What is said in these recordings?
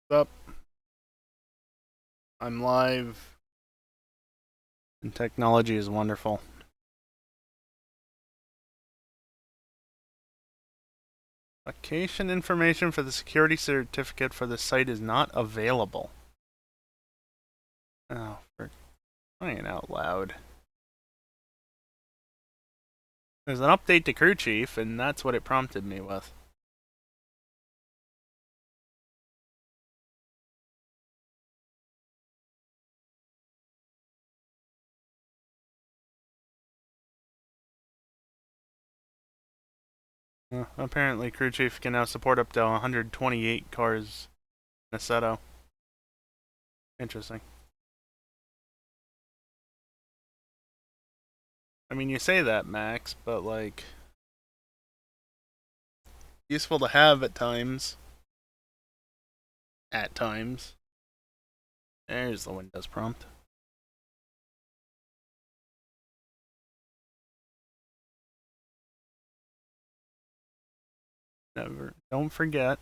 Up. I'm live. And technology is wonderful. Location information for the security certificate for the site is not available. Oh, for crying out loud. There's an update to crew chief, and that's what it prompted me with. Apparently, crew chief can now support up to 128 cars in a seto. Interesting. I mean, you say that, Max, but like, useful to have at times. At times. There's the Windows prompt. Never. Don't forget.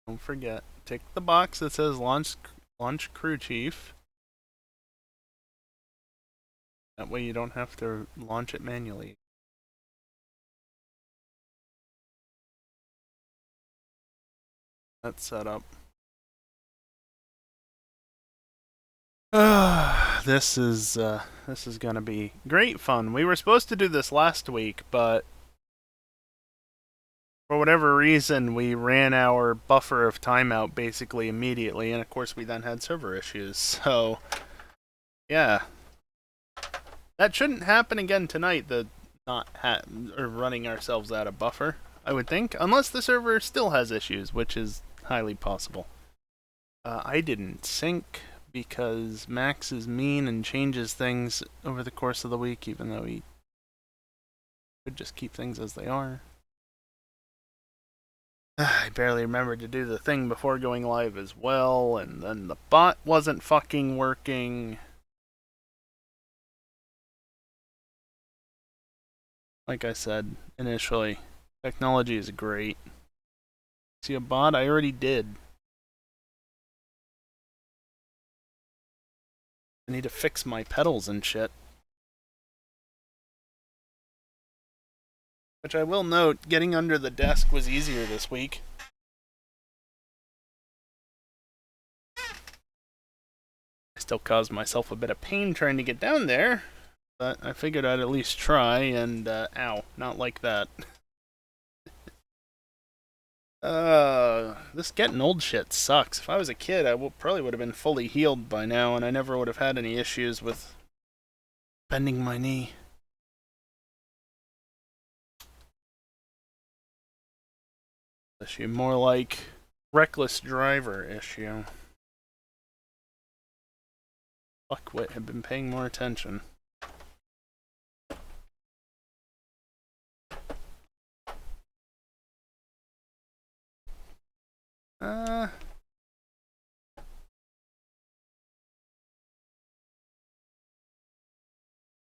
Don't forget. Tick the box that says launch crew chief. That way you don't have to launch it manually. That's set up. This is gonna be great fun. We were supposed to do this last week, but for whatever reason, we ran our buffer of timeout basically immediately, and of course we then had server issues. So, yeah, that shouldn't happen again tonight. The not or running ourselves out of buffer, I would think, unless the server still has issues, which is highly possible. I didn't sync because Max is mean and changes things over the course of the week, even though he could just keep things as they are. I barely remembered to do the thing before going live as well, and then the bot wasn't fucking working. Like I said initially, technology is great. See a bot? I already did. I need to fix my pedals and shit. Which I will note, getting under the desk was easier this week. I still caused myself a bit of pain trying to get down there, but I figured I'd at least try, and ow, not like that. This getting old shit sucks. If I was a kid, I probably would have been fully healed by now, and I never would have had any issues with bending my knee. Issue more like reckless driver issue. Fuckwit had been paying more attention. Yeah,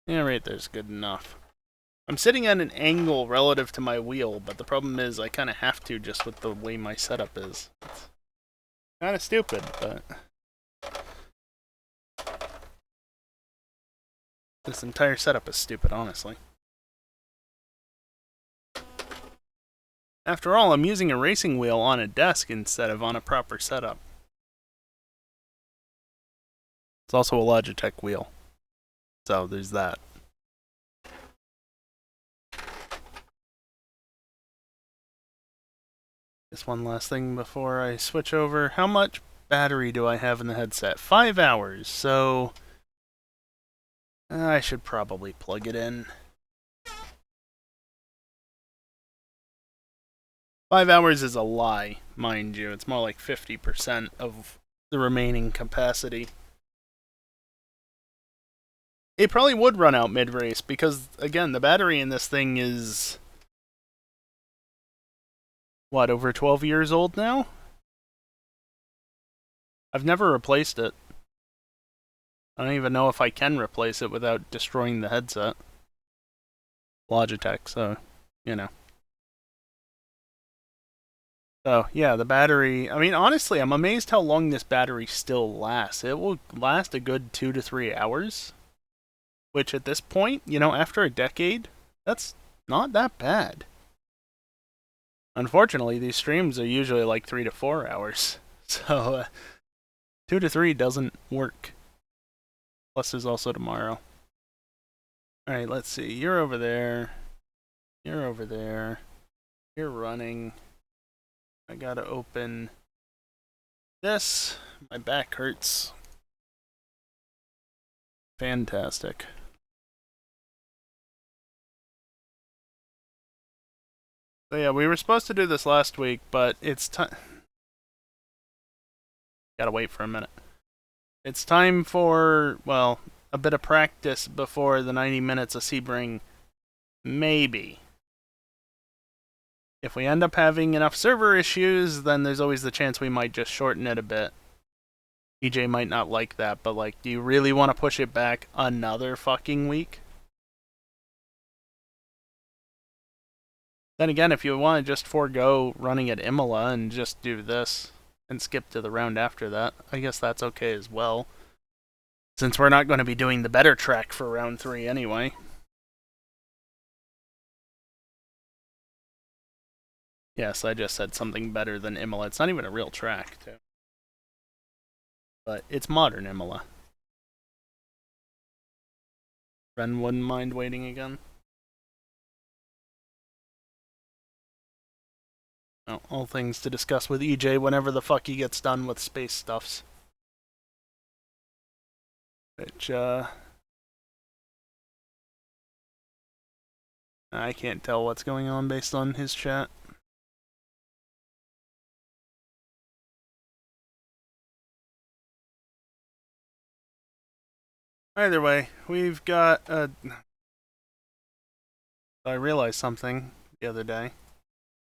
right there's good enough. I'm sitting at an angle relative to my wheel, but the problem is I kind of have to just with the way my setup is. It's kind of stupid, but this entire setup is stupid, honestly. After all, I'm using a racing wheel on a desk instead of on a proper setup. It's also a Logitech wheel. So there's that. Just one last thing before I switch over. How much battery do I have in the headset? 5 hours, so I should probably plug it in. 5 hours is a lie, mind you. It's more like 50% of the remaining capacity. It probably would run out mid-race because, again, the battery in this thing is, what, over 12 years old now? I've never replaced it. I don't even know if I can replace it without destroying the headset. Logitech, so, you know. So, yeah, the battery... I mean, honestly, I'm amazed how long this battery still lasts. It will last a good 2 to 3 hours. Which, at this point, you know, after a decade, that's not that bad. Unfortunately, these streams are usually like 3 to 4 hours. So, 2 to 3 doesn't work. Plus, there's also tomorrow. Alright, let's see. You're over there. You're over there. You're running. I gotta open this. My back hurts. Fantastic. So yeah, we were supposed to do this last week, but it's time... Gotta wait for a minute. It's time for, well, a bit of practice before the 90 minutes of Sebring. Maybe. If we end up having enough server issues, then there's always the chance we might just shorten it a bit. EJ might not like that, but like, do you really want to push it back another fucking week? Then again, if you want to just forego running at Imola and just do this and skip to the round after that, I guess that's okay as well. Since we're not going to be doing the better track for round 3 anyway. Yes, I just said something better than Imola. It's not even a real track, too. But it's modern Imola. Ren wouldn't mind waiting again. Well, all things to discuss with EJ whenever the fuck he gets done with space stuffs. Which, I can't tell what's going on based on his chat. Either way, we've got I realized something the other day.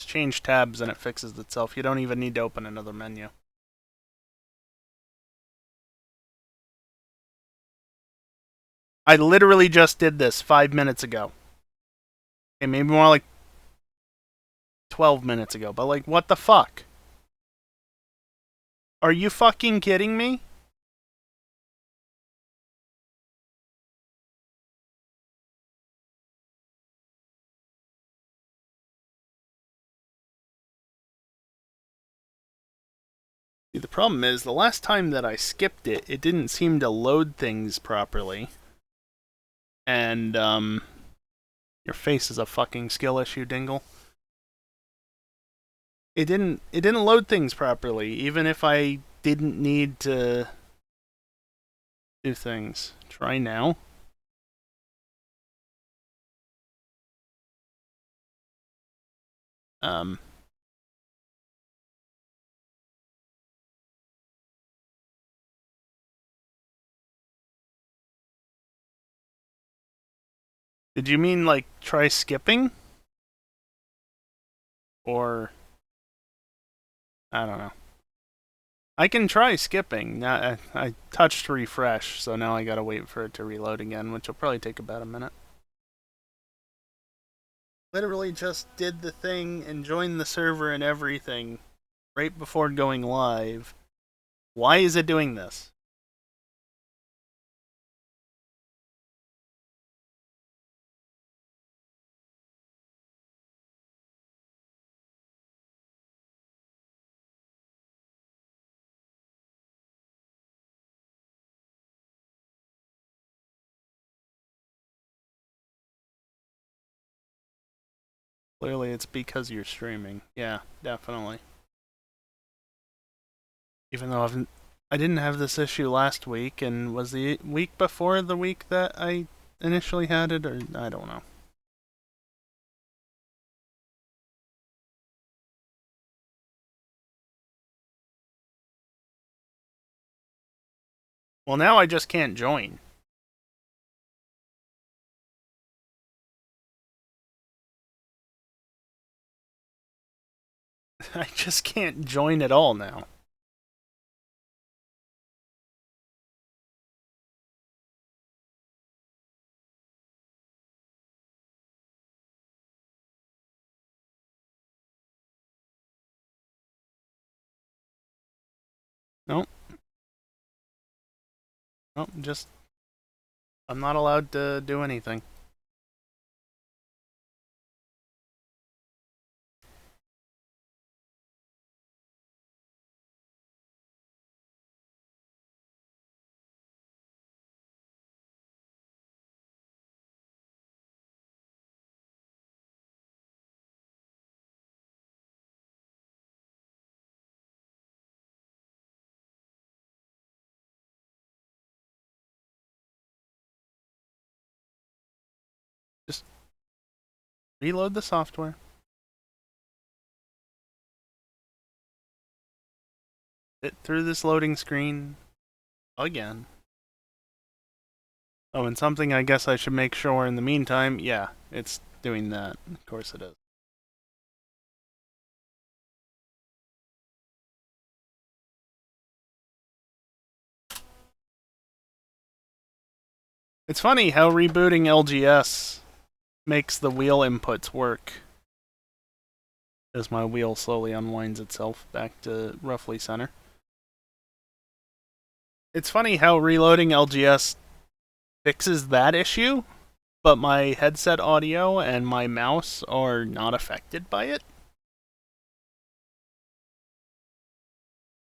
Just change tabs and it fixes itself. You don't even need to open another menu. I literally just did this 5 minutes ago. Okay, maybe more like 12 minutes ago, but like, what the fuck? Are you fucking kidding me? See, the problem is, the last time that I skipped it, it didn't seem to load things properly. And, your face is a fucking skill issue, Dingle. It didn't load things properly, even if I didn't need to do things. Try now. Did you mean, like, try skipping? Or... I don't know. I can try skipping. Now, I touched refresh, so now I gotta wait for it to reload again, which will probably take about a minute. Literally just did the thing and joined the server and everything right before going live. Why is it doing this? Clearly it's because you're streaming. Yeah, definitely. Even though I didn't have this issue last week, and was the week before the week that I initially had it, or I don't know. Well, now I just can't join. I just can't join at all now. Nope. Nope, just... I'm not allowed to do anything. Just reload the software. Sit through this loading screen again. Oh, and something I guess I should make sure in the meantime, yeah, it's doing that. Of course it is. It's funny how rebooting LGS makes the wheel inputs work. As my wheel slowly unwinds itself back to roughly center. It's funny how reloading LGS fixes that issue, but my headset audio and my mouse are not affected by it.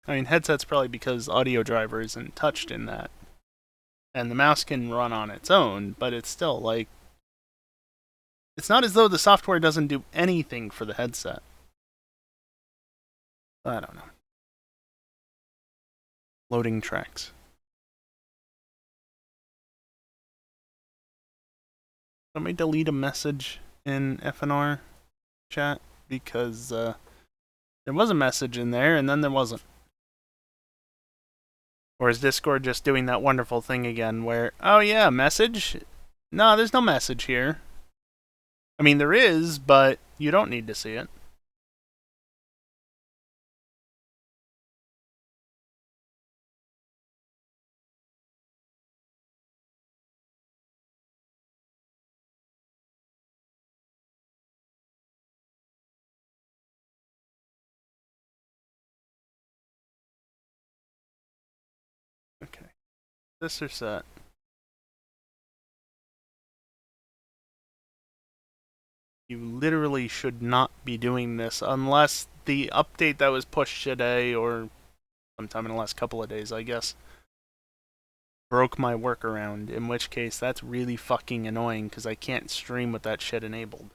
I mean, headset's probably because audio driver isn't touched in that. And the mouse can run on its own, but it's still like... It's not as though the software doesn't do anything for the headset. I don't know. Loading tracks. Let me delete a message in FNR chat because there was a message in there and then there wasn't. Or is Discord just doing that wonderful thing again where, oh yeah, message? No, there's no message here. I mean, there is, but you don't need to see it. Okay. This are set. You literally should not be doing this unless the update that was pushed today or sometime in the last couple of days, I guess, broke my workaround, in which case that's really fucking annoying because I can't stream with that shit enabled.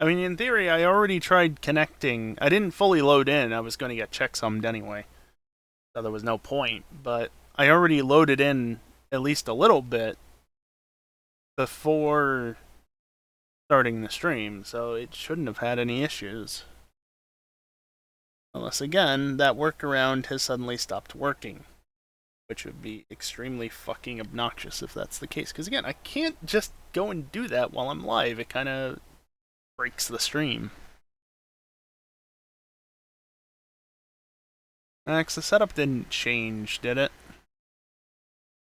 I mean, in theory, I already tried connecting. I didn't fully load in. I was going to get checksummed anyway. So there was no point. But I already loaded in at least a little bit before starting the stream. So it shouldn't have had any issues. Unless, again, that workaround has suddenly stopped working. Which would be extremely fucking obnoxious if that's the case. Because, again, I can't just go and do that while I'm live. It kind of breaks the stream. Max, the setup didn't change, did it?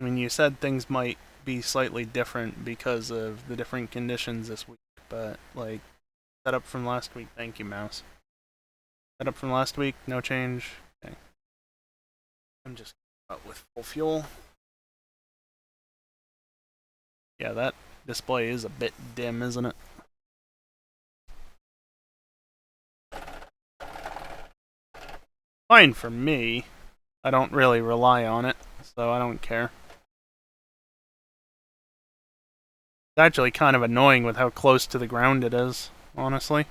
I mean, you said things might be slightly different because of the different conditions this week, but, like, setup from last week, thank you, mouse. Setup from last week, no change. Okay. I'm just out with full fuel. Yeah, that display is a bit dim, isn't it? Fine for me. I don't really rely on it, so I don't care. It's actually kind of annoying with how close to the ground it is, honestly.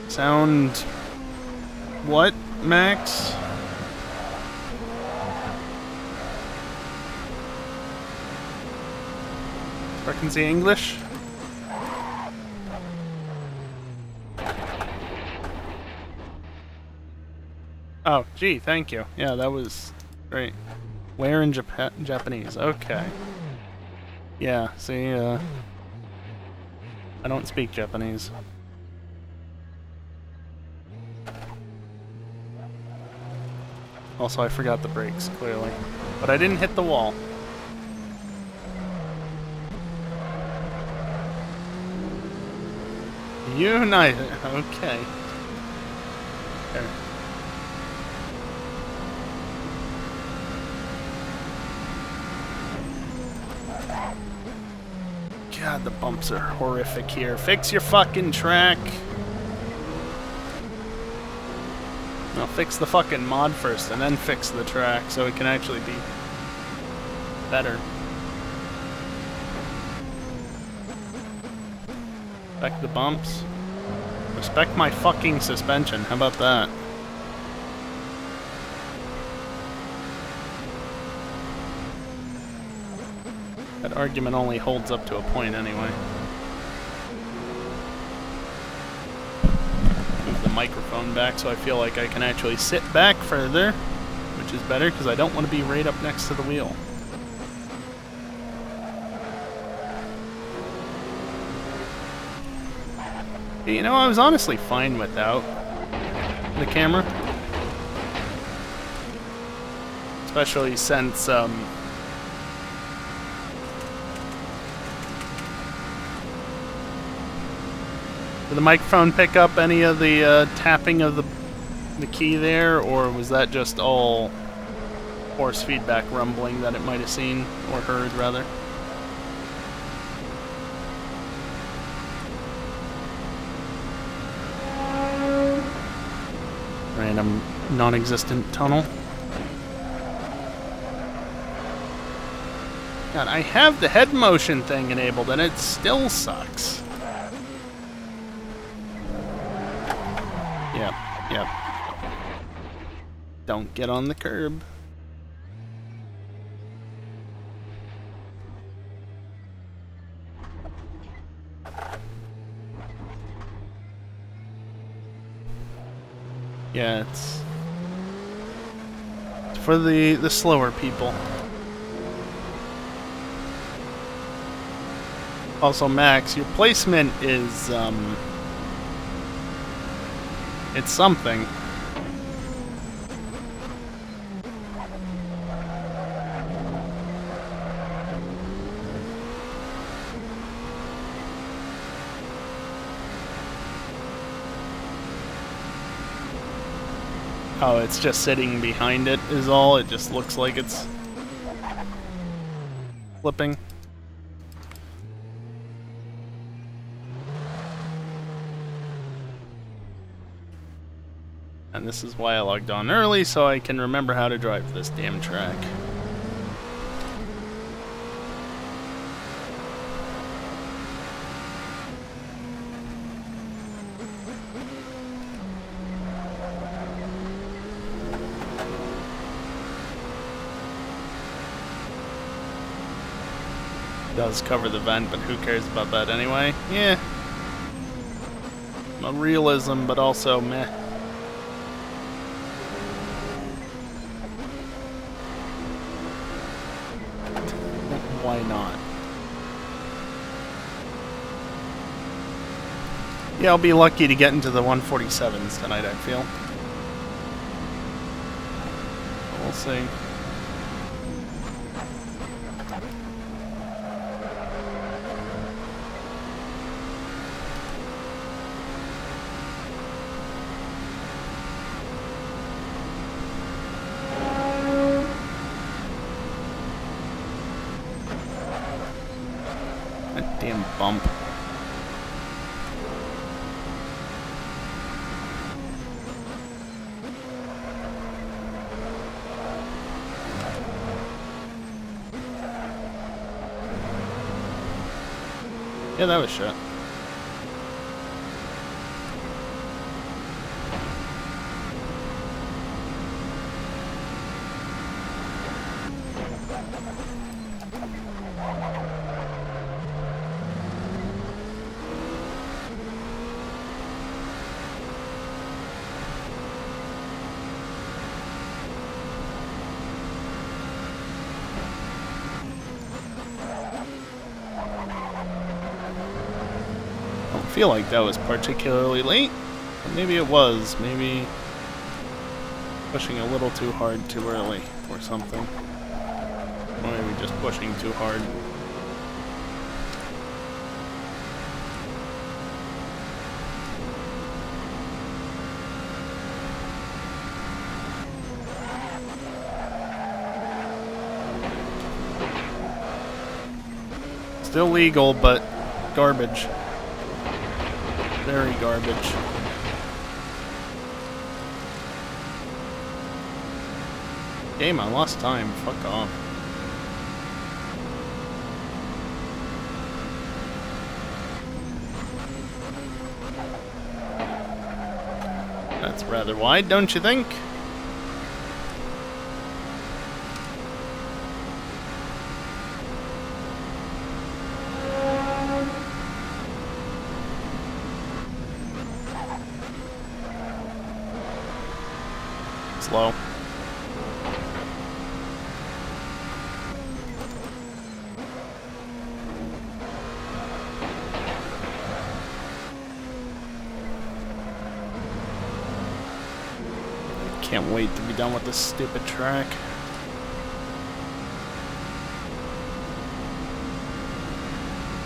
Sound... what, Max? Frequency English? Oh, gee, thank you. Yeah, that was great. Where in Japanese? Okay. Yeah, see, I don't speak Japanese. Also, I forgot the brakes, clearly. But I didn't hit the wall. United. Okay. There. God, the bumps are horrific here. Fix your fucking track. No, fix the fucking mod first and then fix the track so it can actually be better. Respect the bumps. Respect my fucking suspension. How about that? That argument only holds up to a point anyway. Move the microphone back so I feel like I can actually sit back further, which is better because I don't want to be right up next to the wheel. You know, I was honestly fine without the camera. Especially since, did the microphone pick up any of the tapping of the key there, or was that just all force feedback rumbling that it might have seen, or heard, rather? Random non-existent tunnel. God, I have the head motion thing enabled and it still sucks. Yep. Don't get on the curb. Yeah, it's for the slower people. Also, Max, your placement is it's something. Oh, it's just sitting behind it is all. It just looks like it's flipping. And this is why I logged on early, so I can remember how to drive this damn track. Does cover the vent, but who cares about that anyway? Yeah. A realism, but also meh. Why not? Yeah, I'll be lucky to get into the 147s tonight, I feel. We'll see. That damn bump. Yeah, that was shit. I feel like that was particularly late. Or maybe it was. Maybe Pushing a little too hard too early or something. Or maybe just pushing too hard. Still legal, but garbage. Very garbage. Game, I lost time. Fuck off. That's rather wide, don't you think? Slow. Can't wait to be done with this stupid track.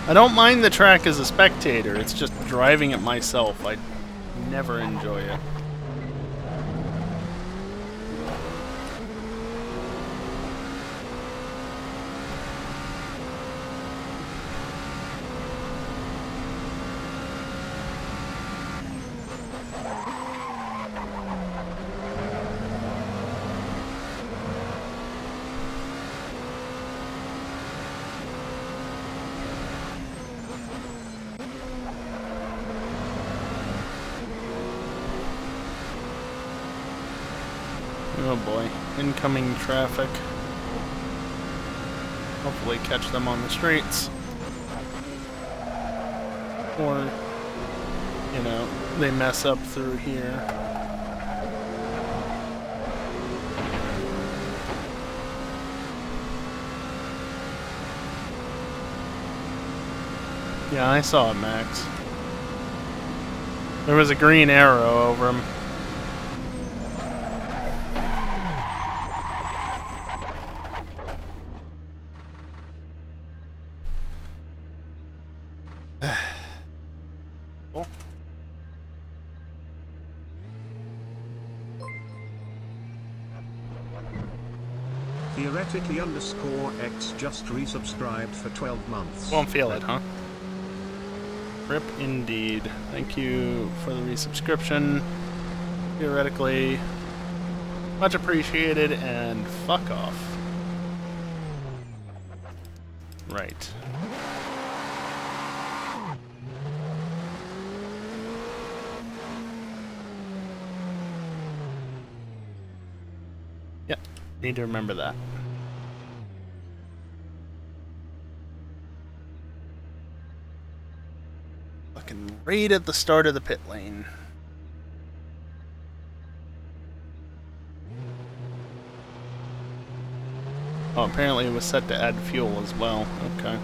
I don't mind the track as a spectator, it's just driving it myself. I never enjoy it. Oh boy, incoming traffic. Hopefully catch them on the streets. Or, you know, they mess up through here. Yeah, I saw it, Max. There was a green arrow over him. Theoretically _X just resubscribed for 12 months. Won't feel it, huh? Rip indeed. Thank you for the resubscription. Theoretically, much appreciated, and fuck off. Right. Yep, need to remember that. Fucking right at the start of the pit lane. Oh, apparently it was set to add fuel as well. Okay.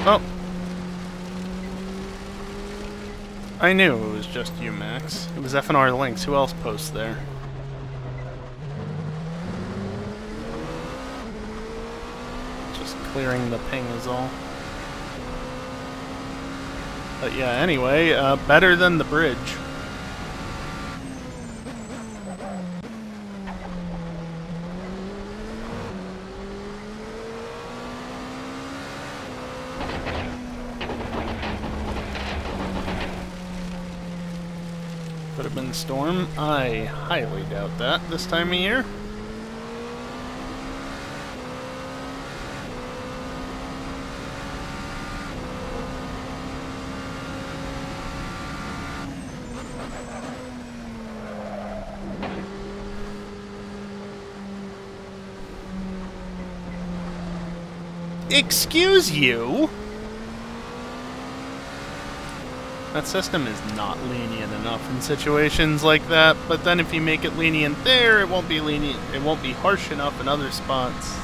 Oh. I knew it was just you, Max. It was FNR Links. Who else posts there? Just clearing the ping is all. But yeah, anyway, better than the bridge. Could have been storm. I highly doubt that this time of year. Excuse you? That system is not lenient enough in situations like that, but then if you make it lenient there, it won't be lenient, it won't be harsh enough in other spots.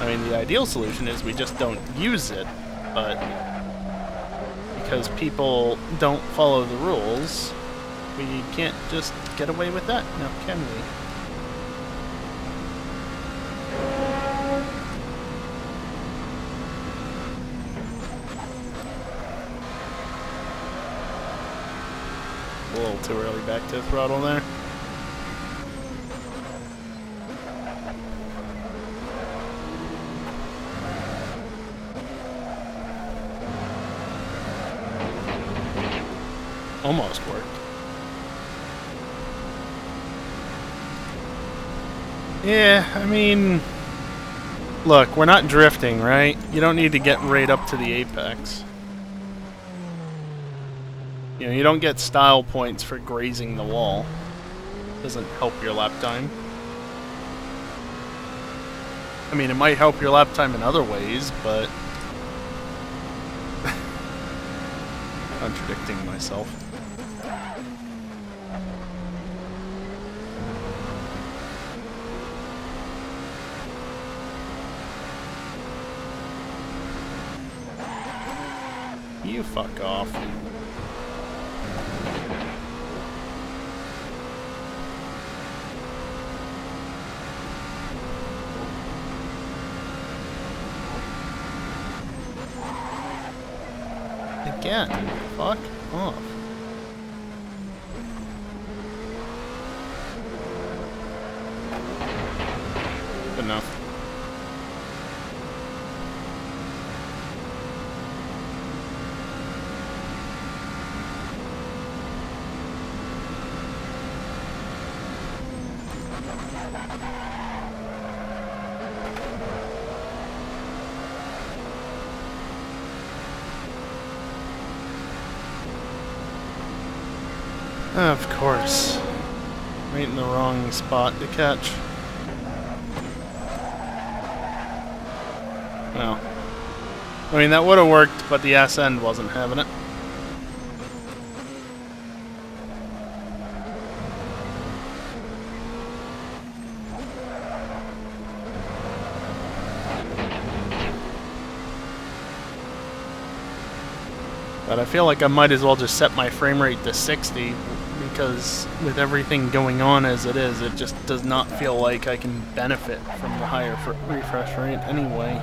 I mean, the ideal solution is we just don't use it, but because people don't follow the rules, we can't just get away with that, now can we? A little too early back to throttle there. Almost worked. Yeah, I mean, look, we're not drifting, right? You don't need to get right up to the apex. You know, you don't get style points for grazing the wall. Doesn't help your lap time. I mean, it might help your lap time in other ways, but... contradicting myself. You fuck off. Again, fuck off. Good enough. Of course. Right in the wrong spot to catch. Well. I mean, that would have worked, but the ass end wasn't having it. But I feel like I might as well just set my frame rate to 60, because with everything going on as it is, it just does not feel like I can benefit from the higher refresh rate anyway.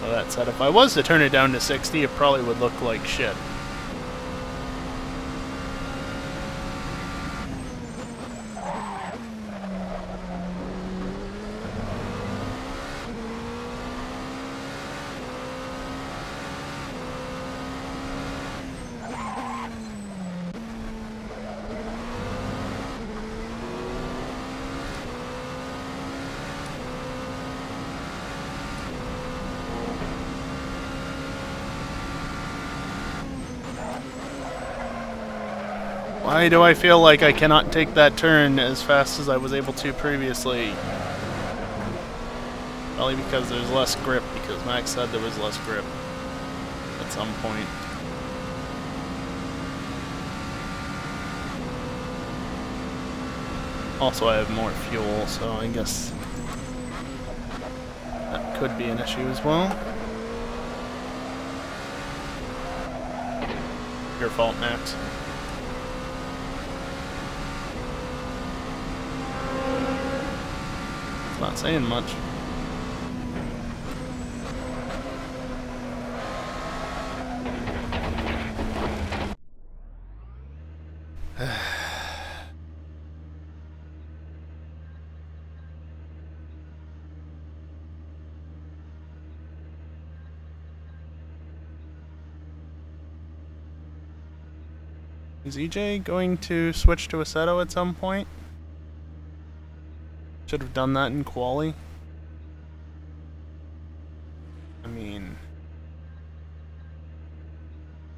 Well, that said, if I was to turn it down to 60, it probably would look like shit. Why do I feel like I cannot take that turn as fast as I was able to previously? Probably because there's less grip, because Max said there was less grip at some point. Also, I have more fuel, so I guess that could be an issue as well. Your fault, Max. Not saying much. Is EJ going to switch to Assetto at some point? Should have done that in quali. I mean,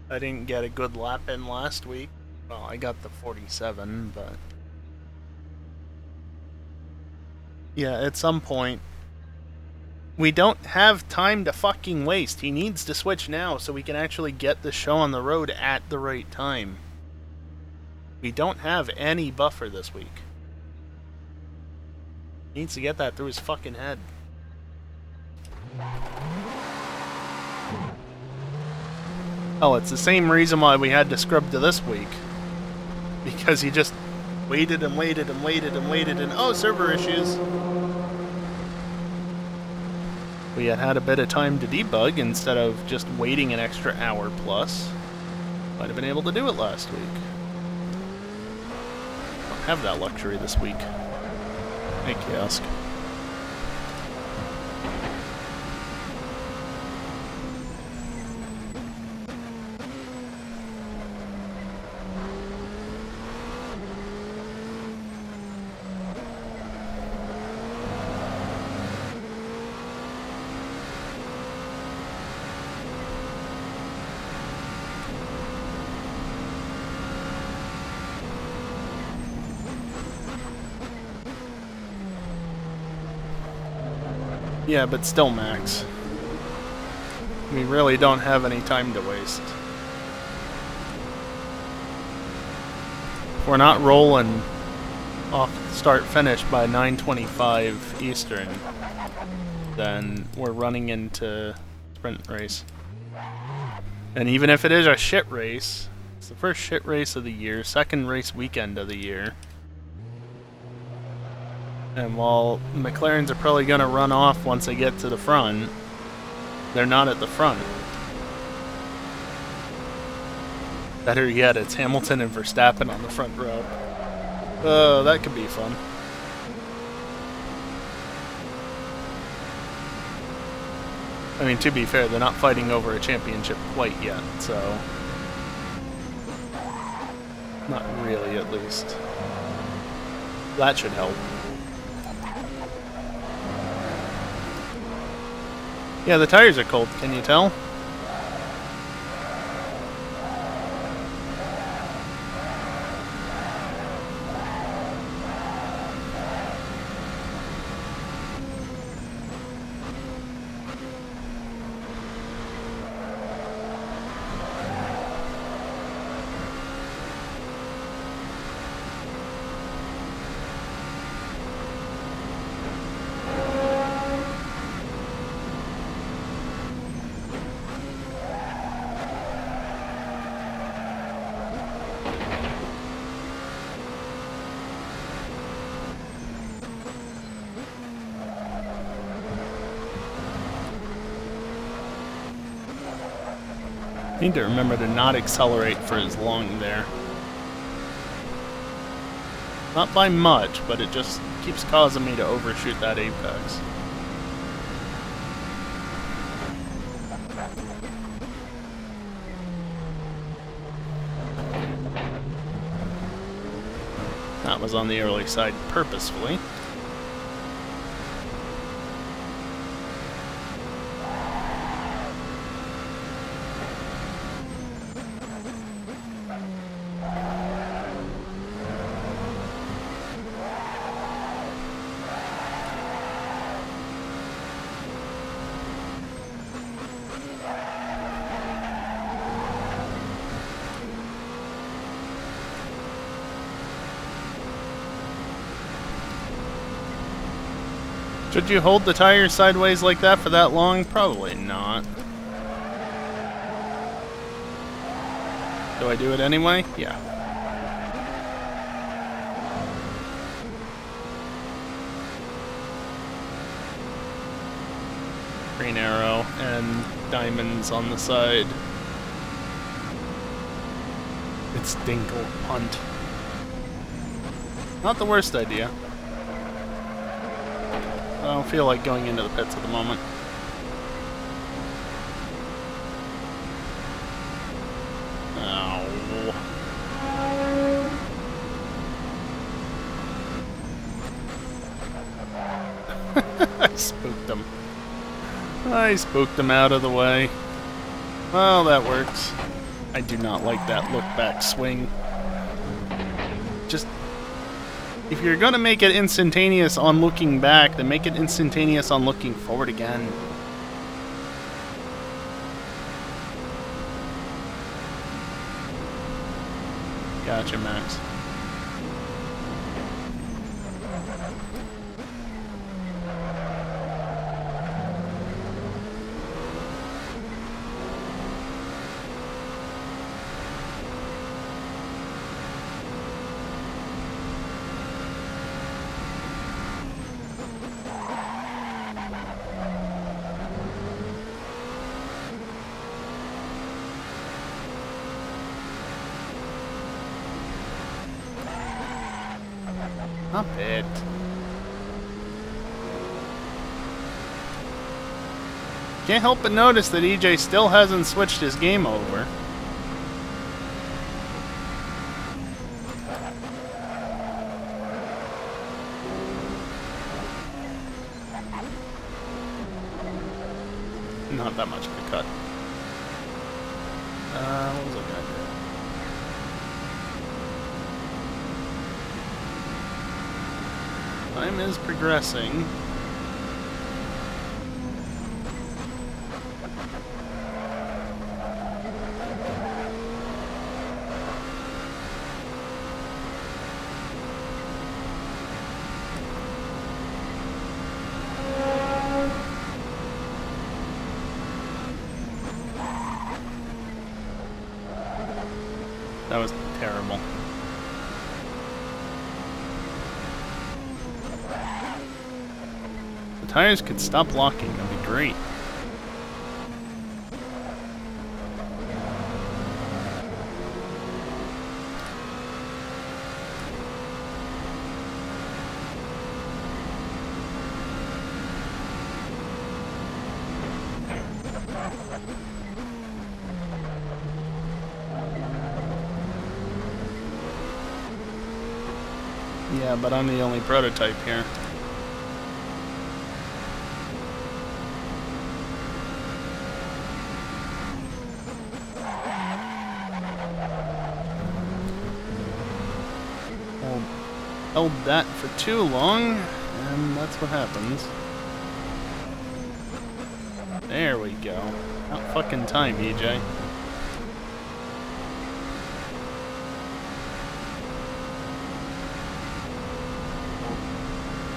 I didn't get a good lap in last week. Well, I got the 47, but... yeah, at some point... we don't have time to fucking waste. He needs to switch now so we can actually get the show on the road at the right time. We don't have any buffer this week. He needs to get that through his fucking head. Oh, it's the same reason why we had to scrub to this week. Because he just waited and waited and waited and waited and oh, server issues. We had a bit of time to debug instead of just waiting an extra hour plus. Might have been able to do it last week. Don't have that luxury this week. Thank you, Ask. Yeah, but still, Max. We really don't have any time to waste. If we're not rolling off start finish by 9:25 Eastern, then we're running into sprint race. And even if it is a shit race, it's the first shit race of the year, second race weekend of the year. And while McLarens are probably going to run off once they get to the front, they're not at the front. Better yet, it's Hamilton and Verstappen on the front row. Oh, that could be fun. I mean, to be fair, they're not fighting over a championship quite yet, so... not really, at least. That should help. Yeah, the tires are cold, can you tell? Need to remember to not accelerate for as long there. Not by much, but it just keeps causing me to overshoot that apex. That was on the early side purposefully. Should you hold the tires sideways like that for that long? Probably not. Do I do it anyway? Yeah. Green arrow and diamonds on the side. It's Dinkle punt. Not the worst idea. I don't feel like going into the pits at the moment. Ow. Spooked him. I spooked him out of the way. Well, that works. I do not like that look-back swing. Just... if you're gonna make it instantaneous on looking back, then make it instantaneous on looking forward again. Gotcha, Max. Not bad. Can't help but notice that EJ still hasn't switched his game over. Not that much of a cut. What was I gonna do? Time is progressing. That was terrible. The tires could stop locking, that'd be great. Yeah, but I'm the only prototype here. Held that for too long, and that's what happens. There we go. About fucking time, EJ.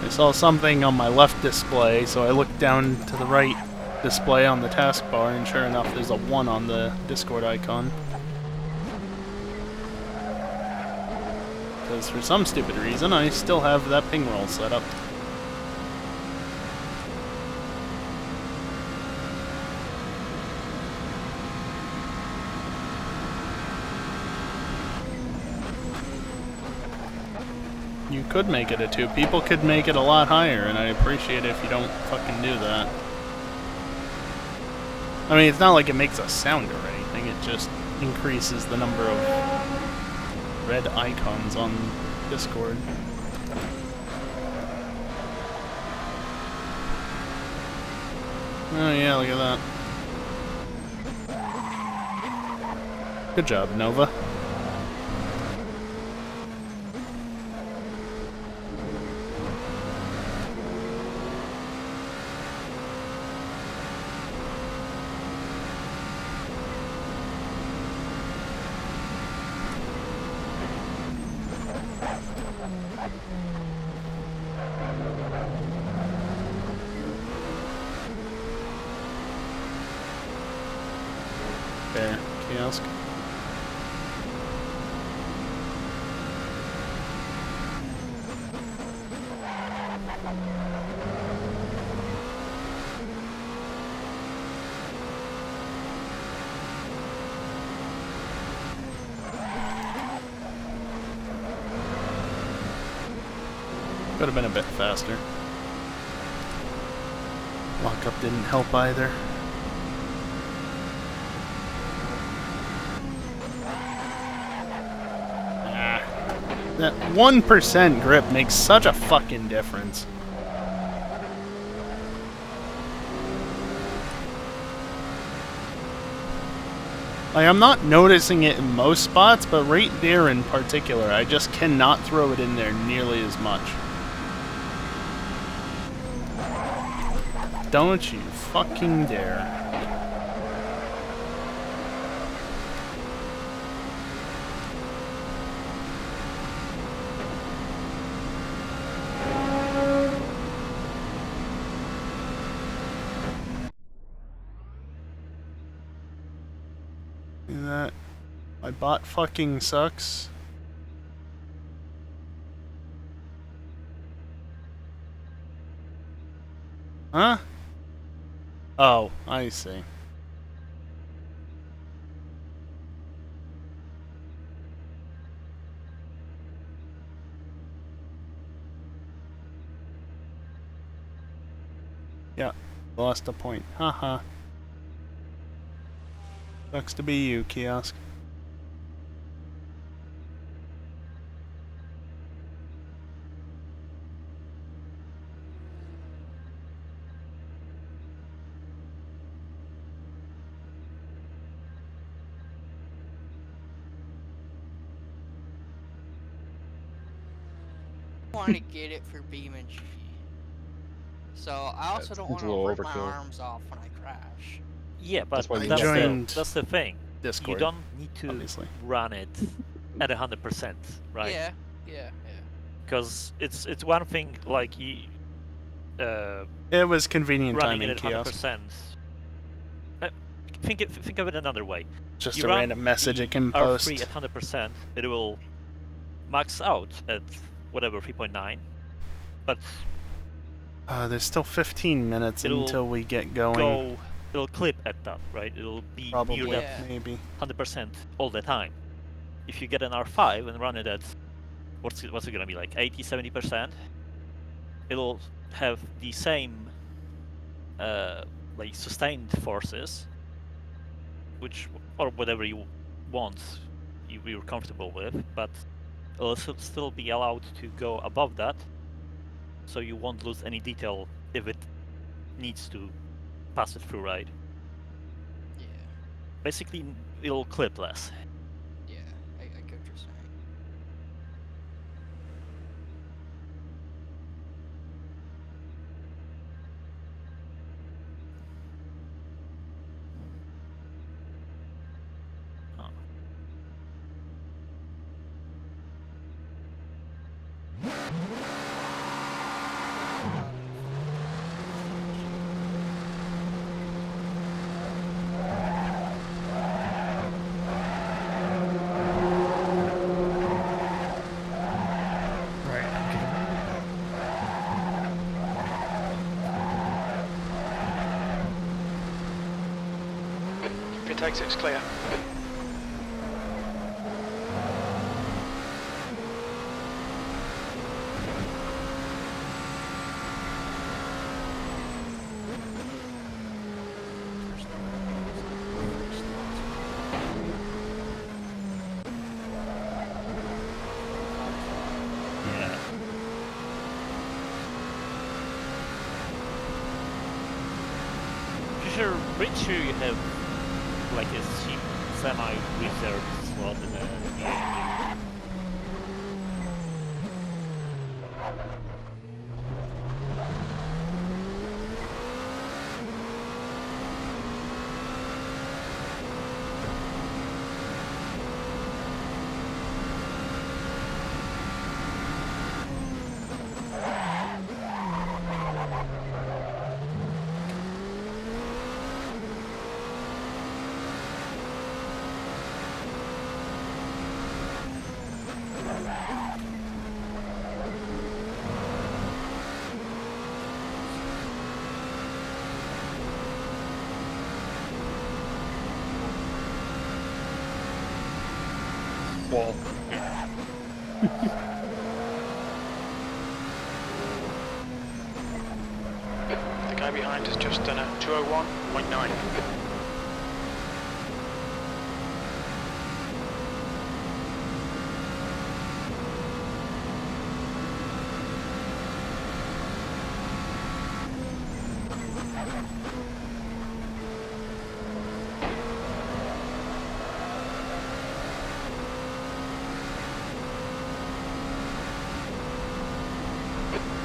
I saw something on my left display, so I looked down to the right display on the taskbar, and sure enough, there's a 1 on the Discord icon. Because for some stupid reason, I still have that ping roll set up. You could make it a 2. People could make it a lot higher, and I'd appreciate it if you don't fucking do that. I mean, it's not like it makes a sound or anything, it just increases the number of red icons on Discord. Oh yeah, look at that. Good job, Nova. There, kiosk. Could have been a bit faster. Lockup didn't help either. That 1% grip makes such a fucking difference. Like, I'm not noticing it in most spots, but right there in particular, I just cannot throw it in there nearly as much. Don't you fucking dare. See that? My bot fucking sucks. Huh? Oh, I see. Yeah, lost a point. Haha. Sucks to be you, kiosk. Want to get it for BeamNG. So I also don't It's want a to little rip my overkill. arms off when I crash. Yeah, but That's why I you that's left the, joined that's the thing. You Discord, don't need to obviously. run it at 100%, right? Yeah, yeah, yeah. Because it's one thing like you It was convenient running it timing, at kiosk. 100%. Think of it another way. Just You a run random message the it can R3 post. at 100%, it will max out at whatever 3.9, but There's still 15 minutes it'll until we get going. it'll clip at that, right? It'll be near Probably, that Yeah. maybe. 100% all the time. If you get an R5 and run it at what's it gonna be like 80-70%, it'll have the same like sustained forces, which or whatever you want, you're comfortable with, but it'll still be allowed to go above that, so you won't lose any detail if it needs to pass it through, right? Yeah, Basically, it'll clip less. yeah. I get what you're saying. Oh. Right, I'm getting Pit exit's clear. Yeah. Pretty sure you have like a semi-reserved slot in the engine. Wall. The guy behind has just done a 201.9.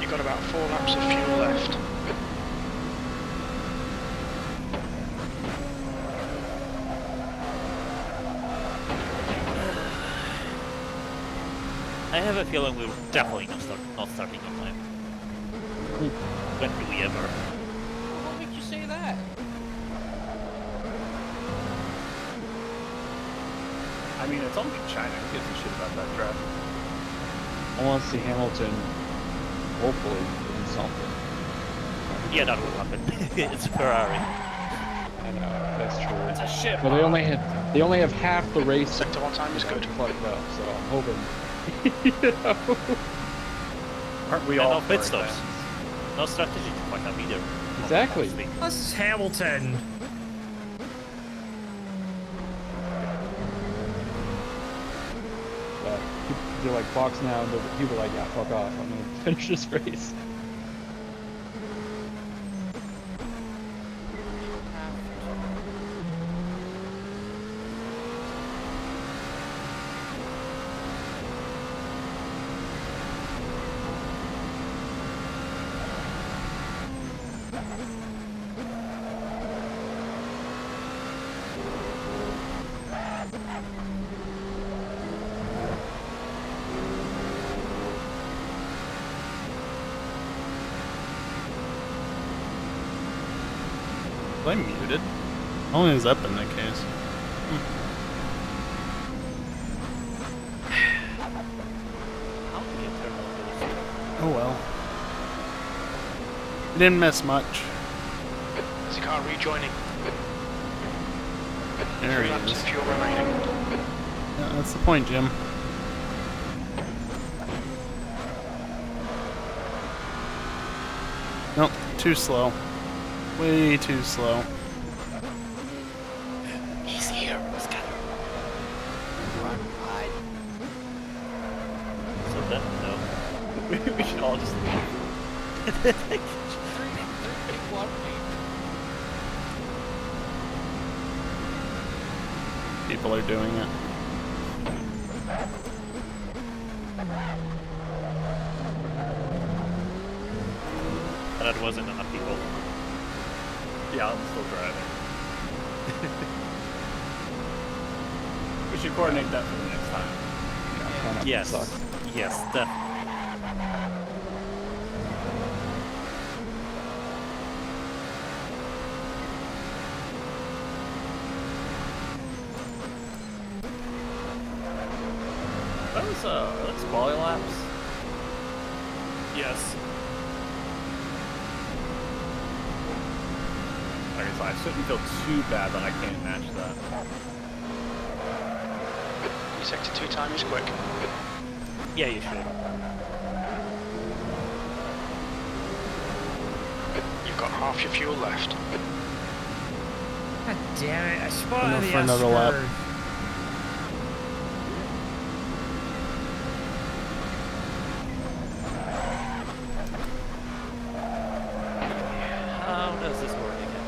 You've got about 4 laps of fuel left. I have a feeling we're definitely not starting on time. When do we ever? What makes you say that? I mean, it's only China. Who gives a shit about that track? I want to see Hamilton, hopefully, in something. Yeah, that will happen. It's Ferrari. I know, that's true. It's a shit. But they only have half the race Sector 1 time is good. fucked up, so I'm hoping. You know? Aren't we And all no pit for stops. that? No strategy to fuck up either. Exactly. This is Hamilton. But they're like Fox now, and people are like, yeah, fuck off. I'm gonna finish this race. Was I muted? How long is that been the case? How do you turn on those? Oh well. We didn't miss much. There's a car rejoining. There 3 he laps is. of fuel remaining. Yeah, that's the point, Jim. Nope, too slow. Way too slow. He's here. Let's get him. Run, hide. So then, no. We should all just leave. Three, one, People are doing it. That wasn't enough people. Yeah, I'm still driving. We should coordinate that for the next time. Try not to Yes. suck. Yes, definitely. That's quali laps? Yes. Okay, so I shouldn't feel too bad that I can't match that. Your sector 2 time is quick. Yeah, you should. You've got half your fuel left. God damn it! I spotted Enough the for another lap. S-curve. How does this work again?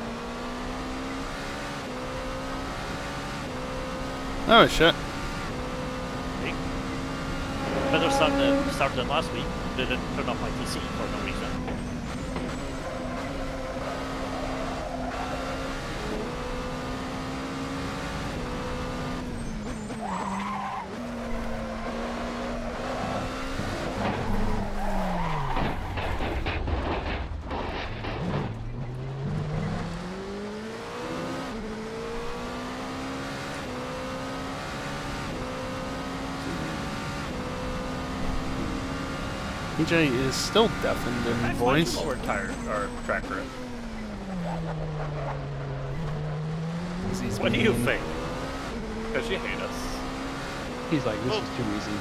Oh shit. See? Better start than last week. Didn't turn off my PC for no reason. EJ is still deafened in voice. Lower tire or track grip. What do you think? Because you hate us. He's like, this is too easy.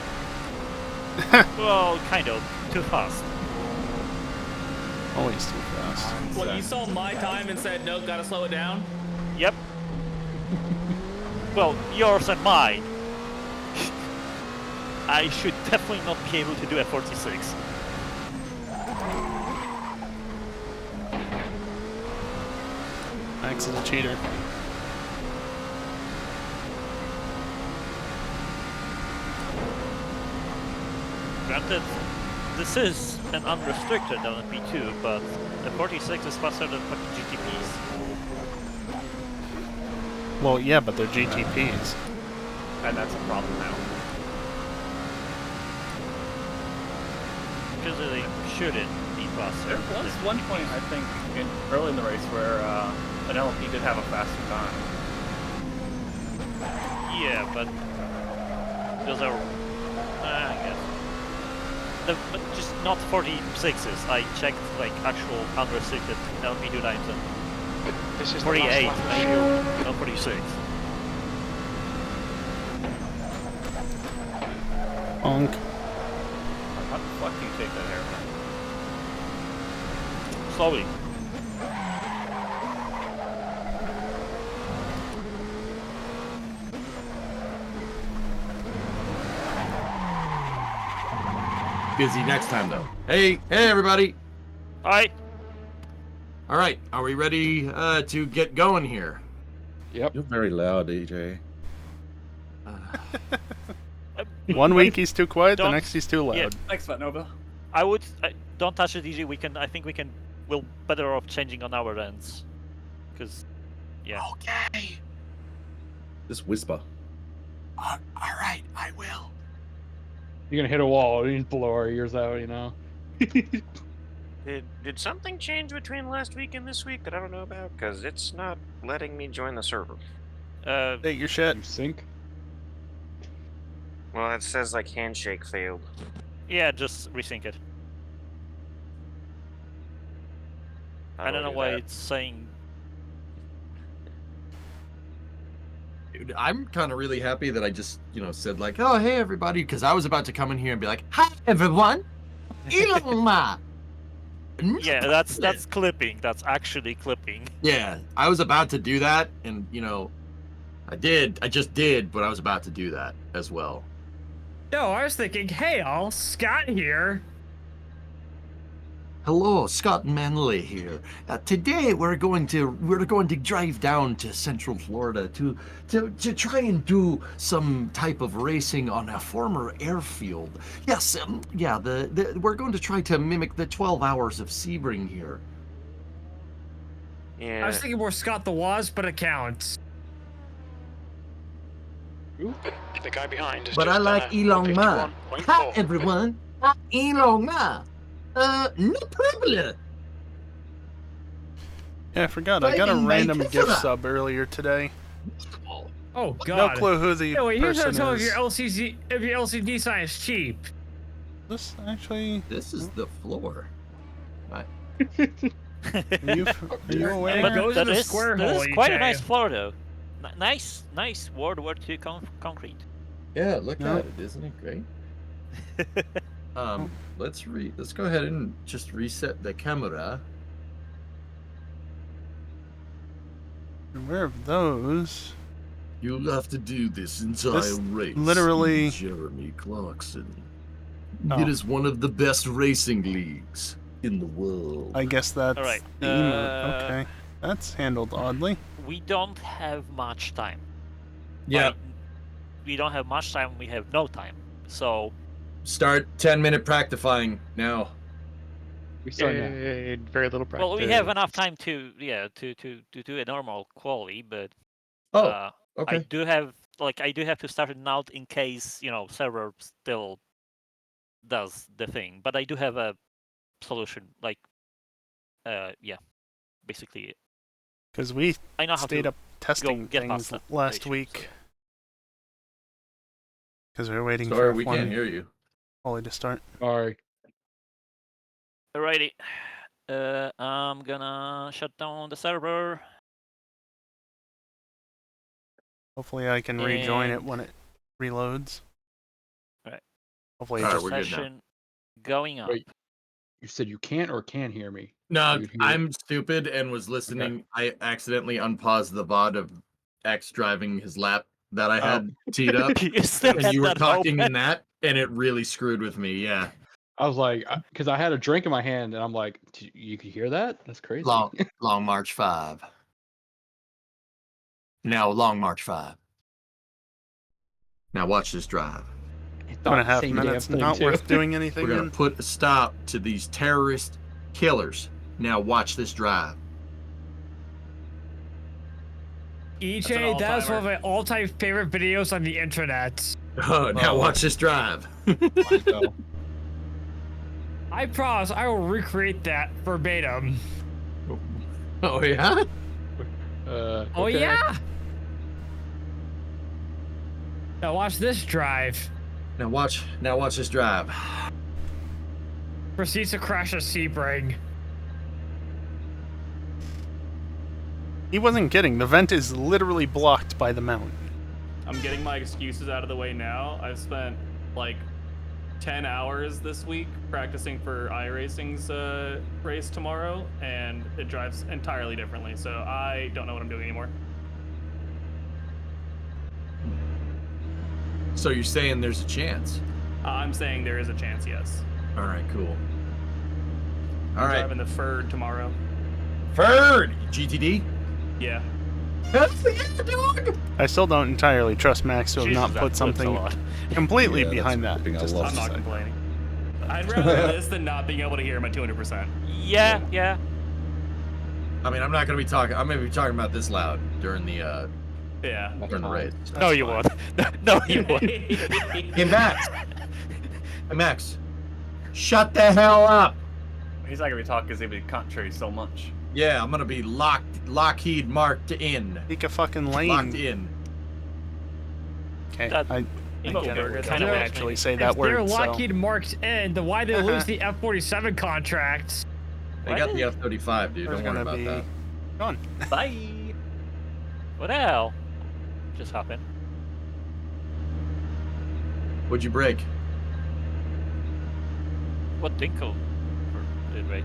Well, kind of. Too fast. Always too fast. What, you saw my time and said, no, gotta slow it down? Yep. Well, yours and mine. I should definitely not be able to do a 46. Max is a cheater. Granted, this is and unrestricted on P2, but the 46 is faster than fucking GTPs. Well, yeah, but they're GTPs. And that's a problem now. Because they shouldn't be faster. There was one point, I think, early in the race where an LP did have a faster time. Yeah, but those are, I guess. But just not 46s. I checked like actual unrestricted LP2 times and But this is 48, the last lap of maybe, fuel. not 46. Honk. How the fuck do you take that haircut? Slowly. Busy next time though. Hey everybody. Hi. All right, are we ready to get going here? Yep. You're very loud, EJ. One week he's too quiet, the Don't- next he's too loud. yeah. Thanks, Nova. Don't touch it, EG. I think we'll better off changing on our ends. Because, yeah. Okay. Just whisper. All right, I will. You're gonna hit a wall. You just blow our ears out, you know. Did something change between last week and this week that I don't know about? Because it's not letting me join the server. Take your shit. You sync. Well, it says like handshake failed. Yeah, just resync it. How I do don't know do why that? it's saying. Dude, I'm kind of really happy that I just, said like, oh, hey everybody, because I was about to come in here and be like, hi everyone. EJLMS. Yeah, that's clipping. That's actually clipping. Yeah, I was about to do that, and I just did, but I was about to do that as well. No, I was thinking, hey all, Scott here. Hello, Scott Manley here. Today we're going to drive down to Central Florida to try and do some type of racing on a former airfield. Yes, we're going to try to mimic the 12 hours of Sebring here. Yeah. I was thinking more Scott the Wasp, but it counts. The guy behind is But just I like EJLMS. Hi everyone. Hi EJLMS. No problem. Yeah, I forgot. I got a Driving my random gift Tesla. sub earlier today. Oh No god. clue who the No, wait, here's how to person tell if is. your LCD sign is cheap. This actually... This is the floor. Are you aware? It goes in the square that hole, is you quite a tell nice you. floor, though. Nice World War II concrete. Yeah, look No. at it. Isn't it great? Let's go ahead and just reset the camera. Aware of those. You'll have to do this entire This race. literally- Jeremy Clarkson. Oh. It is one of the best racing leagues in the world. I guess that's Alright, the emote. Okay. That's handled oddly. We don't have much time. Yeah. Like, we don't have much time. We have no time. So Start 10-minute practifying now. We start now. Very little practice. well, we have enough time to do a normal quali, but Oh, okay. I do have to start it now in case server still does the thing. But I do have a solution. Basically, Because we I know how stayed to up testing get things past that last station, week. Because we were waiting Sorry, for we one can't hear you. quali to start. Sorry. Alrighty. I'm gonna shut down the server. Hopefully I can rejoin it And- when it reloads. Right. Hopefully it Alright, just... we're good now. Session going up. Wait. You said you can't or can hear me. No, You hear- I'm stupid and was listening. I accidentally unpaused the VOD of X driving his lap that I had teed up. You still And had you were that talking open. in that, and it really screwed with me. Yeah. I was like, because I had a drink in my hand, and I'm like, you could hear that? That's crazy. Long March 5. Now, Long March 5. Now, watch this drive. 2.5 minutes, not worth doing anything We're gonna in. put a stop to these terrorist killers. Now watch this drive. EJ, that is one of my all-time favorite videos on the internet. Oh, now watch this drive. I promise I will recreate that verbatim. Oh yeah? Oh Okay. yeah? Now watch this drive. Now watch this drive. Proceeds to crash a Sebring. He wasn't kidding. The vent is literally blocked by the mount. I'm getting my excuses out of the way now. I've spent like 10 hours this week practicing for iRacing's race tomorrow, and it drives entirely differently, so I don't know what I'm doing anymore. So you're saying there's a chance? I'm saying there is a chance, yes. All right, cool. I'm driving the Ferd tomorrow. Ferd! GTD? Yeah. I still don't entirely trust Max to have Jesus, not that put flips a something lot. completely Yeah, behind that. flipping a Just lot. I'm not complaining. I'd rather this than not being able to hear him at 200%. Yeah, yeah. I mean, I'm not gonna be talking. I'm gonna be talking about this loud during the Yeah. during the race. No, you won't. No, you won't. Hey Max. Hey Max. Shut the hell up. He's not gonna be talking because he'll be contrary so much. Yeah, I'm gonna be Lockheed marked in. Take a fucking lane. Locked in. Okay, That- I Okay, kind of okay. actually say If that they're word. So. Lockheed marked in, then why did they lose the F-47 contract? They got the F-35, dude. There's Don't worry gonna about be that. gone. Bye. What the hell just happened? What'd you break? What Dinkle? Wait,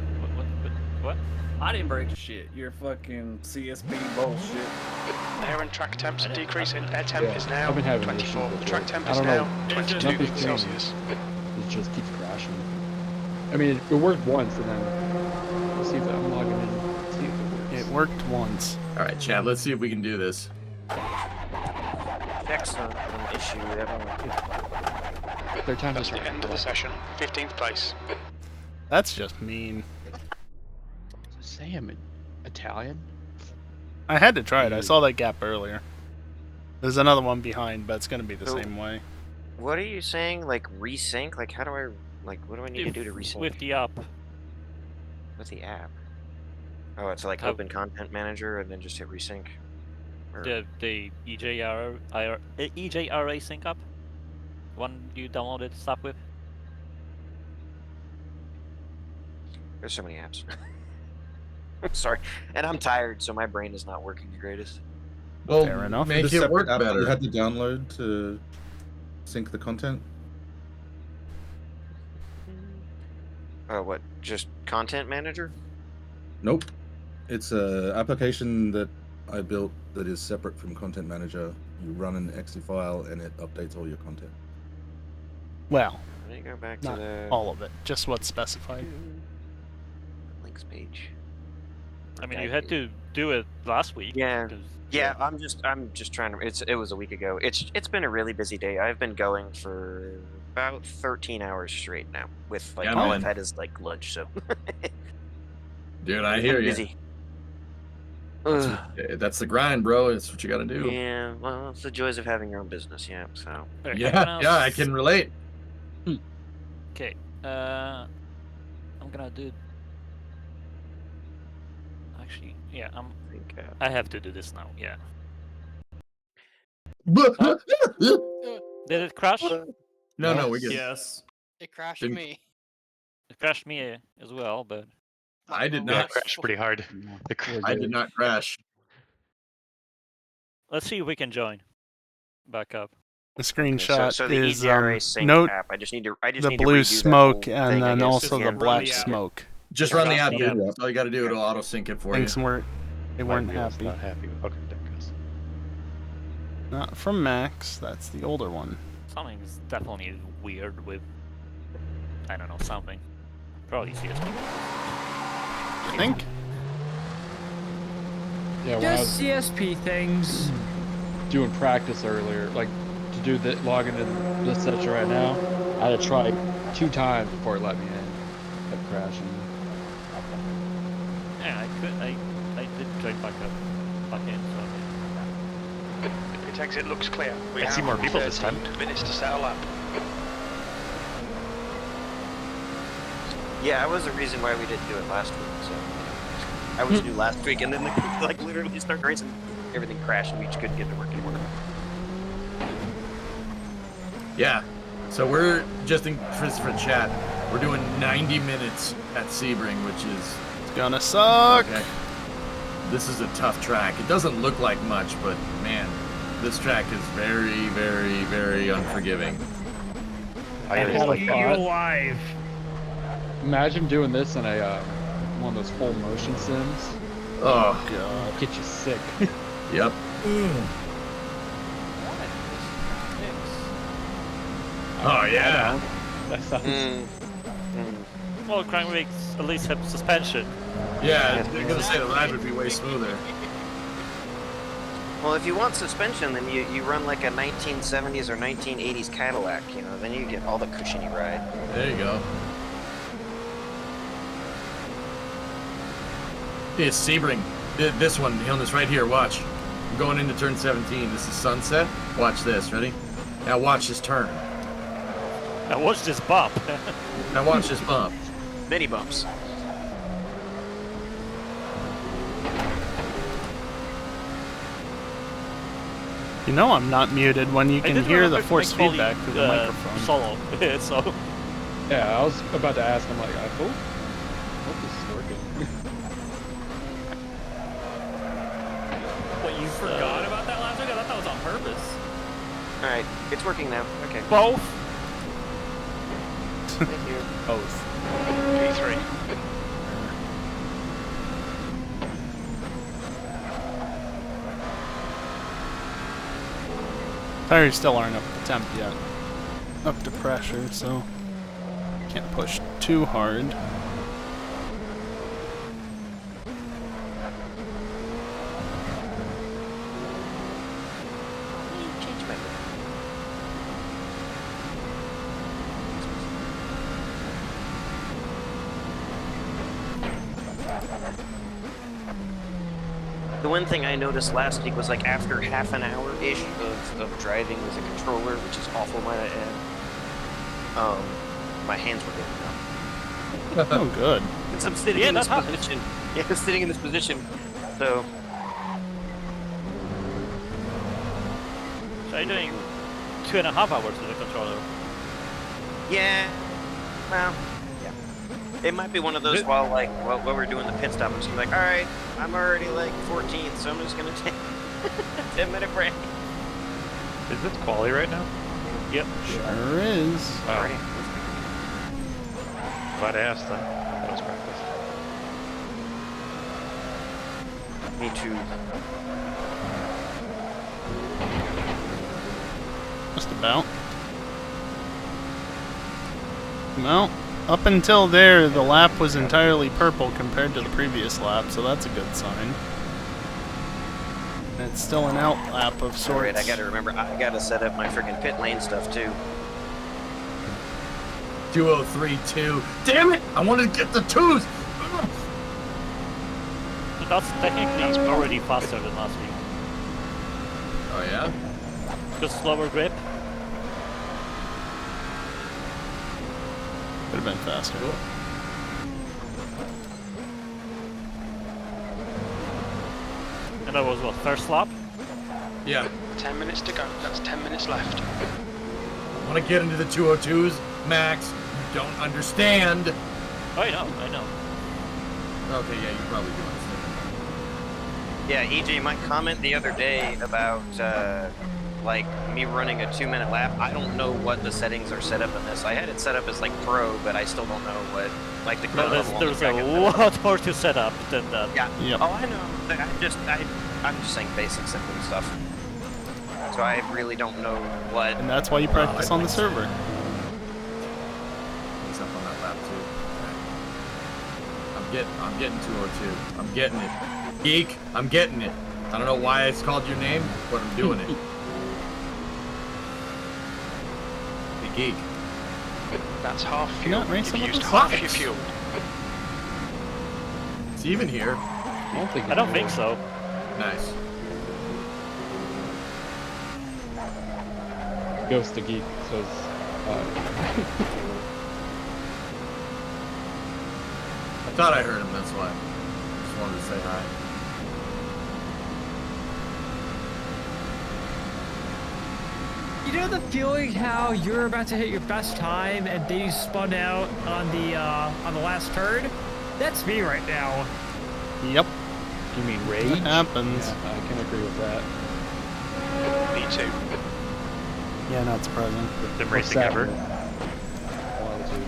what? I didn't break shit. You're fucking CSP bullshit. Air and track temps are decreasing. Air temp Yeah, is now I've been having 24. issues with Track it. temp I is don't now know. 22 Nothing's degrees changed. Celsius. It just keeps crashing. I mean, it worked once, and then let's see if I'm logging in. See if it works. It worked once. All right, Chad. Let's see if we can do this. Next issue we have. Their time That's is the end of the session. 15th place. That's just mean. Sam, Italian? I had to try it. I saw that gap earlier. There's another one behind, but it's gonna be the So- same way. What are you saying? Like resync? Like how do I what do I need to do to resync? With the app. What's the app? Oh, it's like open content manager and then just hit resync. Or- The EJRA sync app. One you downloaded stuff with. There's so many apps. Sorry, and I'm tired, so my brain is not working the greatest. Well, Fair enough. make The it work separate app you better. had to download to sync the content. Oh, what? Just content manager? Nope. It's a application that I built that is separate from Content Manager. You run an exe file and it updates all your content. Well, Let me go back not to the all of it, just what's specified. links page. I mean, you had to do it last week. Yeah. 'cause- Yeah, I'm just trying to. It was a week ago. It's been a really busy day. I've been going for about 13 hours straight now. With like Yeah, all man. I've had is like lunch. So Dude, I It's hear been you. busy. Ugh. That's the grind, bro. It's what you got to do. Yeah, well, it's the joys of having your own business. Yeah, so Okay, Yeah, I can relate. Okay, I'm gonna do. Actually, yeah, I think. I have to do this now. Yeah. Did it crash? No, we get. Yes. It crashed Didn't- me. It crashed me as well, but I did Yeah, not. it crashed pretty hard. I did not crash. let's see if we can join. Back up. The screenshot so the is EJRA sync note app. I just need to. the need to blue redo that smoke whole and thing, I then guess, also the again. black the app. smoke. Just run the app, Yeah. dude. That's all you got to do. It'll auto sync it for you. Things they weren't happy. Not happy. Okay, there it goes. Not from Max. That's the older one. Something's definitely weird with. I don't know, something. Probably CSP. I think. Yeah, when I was Just CSP things. doing practice earlier, like to do the log into this session right now. I had to try 2 times before it let me in. Kept crashing. Yeah, I did join back in, so Its exit looks clear. We I see have more people this time. 13 minutes to settle up. Yeah, that was the reason why we didn't do it last week. So I was new last week, and then like literally start racing, everything crashed, and we just couldn't get to work anymore. Yeah. So we're just for chat. We're doing 90 minutes at Sebring, which is Gonna suck. okay. This is a tough track. It doesn't look like much, but man, this track is very, very, very unforgiving. I always like You that. alive. Imagine doing this in a one of those full motion sims. Oh, God. Get you sick. yep. Oh yeah. That sounds. well, crankbrakes at least have suspension. Yeah, they're gonna say the ride would be way smoother. Well, if you want suspension, then you run like a 1970s or 1980s Cadillac. You know, then you get all the cushiony ride. There you go. It's Sebring. This one, on this right here, watch. I'm going into turn 17. This is sunset. Watch this, ready? Now watch this turn. Now watch this bump. Now watch this bump. Mini bumps. You know I'm not muted when you can hear the force feedback through the microphone. Solo, so. Yeah, I was about to ask. I'm like, I hope this is working. What, you forgot about that last week? I thought that was on purpose. Alright, it's working now. Okay. Both. Thank you. Both. P3. Tires still aren't up to temp yet. Up to pressure, so can't push too hard. The one thing I noticed last week was like after half an hour-ish of driving with a controller, which is awful, might I add, my hands were getting numb. Oh, good. Since I'm sitting in this position. Yeah, I'm sitting in this position. So. So you're doing 2.5 hours with the controller. Yeah. Well, yeah. It might be one of those while while we're doing the pit stop, I'm just gonna be like, alright, I'm already like 14th, so I'm just gonna take a 10-minute break. Is this quali right now? Yep. Sure is. Wow. Glad I asked then. That was practice. Me too. Just about. Well, up until there, the lap was entirely purple compared to the previous lap, so that's a good sign. And it's still an out lap of sorts. Alright, I gotta remember, I gotta set up my freaking pit lane stuff too. 203.2. Damn it! I wanted to get the twos! So that's technically already faster than last week. Oh yeah? Just slower grip. Could have been faster. Cool. And that was what, first lap? Yeah. 10 minutes to go. That's 10 minutes left. I want to get into the 202s. Max, you don't understand. Oh, I know. Okay, yeah, you probably do understand. Yeah, EJ, my comment the other day about like me running a 2-minute lap, I don't know what the settings are set up in this. I had it set up as like pro, but I still don't know what like the No, there's a lot more to set up than that. Yeah. Yep. Oh, I know. I'm just saying basic, simple stuff. So I really don't know what. And that's why you practice on the server. He's up on that lap too. I'm getting 202. I'm getting it. Geek, I'm getting it. I don't know why it's called your name, but I'm doing it. geek. That's half fuel. not racing You've with used us? half Fuck your it. fuel. It's even here. I don't think so. Nice. Ghost to geek says. I thought I heard him, that's why. Just wanted to say hi. You know the feeling how you're about to hit your best time and then you spun out on the last turn? That's me right now. Yep. You mean It rage? happens. Yeah, I can agree with that. Me too. Yeah, not surprising. Sim Or racing ever. sadness. One of the two.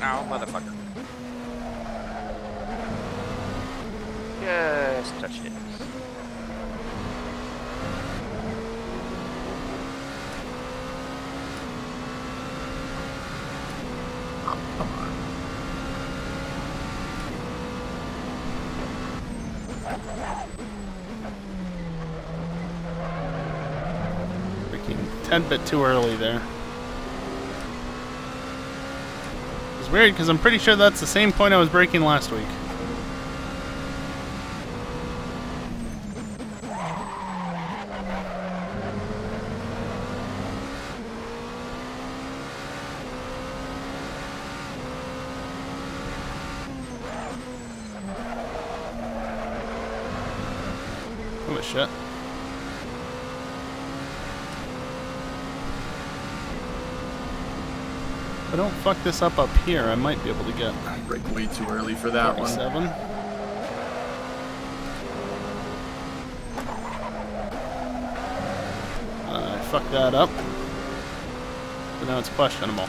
Ow, motherfucker. Just touch it. Oh, come on. Freaking 10 bit too early there. It's weird because I'm pretty sure that's the same point I was braking last week. Oh shit. If I don't fuck this up here, I might be able to get Brake way too early for that one. 47. I fucked that up. But now it's questionable.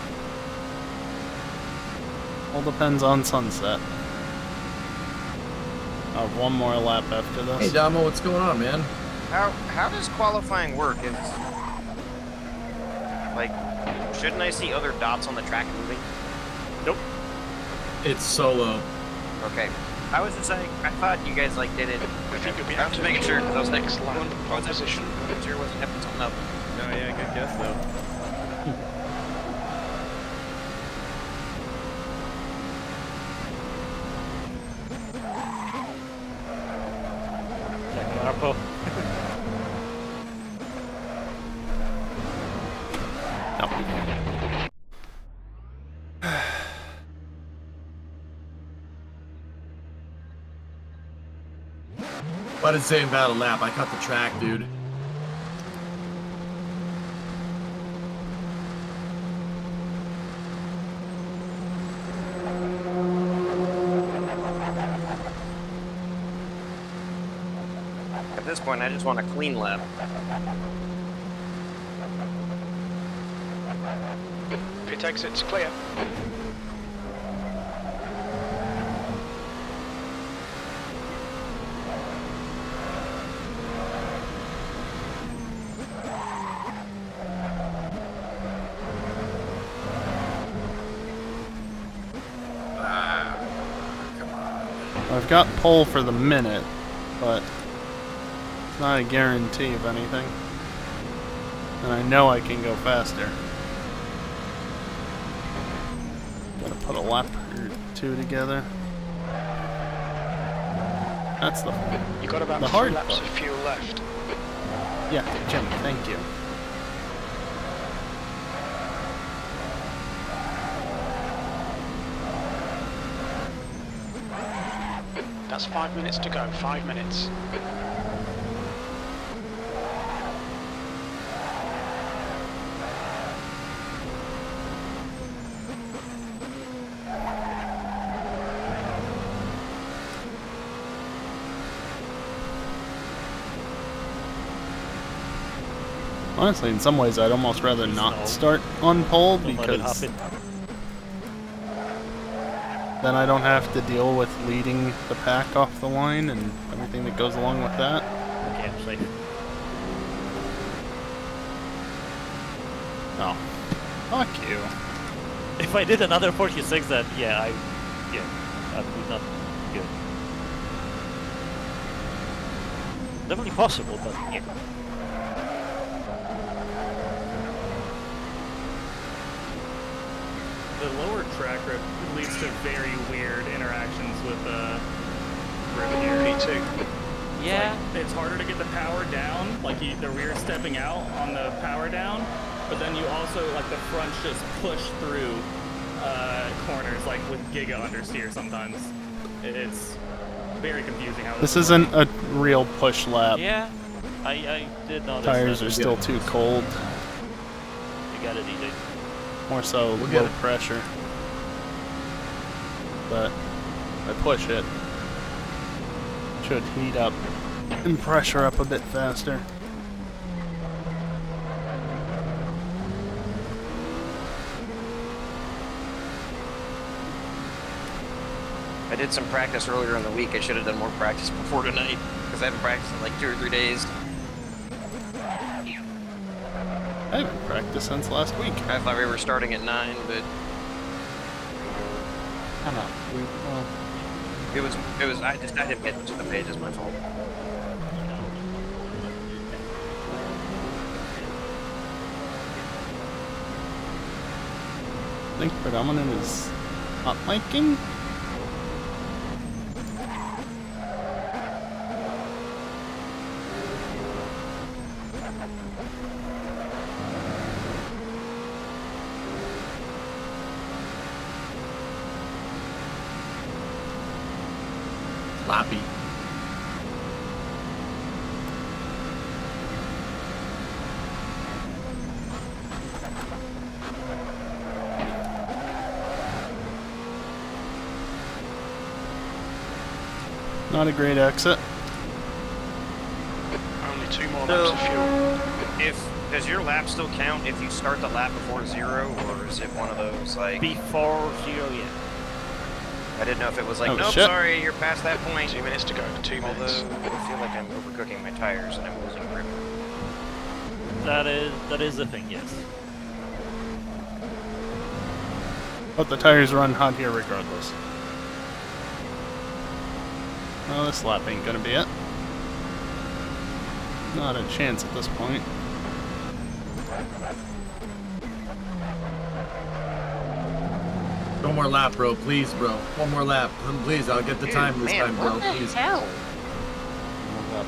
All depends on sunset. I'll have one more lap after this. Hey Damo, what's going on, man? How does qualifying work? Is like, shouldn't I see other dots on the track moving? Nope. It's solo. Okay. I was just saying, I thought you guys like did it. I think you'll be I was just making sure because I was like, next lap, I was position. making sure it wasn't having something up. No, yeah, good guess though. Marpo. What did it say in battle lap? I cut the track, dude. At this point, I just want a clean lap. Pit exit's clear. I've got pole for the minute, but it's not a guarantee of anything. And I know I can go faster. Gotta put a lap or two together. That's the You got about the 3 hard laps part. of fuel left. Yeah, Jim, thank you. That's 5 minutes to go. 5 minutes. Honestly, in some ways, I'd almost rather not start on pole Don't let it because happen. then I don't have to deal with leading the pack off the line and everything that goes along with that. Okay, I'm safe. Oh, fuck you. If I did another 46, then yeah, that would not be good. definitely possible, but yeah. The lower track grip leads to very weird interactions with P2. Yeah. It's harder to get the power down, like the rear stepping out on the power down, but then you also, like, the fronts just push through corners, like with giga understeer sometimes. It's very confusing how This isn't a real push lap. Yeah, I did notice Tires that. are still too cold. You got it, EJ. More so We'll get low it. pressure. But if I push it, it should heat up and pressure up a bit faster. I did some practice earlier in the week. I should have done more practice before tonight because I haven't practiced in like 2 or 3 days. I haven't practiced since last week. I thought we were starting at 9, but I don't know. it was. I didn't get to the page. It's my fault. I think predominant is hot miking. Sloppy. Not a great exit. Only 2 more So- laps of fuel. Does your lap still count if you start the lap before 0, or is it one of those like? Before 0, yeah. I didn't know if it was like, Oh, nope, shit. sorry, you're past that point. 2 minutes to go. 2 minutes. Although I feel like I'm overcooking my tires and I'm losing grip. That is the thing, yes. But the tires run hot here regardless. Well, this lap ain't gonna be it. Not a chance at this point. One more lap, bro. Please, bro. One more lap. Please, I'll get the Dude, time this man, time, bro. what the Please. hell? One lap.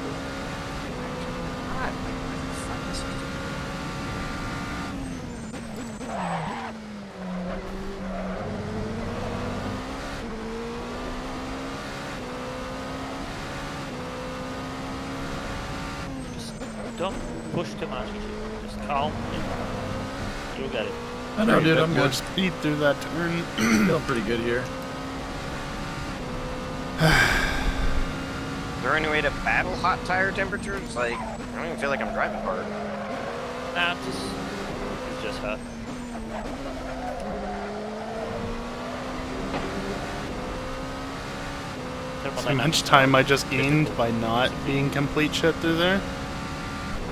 Just don't push too much, EJ. Just calm and you'll get it. I know, dude. Bit I'm more good. speed through that turn. Feeling pretty good here. Is there any way to battle hot tire temperatures? Like, I don't even feel like I'm driving hard. Nah, it's just hot. How much time I just gained by not being complete shit through there?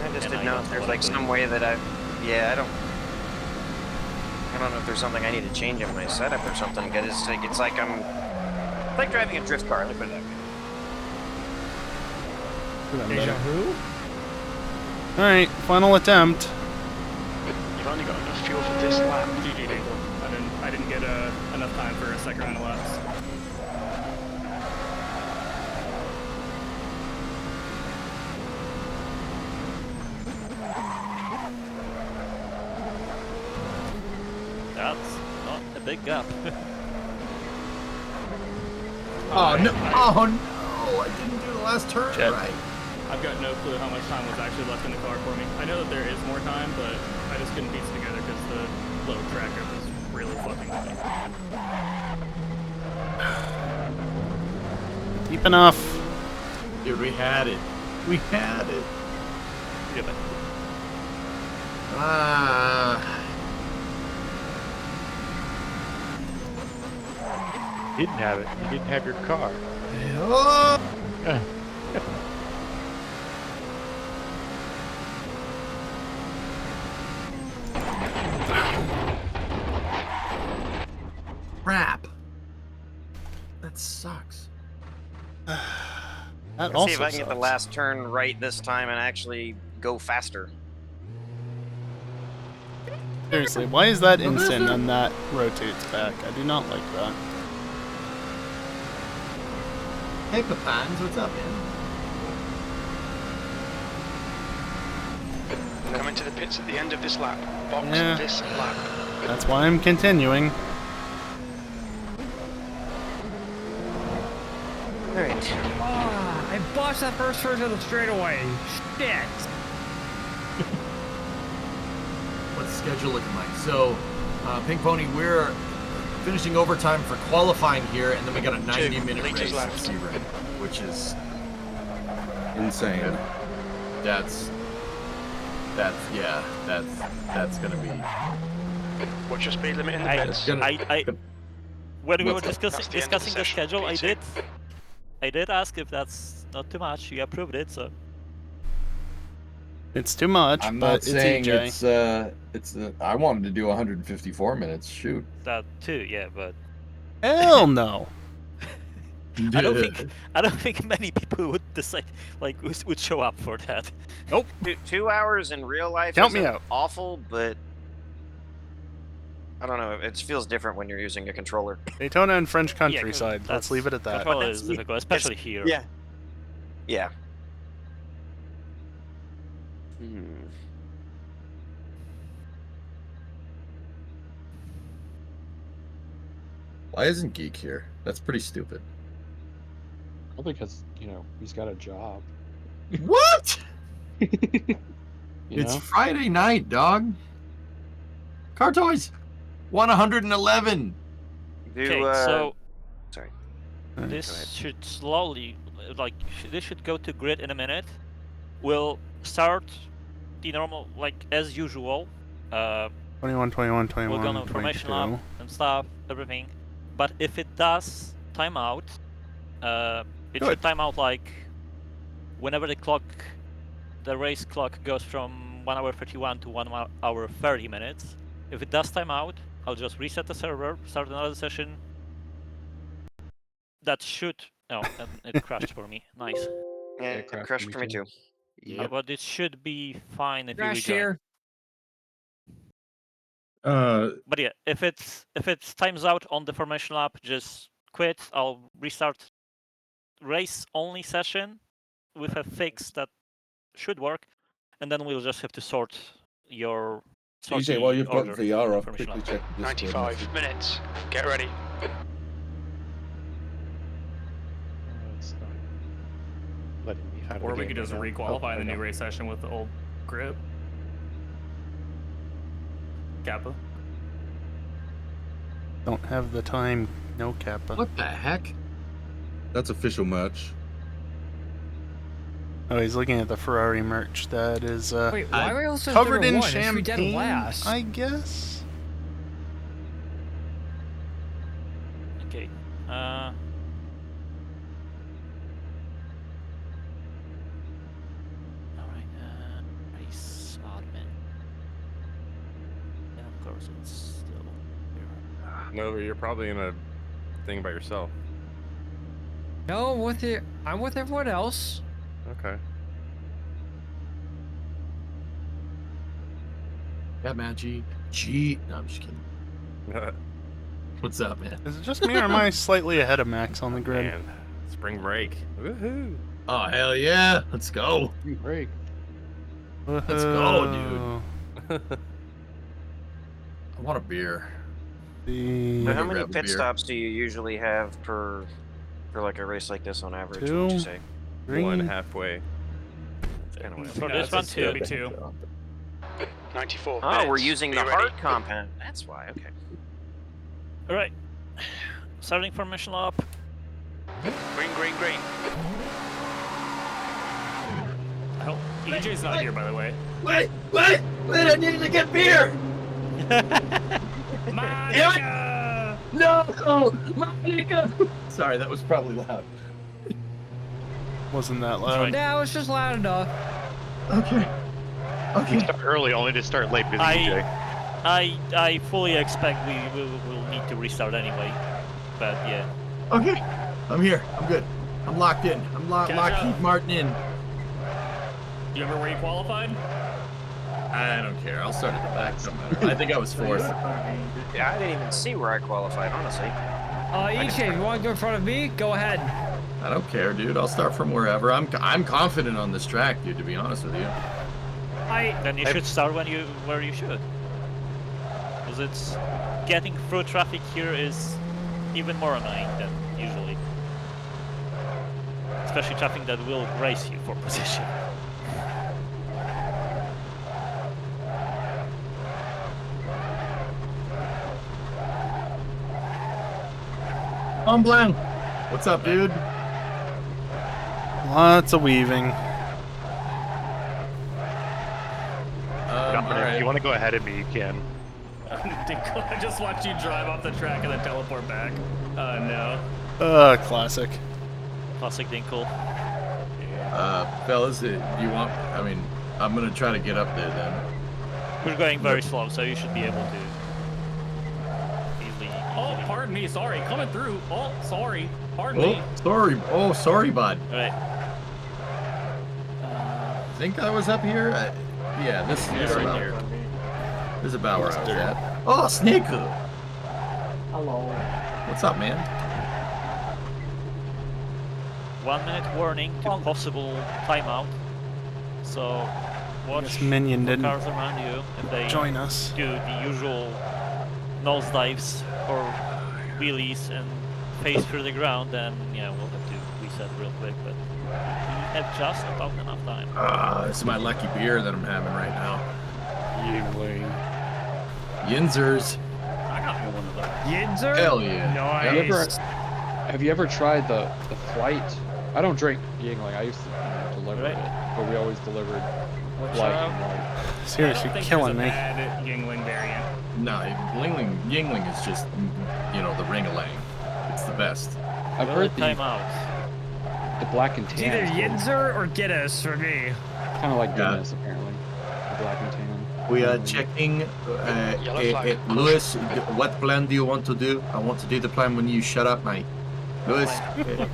I just And didn't I know don't if know there's what like I'm some doing. way that I don't know if there's something I need to change in my setup or something. Cause it's like it's like driving a drift car. Let me put it that way. Deja vu? Alright, final attempt. You've only got enough fuel for this lap. GG, Dingle. I didn't get enough time for a second round of laps. That's not a big gap. Oh no! Oh no! I didn't do the last turn Shit. right. I've got no clue how much time was actually left in the car for me. I know that there is more time, but I just couldn't piece it together because the low track grip was really fucking with me. Deep enough. Dude, we had it. We had it. Yeah, but Ah. You didn't have it. You didn't have your car. Oh. Crap. That sucks. That Let's see if also I can get the sucks. last turn right this time and actually go faster. Seriously, why is that instant and that rotates back? I do not like that. Hey, Papans, what's up, man? Coming to the pits at the end of this lap. Box Yeah. this lap. That's why I'm continuing. Alright. Ah, I botched that first turn to the straightaway. Shit. What's the schedule looking like? So, Pink Pony, we're finishing overtime for qualifying here, and then we got a 90-minute liters race left. at Sebring, which is Insane. that's gonna be. What's your speed limit in the I, pits? gonna- when we were What's that? That's the end of the discussing the session, schedule, P2. I did ask if that's not too much. You approved it, so It's too much, I'm but not it's saying EJ. I wanted to do 154 minutes. Shoot. that too. Yeah, but Hell no. I don't think many people would decide would show up for that. Nope. 2 hours in real life Count me isn't out. awful, but I don't know. It feels different when you're using a controller. Daytona and French 'cause countryside. Let's that's- leave it at that. Controller That's- is difficult, especially here. Yeah. Yeah. Why isn't Geek here? That's pretty stupid. Probably because, he's got a job. What? You It's know? Friday night, dog. Car Toys, 111. Okay, Do, so sorry. this should slowly, this should go to grid in a minute. We'll start the normal, as usual. 21, 21, 21, We'll go on information 22. lab and stuff, everything. But if it does time out, it Good. should time out whenever the race clock goes from 1 hour 31 to 1 hour 30 minutes. If it does time out, I'll just reset the server, start another session. That should. Oh, and it crashed for me. Nice. Yeah, it it crashed crashed for for me me too. But it should be fine if Crashed you rejoin. here. But yeah, if it times out on the formation lap, just quit. I'll restart race only session with a fix that should work, and then we'll just have to sort your. EJ, while you've got order VR off, information quickly lap. check the Discord 95 message. minutes. Get ready. It's not letting me out of Or the we game could just right now. requalify Oh, in the I new know. race session with the old grip. Kappa. Don't have the time. No Kappa. What the heck? That's official merch. Oh, he's looking at the Ferrari merch. That is Wait, why are we also covered in one? It should be dead champagne, last. I guess. Okay. Alright, race admin. And of course it's still here. No, you're probably in a thing by yourself. No, I'm with everyone else. Okay. Yeah, man. G. No, I'm just kidding. What's up, man? Is it just me or am I slightly ahead of Max on the grid? Man, spring break. Woohoo! Oh, hell yeah. Let's go. Break. Let's go, dude. I want a beer. So how many grab a pit beer. stops do you usually have for a race like this on average? What would 2, you say? 3. One halfway. That's kind of what For Yeah, this one it's too. gonna be 2. 94 Oh, minutes. we're using Be the ready. hard compound. That's why. Okay. Alright. Starting formation lap. Green, green, green. I hope EJ's not here, by the way. Wait! I needed to get beer! Monica! No! Monica! Sorry, that was probably loud. Wasn't that loud? No, it's just loud enough. Okay. You start early only to start late with EJ. I fully expect we will need to restart anyway. But yeah. Okay. I'm here. I'm good. I'm locked in. I'm Lockheed Martin in. Do you remember where you qualified? I don't care. I'll start at the back. Don't matter. I think I was fourth. Yeah, I didn't even see where I qualified, honestly. EJ, if you want to go in front of me, go ahead. I don't care, dude. I'll start from wherever. I'm confident on this track, dude. To be honest with you. Then you should start where you should. Because it's getting through traffic here is even more annoying than usually. Especially traffic that will race you for position. Blanc. What's up, dude? Lots of weaving. If you want to go ahead of me, you can. I just watched you drive off the track and then teleport back. No. Classic. Classic Dinkle. Fellas, do you want? I mean, I'm gonna try to get up there then. We're going very slow, so you should be able to easily. Oh, pardon me. Sorry, coming through. Oh, sorry. Pardon Oh, me. sorry. Oh, sorry, bud. All right. Think I was up here. Yeah, this is right here. This is about where I was at. Oh, Snaku. Hello. What's up, man? 1 minute warning to possible timeout. So watch Minion the didn't cars around you if they join us. do the usual nosedives or wheelies and face through the ground, then yeah, we'll have to reset real quick. But we have just about enough time. This is my lucky beer that I'm having right now. Yingling. Yinzers. I got me one of those. Yinzer? Hell yeah. Nice. Have you ever tried the flight? I don't drink Yingling. I used to deliver it, but we always delivered flight and white. Seriously, killing me. Bad Yingling variant. No, Yingling is just, the ring-a-lang. It's the best. I've heard timeout. The black and It's tan. either Yinzer or Guinness for me. Kind of like Guinness, apparently. The black and tan. We are checking. Lewis, what plan do you want to do? I want to do the plan when you shut up, mate. Lewis,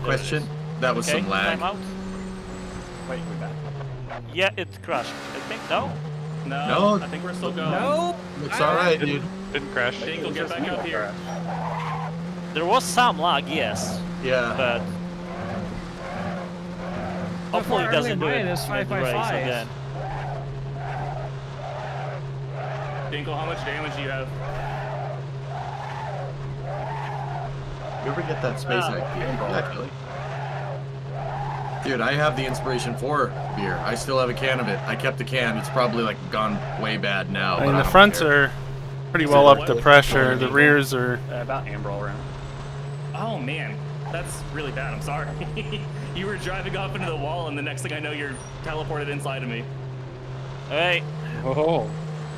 question? That was Okay, some lag. timeout. Wait, we're back. Yeah, it crashed. I think no. No, I think we're still going. No. It's alright, dude. Didn't crash. I think we'll get back up here. There was some lag, yes, Yeah. but hopefully it doesn't do it minus mid 5 by race 5. again. Dinkle, how much damage do you have? You ever get that space Actually. Dude, I have the Inspiration 4 beer. I still have a can of it. I kept the can. It's probably gone way bad now. I but mean, the don't fronts care. are pretty well up to pressure. The rears are. About amber all around. Oh man, that's really bad. I'm sorry. You were driving off into the wall, and the next thing I know, you're teleported inside of me. Alright, Oh.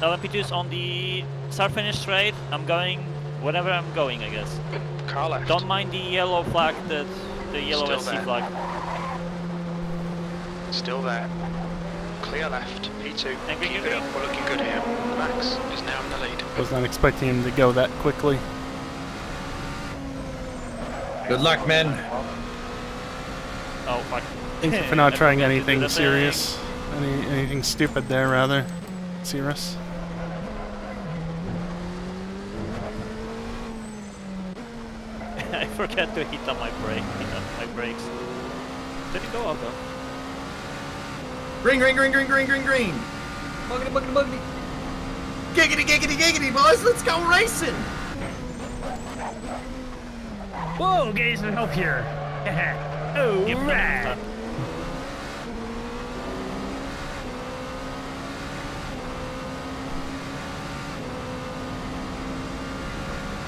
LMP2's on the start-finish straight. I'm going wherever I'm going, I guess. Car left. Don't mind the yellow flag, the yellow Still SC there. flag. Still there. Clear left. P2. Thank you, Keep it up. We're looking good here. Max is now in the lead. Was not expecting him to go that quickly. Good luck, men. Oh, fuck. Thank you for not I trying forgot to do anything the serious. Anything stupid there, rather. Serious. thing. I forgot to hit on my brakes. Did it go up though? Green. Buggity, buggity, buggity. Giggity, giggity, giggity, boys. Let's go racing. Whoa, getting some help here. Oh, Give me right. that.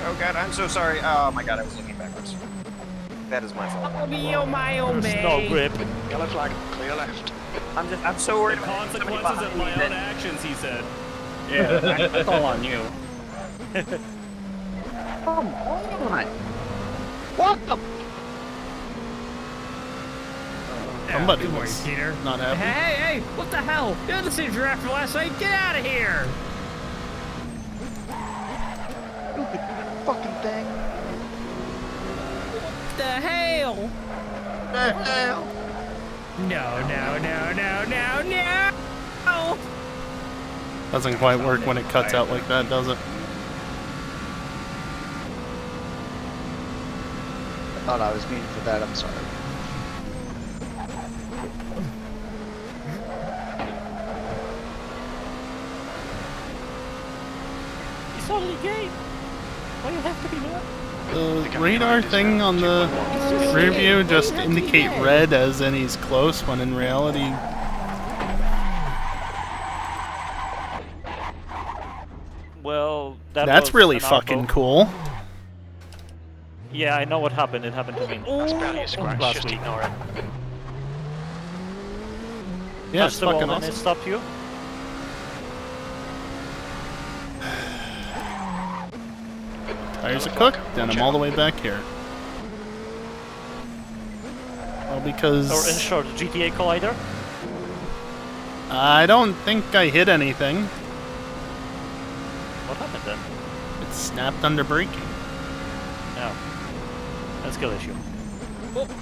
Oh god, I'm so sorry. Oh my god, I was looking backwards. That is my fault. Oh, me, oh, my, oh, There's me. no grip. Yellow flag. Clear left. I'm so worried The about somebody consequences of behind my me own that- actions, he said. Yeah, that's all on you. Come on. What the? Somebody Good was morning, Peter. not happy. Hey, what the hell? You're the same giraffe from last night. Get out of here. Stupid fucking thing. What the hell? the hell? No, no, no, no, no, no! Doesn't quite work when it cuts out like that, does it? I thought I was muted for that, I'm sorry. It's only a game. Why do you have to be mad? The radar thing on the rear view just indicate red as in he's close, when in reality... Well, that That's was really an fucking arbo. cool. Yeah, I know what happened. It happened to me. That's barely a scratch, last just week. ignore it. Yeah, Touch it's the wall fucking and it awesome. stopped you. Tires are cooked, and I'm all the way back here. Well, because... Or in short, GTA Collider. I don't think I hit anything. What happened then? It snapped under braking. No. That's a skill issue.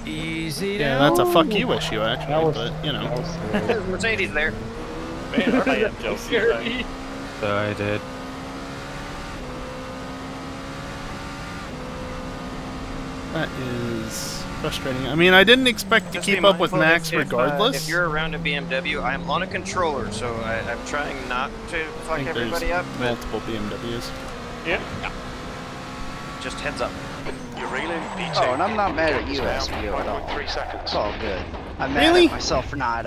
Easy Yeah, now. that's a fuck you issue, actually, but, you know. There's Mercedes there. Man, I am joking. scared me. So I did. That is frustrating. I mean, I didn't expect to Just be keep up with mindful Max if, regardless. If you're around a BMW, I'm on a controller, so I'm trying not to I fuck think everybody there's up. But multiple BMWs. Yeah. just heads up. You're reeling. P2. Oh, and I'm not mad at you, Now, SBO, at all. 5.3 seconds. It's all good. I'm mad Really? at myself for not,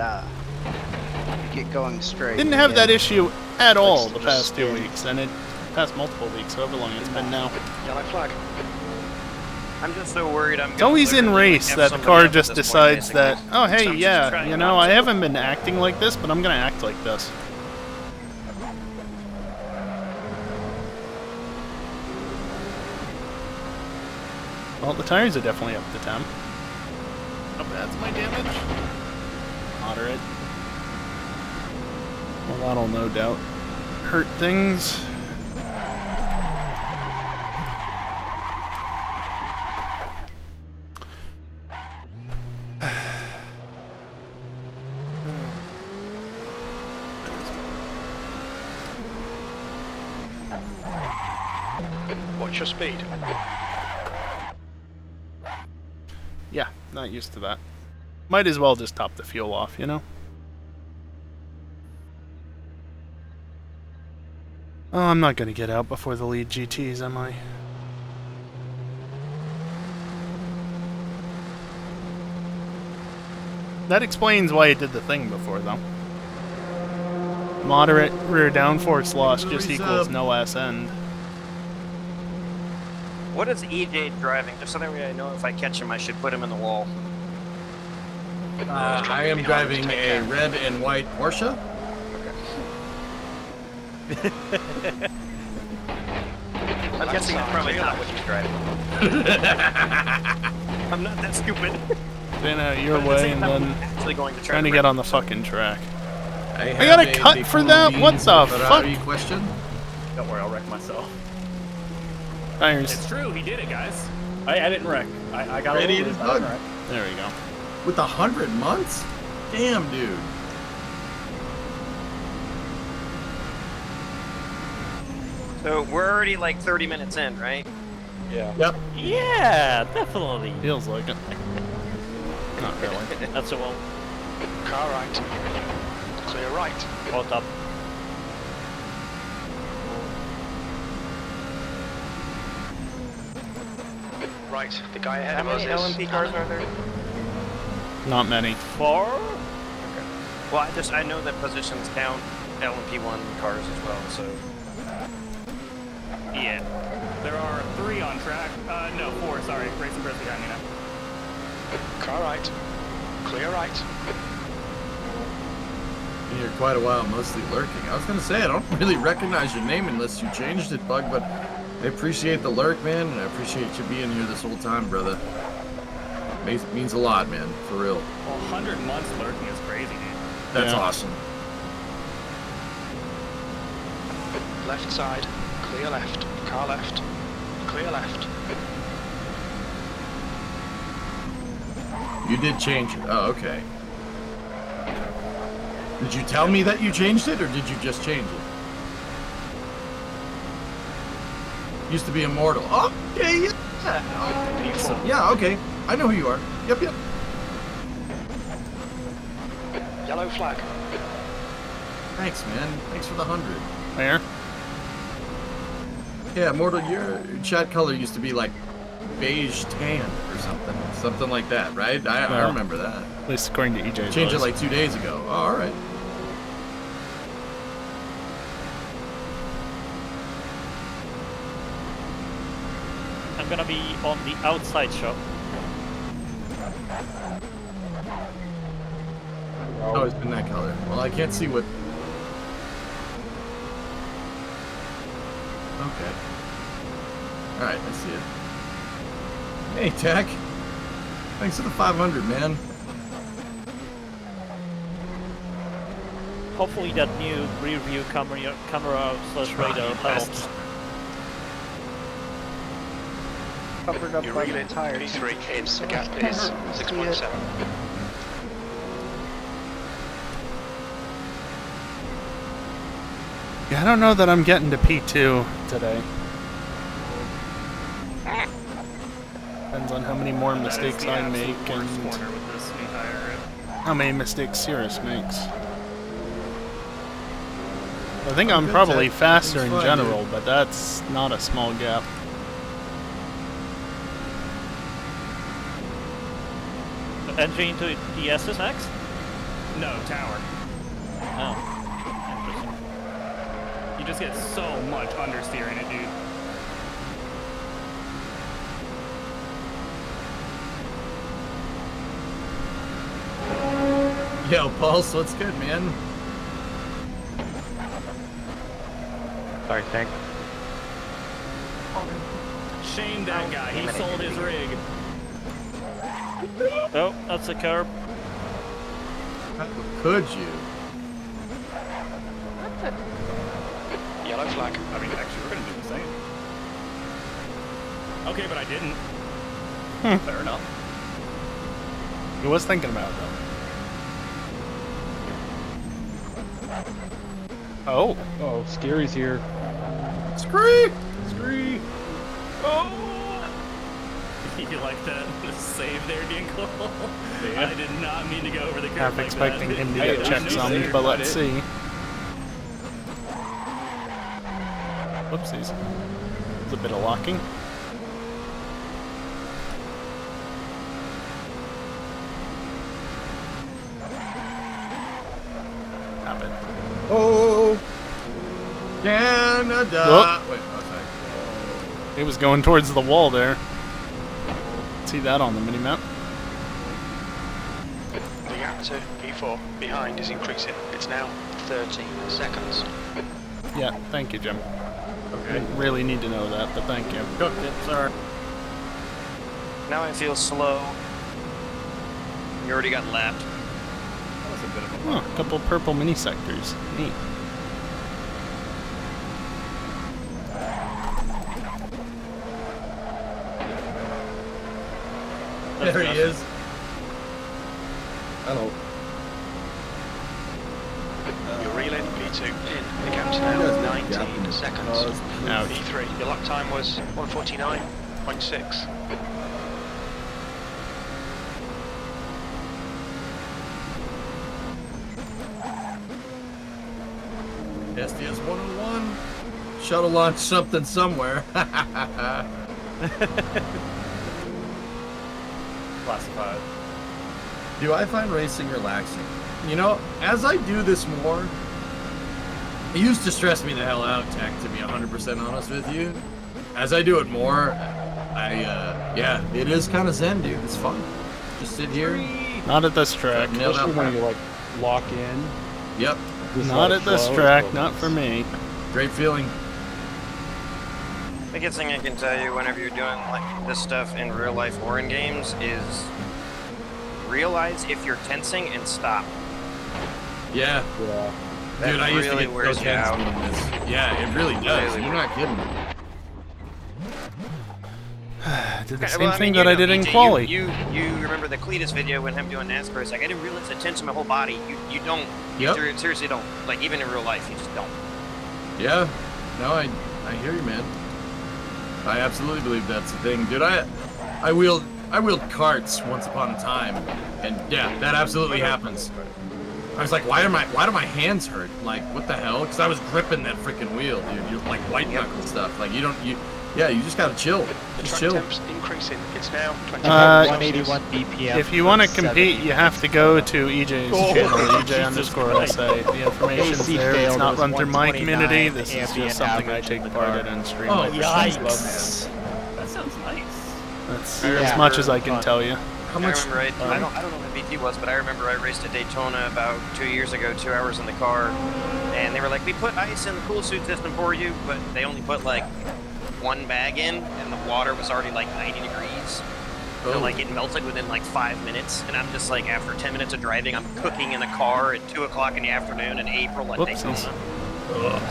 get going straight. Didn't have that issue at all the just past 2 spin. weeks, and it past multiple weeks, however long it's been now. Yellow flag. I'm just so worried I'm It's always in race have that the somebody car up at just this point, decides basically. that, oh So hey, I'm just yeah, trying you not know, I to. haven't been acting like this, but I'm gonna act like this. Well, the tires are definitely up to temp. How bad's my damage? Moderate. Well, that'll no doubt hurt things. Watch your speed. Yeah, not used to that. Might as well just top the fuel off, you know? Oh, I'm not gonna get out before the lead GTs, am I? That explains why it did the thing before, though. Moderate rear downforce loss just equals no ass end. What is EJ driving? Just so that way I know if I catch him, I should put him in the wall. I am driving a red and white Porsche. I'm guessing that's probably not what he's driving. I'm not that stupid. Staying out your But at the way same and time, then I'm actually going to try trying to to get on the fucking track. I got a have cut for that? Daytona What Beans the Ferrari fuck? question? Don't worry, I'll wreck myself. Tires. It's true, he did it, guys. I didn't wreck. I got a Ready little to bit done. right. There we go. With 100 months? Damn, dude. So we're already like 30 minutes in, right? Yeah. Yep. Yeah, definitely. Feels like it. Not really. That's a one. Car right. Clear right. Both up. Right. The guy ahead How of us many is... LMP cars are there? Not many. 4? Well, I know that positions count LMP1 cars as well, so... Yeah. There are 3 on track. No, 4, sorry. Racing Chris behind me now. Car right. Clear right. Been here quite a while, mostly lurking. I was gonna say, I don't really recognize your name unless you changed it, Bug, but I appreciate the lurk, man, and I appreciate you being here this whole time, brother. Means a lot, man, for real. Well, 100 months lurking is crazy, dude. That's Yeah. awesome. Left side. Clear left. Car left. Clear left. You did change it. Oh, okay. Did you tell me that you changed it, or did you just change it? Used to be immortal. Oh, okay, yeah. Oh, yeah, okay. I know who you are. Yep, yep. Yellow flag. Thanks, man. Thanks for the 100. Where? Yeah, Immortal, your chat color used to be like beige tan or something. Something like that, right? I Well, remember that. At least according to EJ. Changed it like 2 days ago. Oh, all right. I'm gonna be on the outside shop. Oh, it's been that color. Well, I can't see what... Okay. Alright, I see it. Hey, Tech. Thanks for the 500, man. Hopefully that new rear view camera slash radar helps. Covered up You're by the reeling tire. P3 in. The gap is 6.7. Yeah, I don't know that I'm getting to P2 today. Depends on how many more mistakes I make and how many mistakes Cirrus makes. I think I'm probably faster in general, but that's not a small gap. Entry into the SSX? No, tower. Oh. You just get so much understeer in it, dude. Yo, Pulse, what's good, man? Sorry, thank. Shame that guy. He sold his rig. Oh, that's a curb. Could you? Yellow flag. I mean, actually, we're gonna do the same. Okay, but I didn't. Fair enough. He was thinking about it, though. Oh. Oh, Scary's here. Scree! Scree! Oh! You like that save there, Dinkle? I did not mean to go over the curve Half like expecting that. him to get checksums, but let's see. Whoopsies. There's a bit of locking. Happen. Oh! Canada! Whoop. Wait, oh, sorry. He was going towards the wall there. See that on the minimap. The gap to P4 behind is increasing. It's now 13 seconds. Yeah, thank you, Jim. Okay. Didn't really need to know that, but thank you. Cooked it, sir. Now I feel slow. You already got lapped. That was a bit of a Oh, a couple purple mini sectors. Neat. There he is. Hello. You're reeling P2 in. The gap's now 19 seconds. Ouch. P3. Your lap time was 1:49.6. SDS 101. Shuttle launch something somewhere. classified. Do I find racing relaxing? You know, as I do this more, it used to stress me the hell out, Tech, to be 100% honest with you. As I do it more, yeah, it is kind of zen, dude. It's fun. Just sit here. Not at this track. Especially when you like lock in. Yep. Just Not let at it this flow. track, not for me. Great feeling. The biggest thing I can tell you whenever you're doing like this stuff in real life or in games is realize if you're tensing and stop. Yeah. Yeah. That Dude, I used really to get wears so you tense out. doing this. Yeah, it really does. Really You're not kidding. did the Okay, same well, I thing mean, that I did in EJ, quali. You remember the Cletus video when him doing NASCAR? It's like I didn't realize I tensed my whole body. You don't. Yep. You seriously don't. Like even in real life, you just don't. Yeah. No, I hear you, man. I absolutely believe that's the thing, dude. I wheeled carts once upon a time, and yeah, that absolutely happens. I was like, why do my hands hurt? Like, what the hell? Because I was gripping that freaking wheel, dude. You're like white knuckle stuff. Like you just gotta chill. Just chill. Temp's increasing. It's now 181 BPM. If you want to for compete, 70. you have to go to EJ's channel, EJ_SA. The information's AC there. It's failed, not it run was through my community. 129, This is ambient just something I average take in the part car. in and stream. Oh, my yikes! That sounds nice. That's Yeah. as much as I can tell you. How much? I remember I don't know what BT was, but I remember I raced at Daytona about 2 years ago, 2 hours in the car, and they were like, we put ice in the cool suit system for you, but they only put like one bag in, and the water was already like 90 degrees. So like it melted within like 5 minutes, and I'm just like, after 10 minutes of driving, I'm cooking in a car at 2 o'clock in the afternoon in April at Whoopsies. Daytona.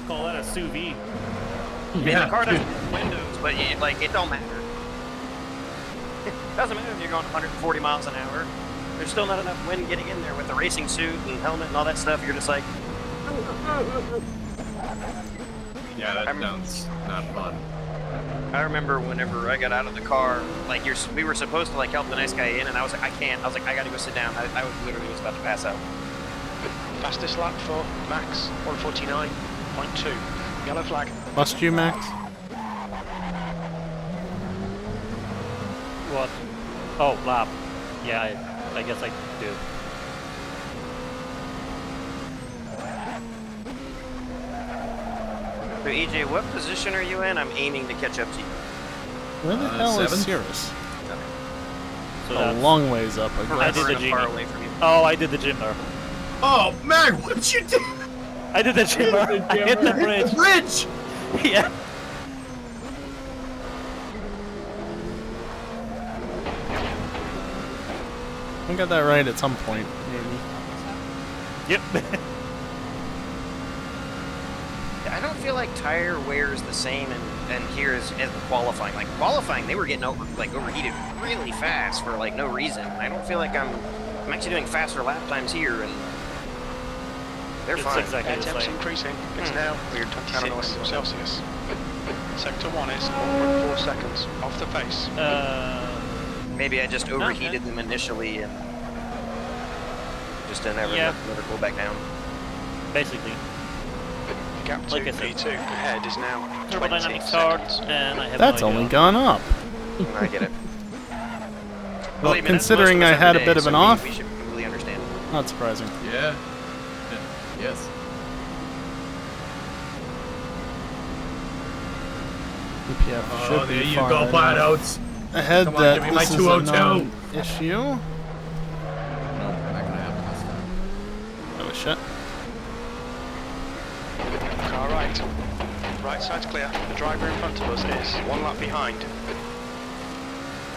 Call that a sous vide. I mean, the car doesn't have windows, but it don't matter. Doesn't matter if you're going 140 miles an hour. There's still not enough wind getting in there with the racing suit and helmet and all that stuff. You're just like... Yeah, that sounds not fun. I remember whenever I got out of the car, like we were supposed to like help the nice guy in, and I was like, I can't. I was like, I gotta go sit down. I literally was about to pass out. Fastest lap for Max, 149.2. Yellow flag. Must you, Max? What? Oh, lap. Yeah, I guess I do. So EJ, what position are you in? I'm aiming to catch up to you. Where the hell is 7? Cirrus? So A that's- long ways up, I I guess. did the far Jimmy. away from you. Oh, I did the Jimmer. Oh, Mag, what'd you do? I did the Jimmer. I hit the bridge. Bridge! Yeah. I got that right at some point, maybe. Yep. I don't feel like tire wear is the same and here as the qualifying. Like qualifying, they were getting overheated really fast for like no reason. I don't feel like I'm actually doing faster lap times here, and they're fine. Exactly Air the temp's same. increasing. It's now 26 Celsius. Sector 1 is 1.4 seconds off the pace. Maybe I just overheated them initially and just didn't ever cool back down. Basically. The gap to Like I said. P2 ahead is now 20 Thermodynamics hard, seconds. and I have That's no idea. only gone up. I get it. Well, Believe me, that's considering most I of us had a every bit day, of an so off, we should completely understand. not surprising. Yeah. Yes. EPF Oh, should there be you far go, enough Bottoes. ahead Come on, that give me my this is a 202. non-issue. No, not gonna happen this time. Oh shit. Car right. Right side's clear. The driver in front of us is 1 lap behind.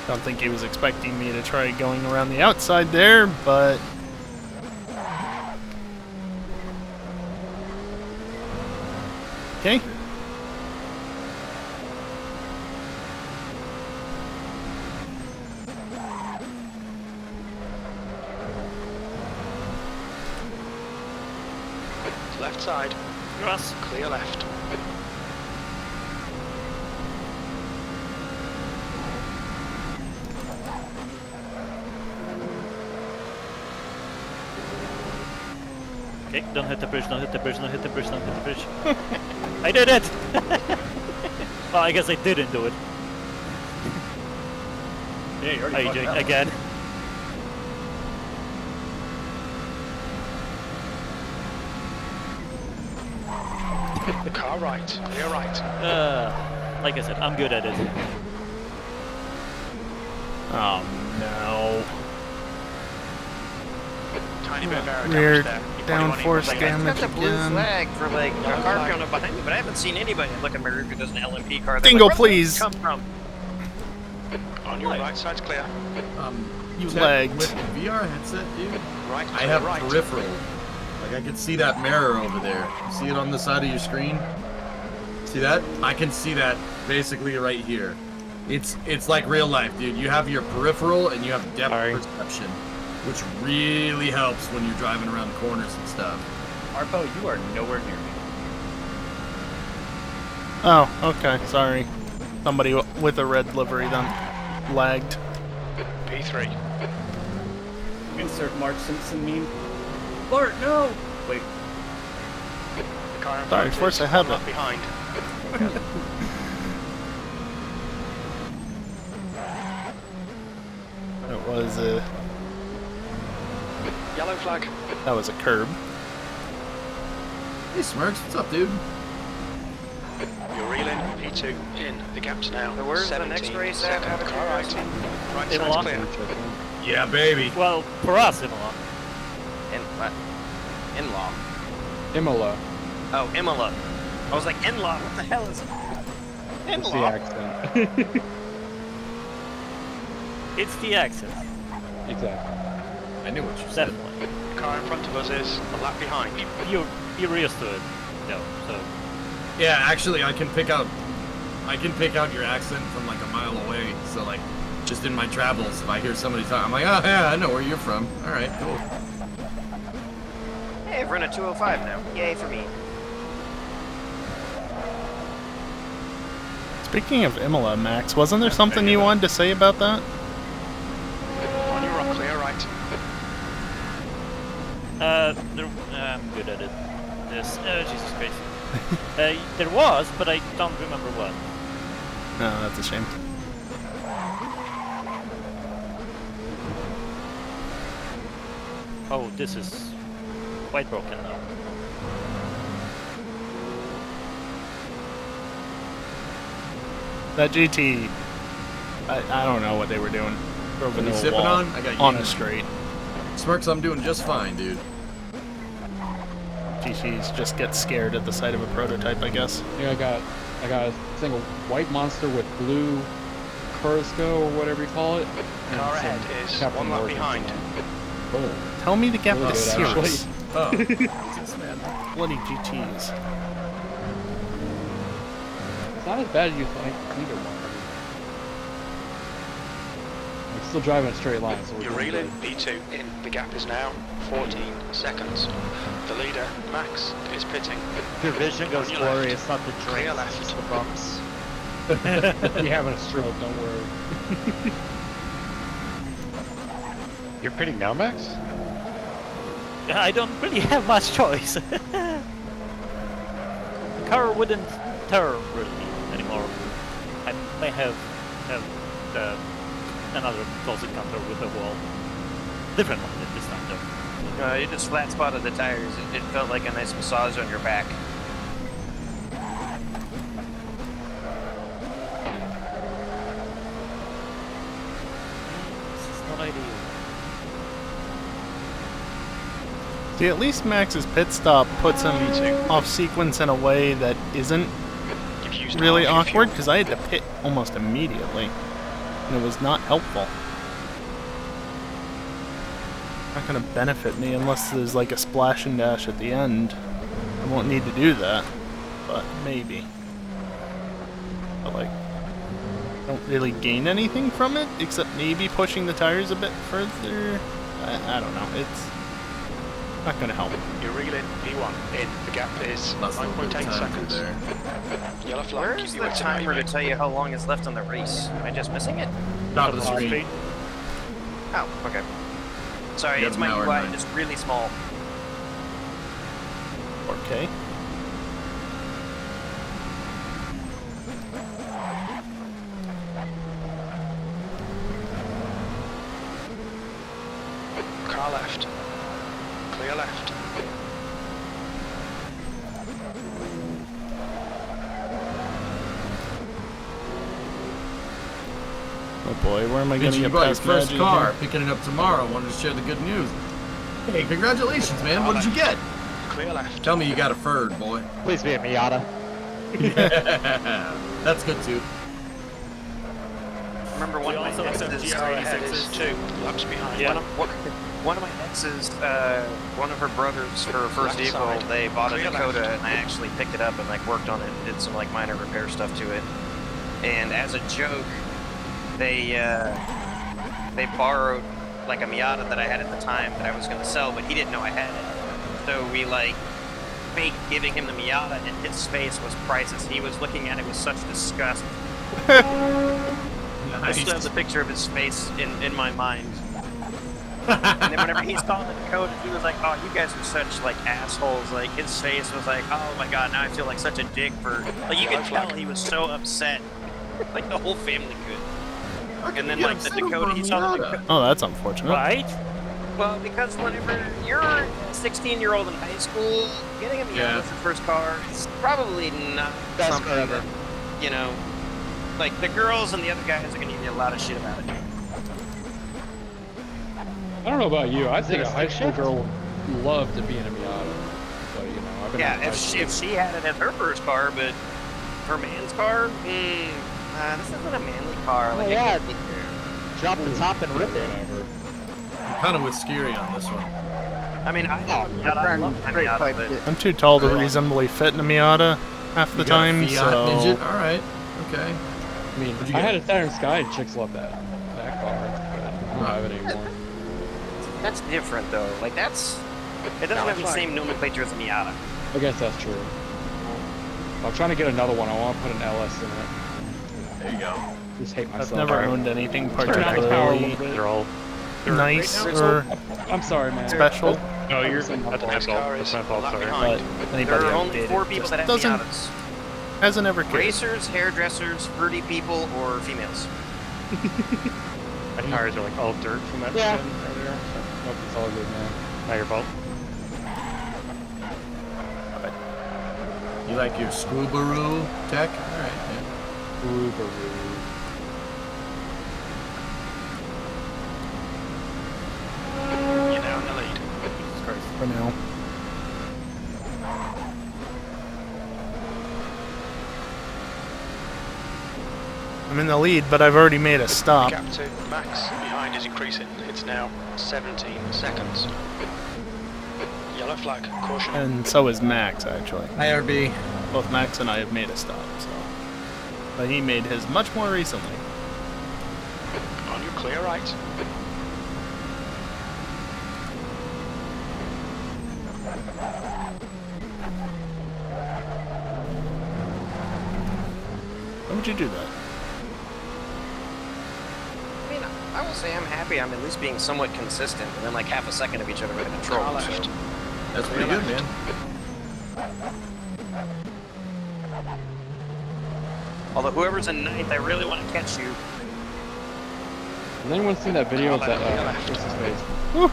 Don't think he was expecting me to try going around the outside there, but... Okay. Left side. Grass. Clear left. Okay, don't hit the bridge, don't hit the bridge, don't hit the bridge, don't hit the bridge. I did it! Well, I guess I didn't do it. Yeah, you already fucked AJ, up. again. Car right. Clear right. Like I said, I'm good at it. Oh no. Tiny bit of aero Rear damage there. downforce Like, I damage got the blue again. flag for like a car coming behind me, but I haven't seen anybody look at my rear view there's an LMP car. They're Dingo, like, "Where did please." this come from?" On your right side's clear. You Check lagged. with the VR headset, dude. Right. I have right. peripheral. Like I can see that mirror over there. You see it on the side of your screen? See that? I can see that basically right here. It's like real life, dude. You have your peripheral and you have depth perception, which really helps when you're driving around corners and stuff. Arpo, you are nowhere near me. Oh, okay, sorry. Somebody with a red livery then lagged. P3. Insert Marge Simpson meme. Bart, no! Wait. The car in Sorry, front of course is I have one lap it. behind. It was a... Yellow flag. That was a curb. Hey, Smirks, what's up, dude? You're reeling. P2 in. The gap's now. So where's the 17 next race at? seconds. Car right. Right side's Imola. clear. Yeah, baby. Well, for us, Imola. In-law. Imola. Oh, Imola. I was like, in-law, what the hell is it? It's the In-law. accent. It's the accent. Exactly. I knew what you said. Definitely. The car in front of us is a lap behind. You're used to it. No, so. Yeah, actually, I can pick out your accent from like a mile away. So like, just in my travels, if I hear somebody talk, I'm like, oh yeah, I know where you're from. All right, cool. Hey, I've run a 205 now. Yay for me. Speaking of Imola, Max, wasn't there something you wanted to say about that? On your rock, clear right. I'm good at it. Yes. Oh, Jesus Christ. There was, but I don't remember what. No, that's a shame. Oh, this is quite broken now. That GT, I don't know what they were doing. Drove What are you into a sipping wall on? I got on you. a straight. Smirks, I'm doing just fine, dude. GTs just get scared at the sight of a prototype, I guess. Yeah, I got a single white monster with blue Kurzco or whatever you call it. and Car some ahead is Captain one lap Morgan behind. on it. Boom. Tell me to get Really this good, actually. serious. Oh, Jesus, man. Bloody GTs. It's not as bad as you think either one. I'm still driving a straight line, so we're You're doing reeling. good. P2 in. The gap is now 14 seconds. The leader, Max, is pitting. Your vision goes On your blurry. left. It's not the Clear drinks, left. it's the bumps. You're having a stroke, don't worry. You're pitting now, Max? I don't really have much choice. The car wouldn't turn really anymore. I may have another close encounter with a wall. Different one this time though. You just flat spotted the tires. It felt like a nice massage on your back. This is not ideal. See, at least Max's pit stop puts him off sequence in a way that isn't You've used really half your awkward, fuel. because I had to pit almost immediately. And it was not helpful. Not gonna benefit me unless there's like a splash and dash at the end. I won't need to do that, but maybe. But like, I don't really gain anything from it, except maybe pushing the tires a bit further. I don't know, it's not gonna help. You're reeling. P1 in. The gap is Lost a little bit of 9.8 time seconds. there. Yellow flag. Where's keep the you waiting out, timer to mate. tell you how long is left on the race? Am I just missing it? Top of the screen. Oh, okay. Sorry, You it's have an my hour UI. and nine. It's really small. Okay. Car left. Clear left. Oh boy, where am I Bitch, gonna you get bought your past first Maggie car, here? picking it up tomorrow. Wanted to share the good news. Hey, congratulations, man. What did you get? Clear left. Tell me you got a Ferd, boy. Please be a Miata. Yeah, that's good too. Remember one We of my also accept exes Ahead is GR86s. 2 laps behind. Yeah. One of my exes, one of her brothers, for her first Left vehicle, side. they bought a Clear Dakota, left. and I actually picked it up and like worked on it and did some like minor repair stuff to it. and as a joke, they borrowed like a Miata that I had at the time that I was going to sell, but he didn't know I had it. So we like fake giving him the Miata, and his face was priceless. He was looking at it with such disgust. I still have the picture of his face in my mind. And then whenever he's calling the Dakota, he was like, "Oh, you guys are such like assholes." Like his face was like, "Oh my god, now I feel like such a dick for." Like you could tell he was so upset. Like the whole family could. And then like the Dakota, he saw the Dakota. Oh, that's unfortunate. Right? Well, because whenever you're a 16-year-old in high school, getting a Miata as your first car is probably not something that, you know, like the girls and the other guys are gonna give you a lot of shit about it. I don't know about you. I think a high school girl would love to be in a Miata. But, you know, I've been Yeah, if she had it as her first car, but her man's car, this isn't a manly car. Like, yeah, drop the top and rip it. I'm kind of with Scary on this one. I mean, I love my Miata, but I'm too tall to reasonably fit in a Miata half the time, Fiat so... Midget? Alright, okay. I mean, I had a Saturn Sky and chicks love that car. But I don't have it anymore. That's different though. Like it doesn't have the same nomenclature as a Miata. I guess that's true. I'm trying to get another one. I want to put an LS in it. There you go. Just hate myself. I've never owned anything Turn down the power a little particularly bit. They're all nice or I'm sorry, man. special. No, that's my fault. That's my fault, sorry. But anybody There are I've only dated 4 people just that have doesn't, Miatas. hasn't ever cared. Racers, hairdressers, fruity people, or females. My tires are like all dirt from that Yeah. spin earlier. Nope, it's all good, man. Not your fault. You like your Scoobaroo tech? Alright, yeah. Scoobaroo. You're now in the lead. For now. I'm in the lead, but I've already made a stop. Gap to Max behind is increasing. It's now 17 seconds. Yellow flag, caution. And so is Max, actually. IRB. Both Max and I have made a stop, so. But he made his much more recently. On your clear right. Why would you do that? I mean, I will say I'm happy I'm at least being somewhat consistent within like half a second of each other with a control. Car left. So. That's pretty good, man. Although whoever's in ninth, I really want to catch you. Has anyone seen that video of that, what's his face? Woo.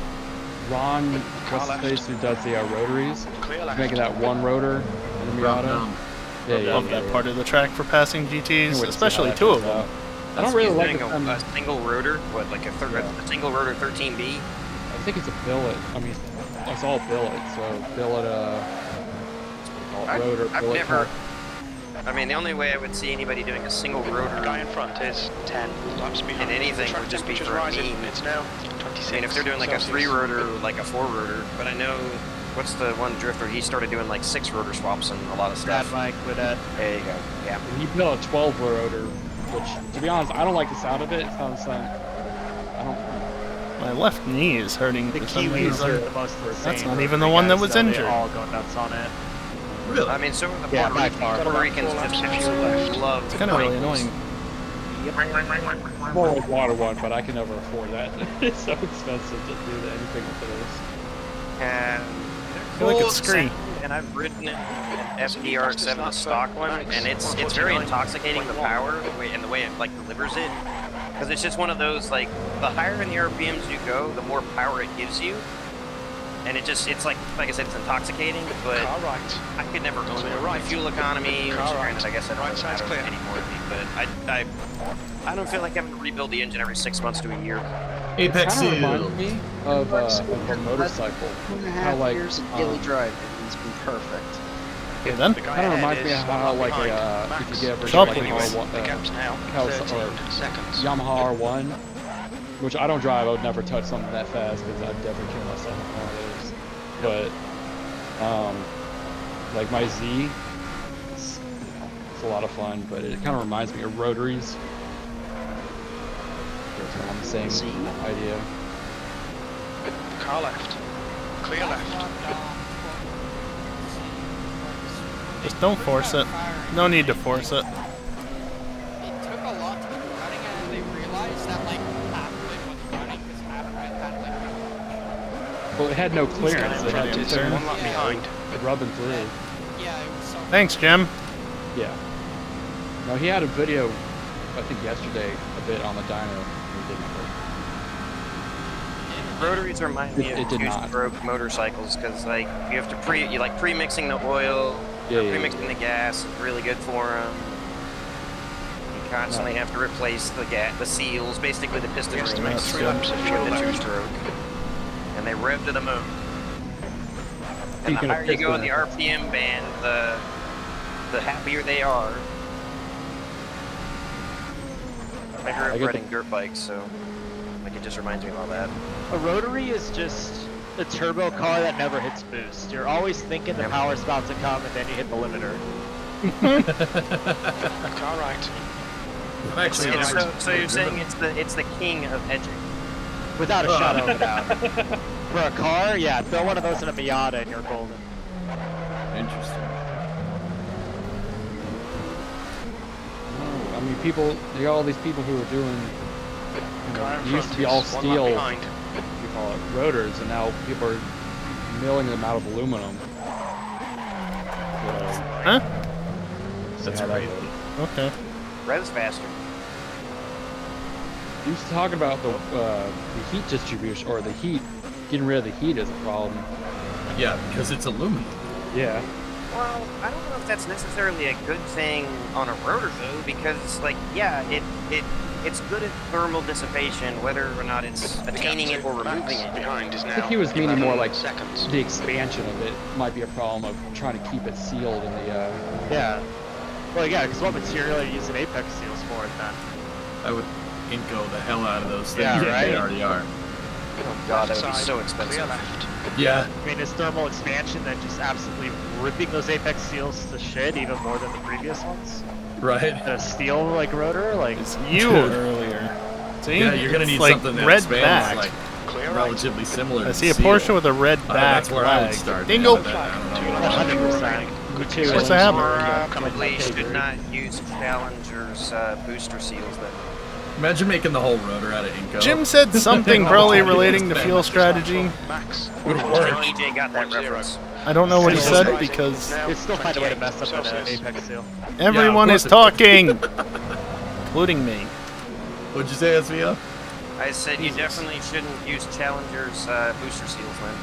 Ron, what's his face, who does the rotaries? He's making that one rotor in the Miata. Yeah, yeah, Love that part of the track for passing GTs, Can't especially wait to see 2 how of that them. comes out. I don't really like doing it. a single rotor, what, like a single rotor 13B? I think it's a billet. I mean, it's all billet. So billet, rotor. I've billet never. car. I mean, the only way I would see anybody doing a single rotor Guy in front is 10 laps behind. in anything Track would just be temperature's for a rising. meme. It's now 26. I mean, if they're doing like a 3 rotor, like a 4 rotor, but I know what's the one drifter? He started doing like 6 rotor swaps and a lot of stuff. Mike with that. There you go. Yeah. He built a 12 rotor, which, to be honest, I don't like the sound of it. It sounds I don't. My left knee is hurting The for some Kiwis reason. are the most That's insane not even the rotor one that guys, was though. They injured. all go nuts on it. Really? I mean, so are the Yeah, Puerto by Ricans. far. Puerto Ricans just absolutely love It's kind of really annoying. More like water one, but I can never afford that. It's so expensive to do anything with those. And I feel like it's screen. and I've ridden an FDR7, the stock one, and it's very intoxicating, the power and the way it like delivers it. Because it's just one of those, like, the higher in the RPMs you go, the more power it gives you. And it's like I said, it's intoxicating, but Car right. I could never own Clear it. right. The fuel economy, which Car right. granted, I guess that Right doesn't side's matter clear. anymore to me, but I don't feel like having to rebuild the engine every 6 months to a year. Apex Kind of Seal. reminds me of a motorcycle. 2.5 How like years of daily driving. It's been perfect. Okay then. The guy kind of ahead reminds me is of how one like behind. a Max. if you get ever Shop like anyways. The gap's now Kawasaki 13 seconds. Yamaha R1, which I don't drive. I would never touch something that fast because I'd definitely kill myself on one of those. But like my Z, it's a lot of fun, but it kind of reminds me of rotaries. They're on the same idea. Car left. Clear left. Just don't force it. No need to force it. It took a lot to keep running it, and they realized that like half of it was running because half of it had like. Well, it had no clearance. It had It's one lap behind. rubbing through. Yeah, it was so. Thanks, Jim. Yeah. No, he had a video, I think yesterday, a bit on the dyno. He didn't Rotaries remind me It of did not. two-stroke motorcycles because like you have to pre-mixing the oil, pre-mixing the gas is really good for them. You constantly have to replace the seals, basically the piston Yes, to rings make 3 laps of fuel with the left. two-stroke, and they rev to the moon. And Speaking the of higher you go in the piston RPM band, the happier they are. I grew up riding dirt bikes, so like it just reminds me of all that. A rotary is just a turbo car that never hits boost. You're always thinking the power's about to come, and then you hit the limiter. Car right. I've actually never. So you're saying it's the king of edging? Without a shadow of a doubt. For a car, yeah, throw one of those in a Miata and you're golden. Interesting. I mean, people, you got all these people who are doing, it used to be all steel, we call it rotors, and now people are milling them out of aluminum. Huh? That's crazy. Okay. Revs faster. You used to talk about the heat distribution, or the heat, getting rid of the heat is a problem. Yeah, because it's aluminum. Yeah. Well, I don't know if that's necessarily a good thing on a rotor though, because like, yeah, it's good at thermal dissipation, whether or not it's attaining it or removing it. Behind is I now think he was meaning more like seconds. the expansion of it might be a problem of trying to keep it sealed in the, Yeah. Well, yeah, because what material are you using Apex seals for it then? I would Inco the hell out of those things Yeah, if right? they already are. Oh god, that would be so expensive. Clear left. Yeah. I mean, is thermal expansion then just absolutely ripping those Apex seals to shit even more than the previous ones? Right. And a steel like rotor, like You earlier. See? Yeah, you're gonna It's need like something that red expands back. like Clear right. relatively similar. I to see a seal. Porsche with a red back. That's where I would flag. start. Dingle. Yeah, but I don't know. 100%. Good Two. What's that? Probably should not use Challenger's booster seals then. Imagine making the whole rotor out of Inco. Jim said something probably relating to fuel strategy. Max. Would work. EJ got that reference. I don't know what he said because You'd still find a way to mess up an Apex seal. everyone is talking, including me. What'd you say, SVO? I said you definitely shouldn't use Challenger's booster seals then.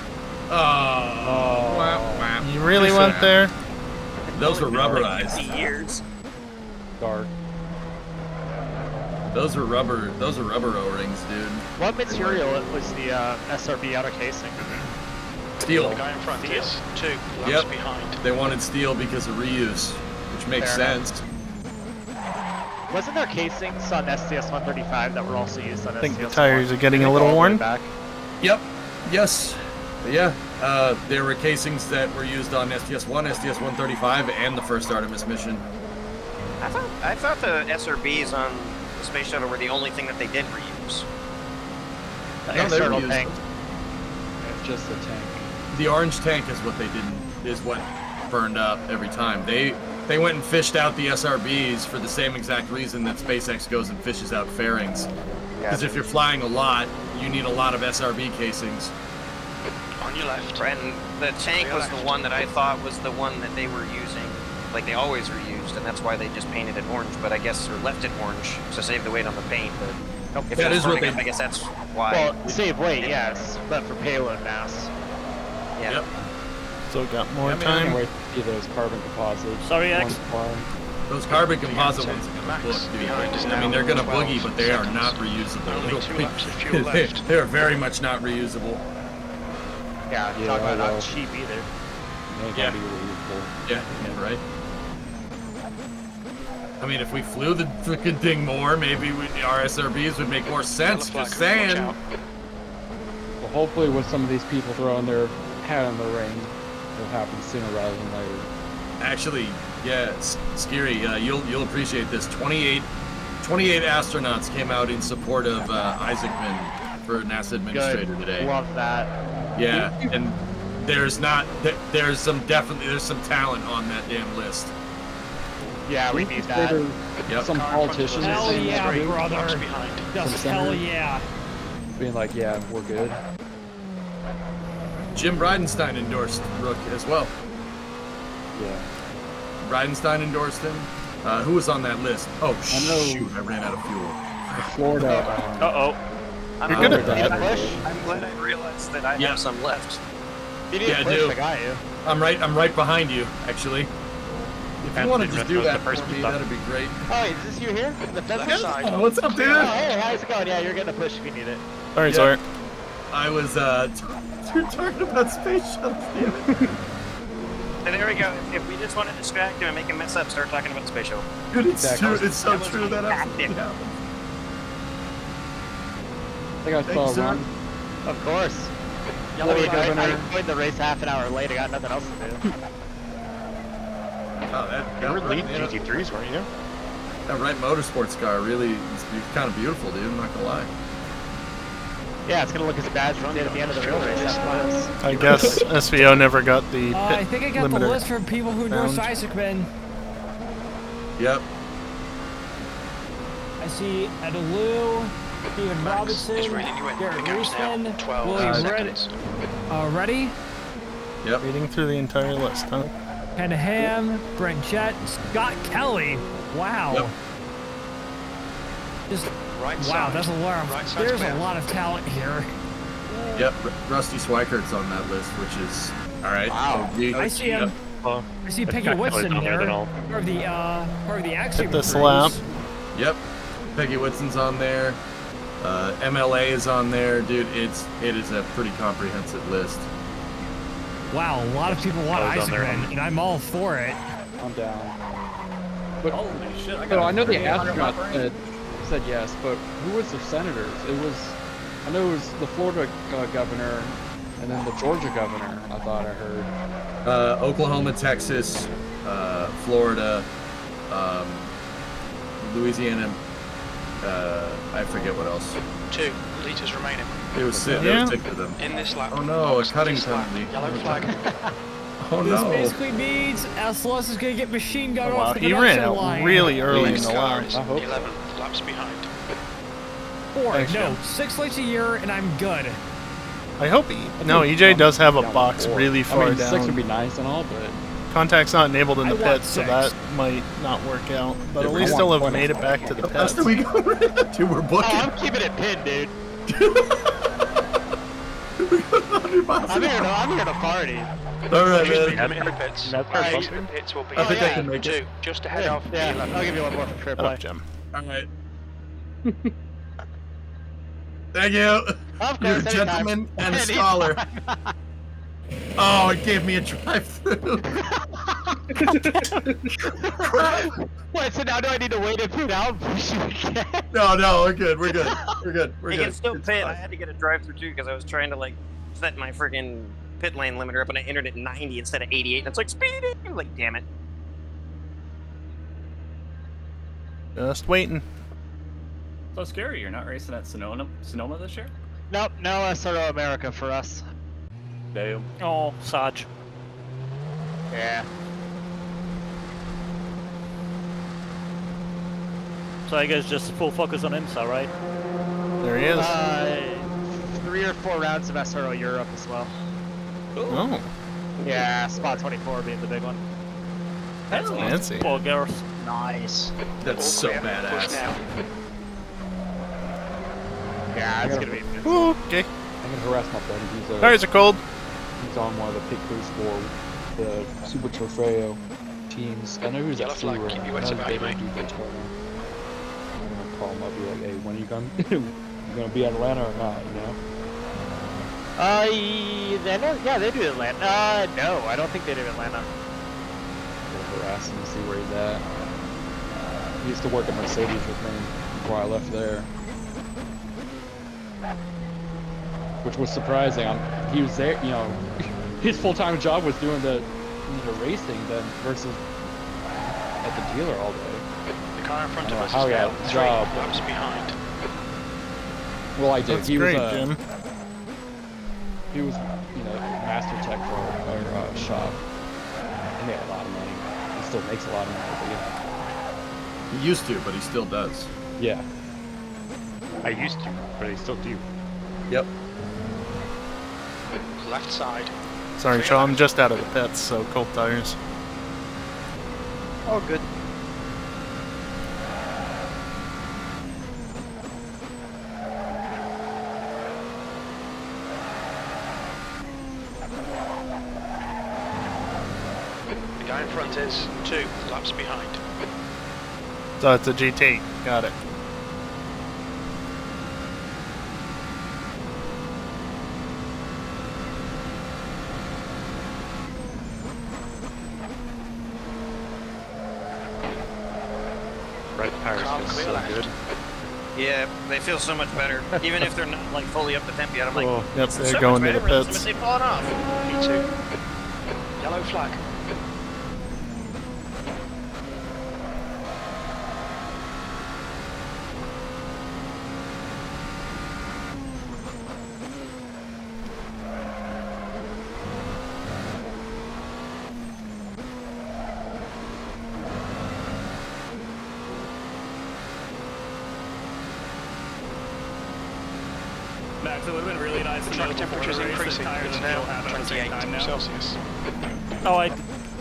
Oh. You really went there? Those were rubberized. 50 years. dark. Those were rubber O-rings, dude. What material was the SRB outer casing? Steel. The guy in front is 2 laps Yep. behind. They wanted steel because of reuse, which makes Fair enough. sense. Wasn't there casings on STS 135 that were also used on I think the STS tires are getting a little worn. back? Yep. Yes. Yeah. There were casings that were used on STS-1, STS-135, and the first Artemis mission. I thought the SRBs on the space shuttle were the only thing that they did reuse. The No, they external reused tank. Just the tank. The orange tank is what they didn't, is what burned up every time. They went and fished out the SRBs for the same exact reason that SpaceX goes and fishes out fairings. Because if you're flying a lot, you need a lot of SRB casings. On your left. And the tank Clear was left. the one that I thought was the one that they were using, like they always reused, and that's why they just painted it orange, but I guess, or left it orange to save the weight on the paint, but if That it was is what burning they- up, I guess that's why. Well, save weight, yes, but for payload mass. Yeah. Yep. Still got more I can't time. wait to see those carbon composites. Sorry, X. Those carbon composite ones are gonna Max book, dude. behind is I mean, now they're gonna 12 boogie, but they are seconds. not reusable. Only It'll 2 be- laps of fuel they- left. They're very much not reusable. Yeah, Yeah, talk about well. not cheap either. They Yeah. gotta be reusable. Yeah, right. I mean, if we flew the freaking thing more, maybe our SRBs would make more sense. Just saying. Well, hopefully with some of these people throwing their hat in the ring, it'll happen sooner rather than later. Actually, Yeah, Scary, you'll appreciate this. 28 astronauts came out in support of Isaacman for NASA Administrator today. Love that. Yeah, and there's some talent on that damn list. Yeah, we need that. Yep. Some politicians. Hell yeah, Straight, brother. laps behind. Just hell yeah. Being like, yeah, we're good. Jim Bridenstine endorsed Rook as well. Yeah. Bridenstine endorsed him. Who was on that list? Oh, shoot, I ran out of fuel. Florida. You're good at that. I'm glad I realized that I have some left. You need to push, I got you. I'm right behind you, actually. If you want to just do that for me, that'd be great. Oh, is this you here? The fence side? Oh, what's up, dude? Oh, hey, how's it going? Yeah, you're getting a push if you need it. Sorry, sorry. I was, you're talking about space shuttles, damn it. And there we go. If we just want to distract him and make him mess up, start talking about the space shuttle. Dude, it's so true that absolutely happened. I think I saw one. Of course. Florida governor. I joined the race half an hour late. I got nothing else to do. You were leading GT3s, weren't you? That right motorsports car really is kind of beautiful, dude. I'm not gonna lie. Yeah, it's gonna look as bad as it did at the end of the real race. I guess SVO never got the pit I think I got the limiter list from people who endorsed Isaacman. Yep. I see Adelu, Steven Robinson, Garrett Reisman, William Reddy, Yep. Reading through the entire list, huh? Ken Ham, Brent Jett, Scott Kelly. Wow. Yep. Just Right wow, side. that's a lot. Right side's There's a clear. lot of talent here. Yep. Rusty Swikert's on that list, which is all right. Wow. I see him. Well, I see it's Peggy not Whitson Kelly's on there. at all. Part of the action. Hit this lap. Yep. Peggy Whitson's on there. MLA is on there, dude. It is a pretty comprehensive list. Wow, a lot of people want I was on there. Isaacman, and I'm all for it. I'm down. But Holy shit! so I know the 3,800 lap astronauts range. said yes, but who was the senators? I know it was the Florida governor, and then the Georgia governor. I thought I heard. Oklahoma, Texas, Florida, Louisiana. I forget what else. 2 litres remaining. It was Yeah. there was 6 of them. In this lap. Oh no, a cutting This lap. penalty. Yellow flag. Oh This no. basically means SLS is going to get machine gun Oh, off wow, the he ran production out line. really early in Next the car lap. is I hope so. 11 laps behind. 4, Thanks, no, Jim. 6 lates a year, and I'm good. I hope no, EJ does have a Down to box 4. really far I mean, down. 6 would be nice and all, but Contact's not enabled in the I want pits, so 6. that might not work out. But Yeah, at I least want they'll have 20. made it back to the How fast pits. do we go? Dude, we're Oh, booking. I'm keeping it pinned, dude. 100 miles I'm an here hour. to party. All right, Excuse me, man. I'm in the pits. That's Alright. perfect. The pits will be I think I yeah. can make it. 2, just ahead Yeah, of the yeah, 11. I'll give you one more for trip Shut up, play. Jim. All right. Thank you. Of You're a course, anytime. gentleman and a Anytime. scholar. Oh, it gave me a drive-through. Crap. Wait, so now do I need to wait it down? No, we're good. We're good. We're good. We're You good. can still It's pit. fine. I had to get a drive-through too because I was trying to like set my freaking pit lane limiter up and I entered at 90 instead of 88. And it's like speeding. I'm like, damn it. Just waiting. So Scary, you're not racing at Sonoma this year? Nope, no SRO America for us. Damn. Oh, Sarge. Yeah. So I guess just full focus on IMSA, right? There he is. 3 or 4 rounds of SRO Europe as well. Oh, Yeah, spot 24 being the big one. that's fancy. Poor girls. Nice. That's so badass. Yeah, it's gonna be. Okay. I'm gonna harass my buddy. Tires are cold. He's on one of the pit crews for the Super Trofeo teams. I know he was Yellow at flag, Sebring. keep your I wits know about they you, don't mate. do Daytona. I'm gonna call him up, be like, hey, when are you gonna you gonna be at Atlanta or not? You know? Yeah, they do Atlanta. No, I don't think they do Atlanta. I'm gonna harass him and see where he's at. He used to work at Mercedes with me before I left there, which was surprising. He was there, you know. His full-time job was doing the racing then versus at the dealer all day. The car in I front don't of know us how is he now had a 3 job. laps behind. Well, I did. That's He great, was Jim. he was, master tech for our shop. He made a lot of money. He still makes a lot of money, but He used to, but he still does. yeah. I used to, but I still do. Yep. Left side. Sorry, Clear Shaw, I'm left. just out of the pits, so cold tires. Oh, good. The guy in front is 2 laps behind. So it's a GT. Got it. Right tires Calm, feel clear so left. good. Yeah, they feel so much better. Even if they're not like fully up to temp yet, I'm like, Oh. Yep, so they're much going to better the as soon pits. as they've fallen off. P2. Yellow flag. Max, it would have been really nice to know Track before temperature's the race that increasing. tires It's and fuel now happen at the same 28 time now. Celsius.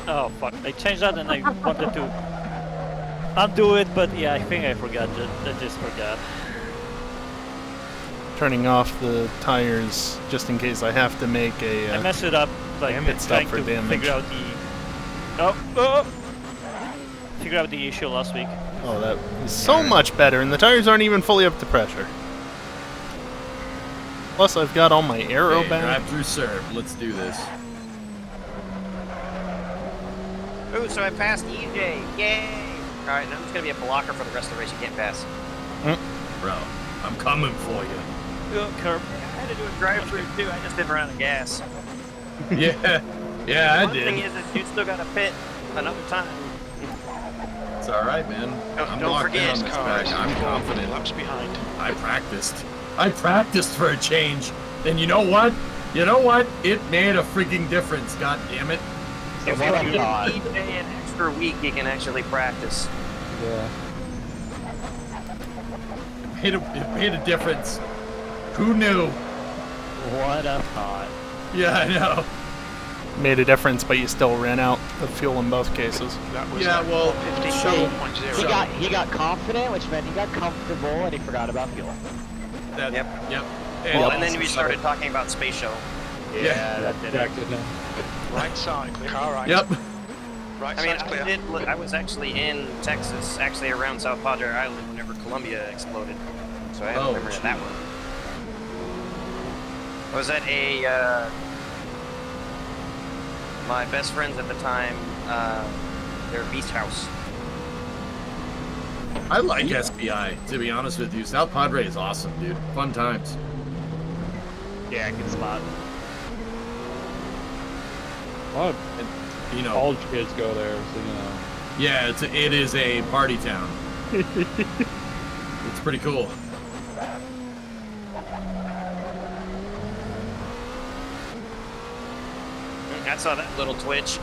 Oh fuck! I changed that and I wanted to undo it, but yeah, I think I forgot. I just forgot. Turning off the tires just in case I have to make a I messed it up, like pit stop trying for to damage. figure out figure out the issue last week. Oh, that is so much better, and the tires aren't even fully up to pressure. Plus, I've got all my aero Okay, back. drive through serve. Let's do this. Ooh, so I passed EJ. Yay! Alright, now it's gonna be a blocker for the rest of the race. You can't pass. Bro, I'm coming for you. Curb. I had to do a drive-through too. I just didn't run out of gas. Yeah, yeah, I One thing did. is that you still gotta pit another time. It's all right, man. I'm don't locked in forget, on this Cars back. I'm 4 confident. laps behind. I practiced. I practiced for a change. And you know what? You know what? It made a freaking difference. God damn it. If you give EJ an extra week, he can actually practice. Yeah. It made a difference. Who knew? What a thought. Yeah, I know. Made a difference, but you still ran out of fuel in both cases. That was Yeah, well, 57.0. He got confident, which meant he got comfortable and he forgot about fuel. That, Yep. Yep. Well, and then we started talking about space shuttle. Yeah. that did it. Right side, clear. Car right. Yep. Right I mean, side's clear. I was actually in Texas, actually around South Padre Island whenever Columbia exploded. So I have Oh, memory of that one. I was at a, my best friends at the time, their beach house. I like SPI, to be honest with you. South Padre is awesome, dude. Fun times. Yeah, good spot. A lot of You know, college kids go there, so yeah, it is a party town. It's pretty cool. I saw that little twitch.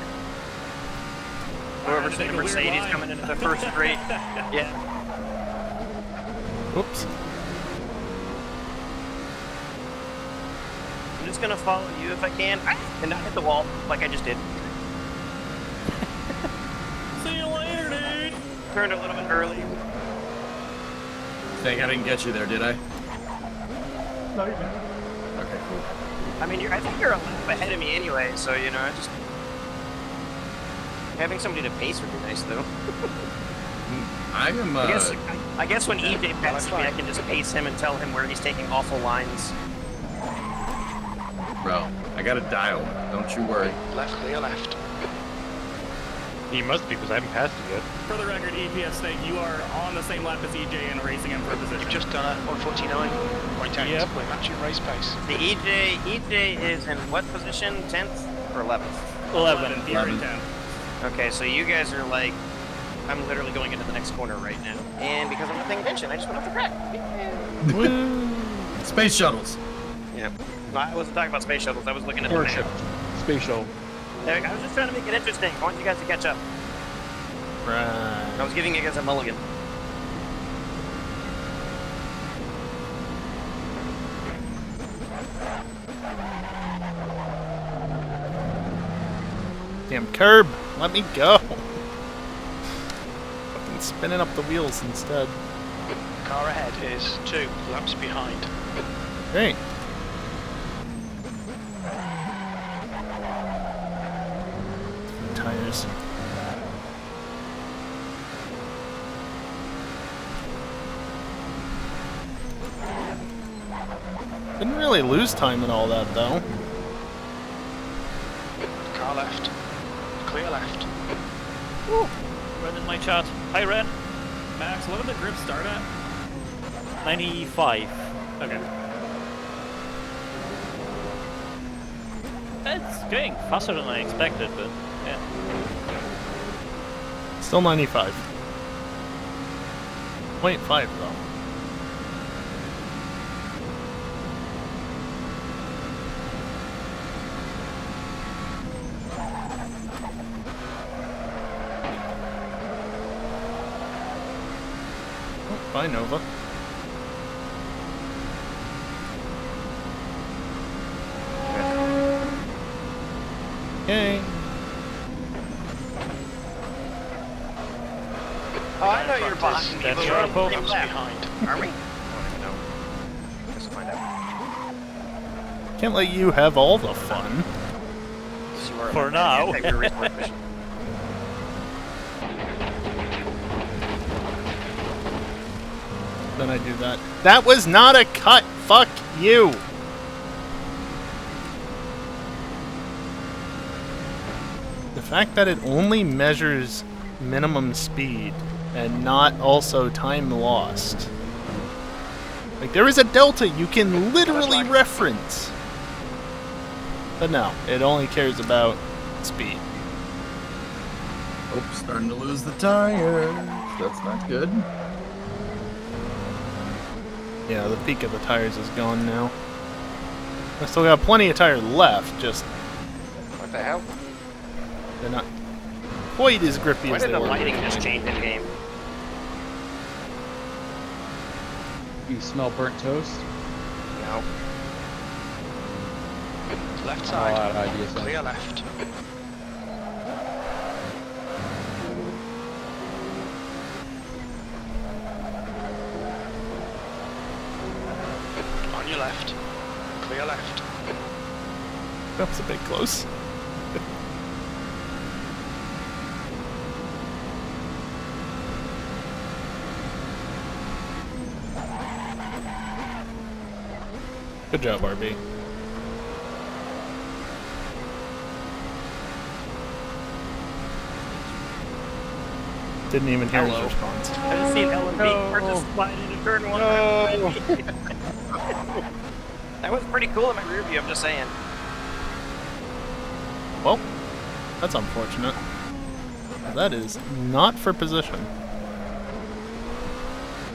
Whoever's take in a weird Mercedes line. coming into the first straight. Yeah. Oops. I'm just gonna follow you if I can, and not hit the wall like I just did. See you later, dude. Turned a little bit early. Think I didn't get you there, did I? No, you're good. Okay, cool. I mean, I think you're a lap ahead of me anyway, so you know, just having somebody to pace would be nice, though. I am. I guess when EJ passes me, I can just pace him and tell him where he's taking awful lines. Bro, I got a dial. Don't you worry. Left, clear left. He must be, because I haven't passed it yet. For the record, EPS Snake, you are on the same lap as EJ and racing him for position. You've just done a 149.8. Yep. We're matching race pace. The EJ is in what position? 10th or 11th? 11. You're in 10th. Okay, so you guys are like I'm literally going into the next corner right now. And because I'm not paying attention, I just went off the track. Space shuttles. Yeah. No, I wasn't talking about space shuttles. I was looking at the Airship. map. Space shuttle. I was just trying to make it interesting. I want you guys to catch up. Right. I was giving you guys a mulligan. Damn curb! Let me go! Fucking spinning up the wheels instead. Car ahead is 2 laps behind. Great. Tires. Didn't really lose time in all that though. Car left. Clear left. Woo! Ren in my chat. Hi, Ren. Max, what did the grip start at? 95. Okay. It's going faster than I expected, but yeah. Still 95. 0.5 though. Bye, Nova. Okay. Oh, I know you're behind me. That's but your we're fault. laps behind. Are we? I don't even know. Guess we'll find out. Can't let you have all the fun. Yes, you are For an now. anti-restart mission. Then I do that. That was not a cut! Fuck you! The fact that it only measures minimum speed and not also time lost. Like, there is a delta you can literally reference. But no, it only cares about speed. Oh, starting to lose the tires. That's not good. Yeah, the peak of the tires is gone now. I still got plenty of tire left, just What the hell? they're not quite as grippy Why as did they the were. lighting just change in game? You smell burnt toast? No. Left Oh, side. that idea, so. Clear left. On your left. Clear left. That was a bit close. Good job, RB. Didn't even hear his response. I just seen LMB just slide into turn 1. No. That was pretty cool in my rear view, I'm just saying. Well, that's unfortunate. That is not for position.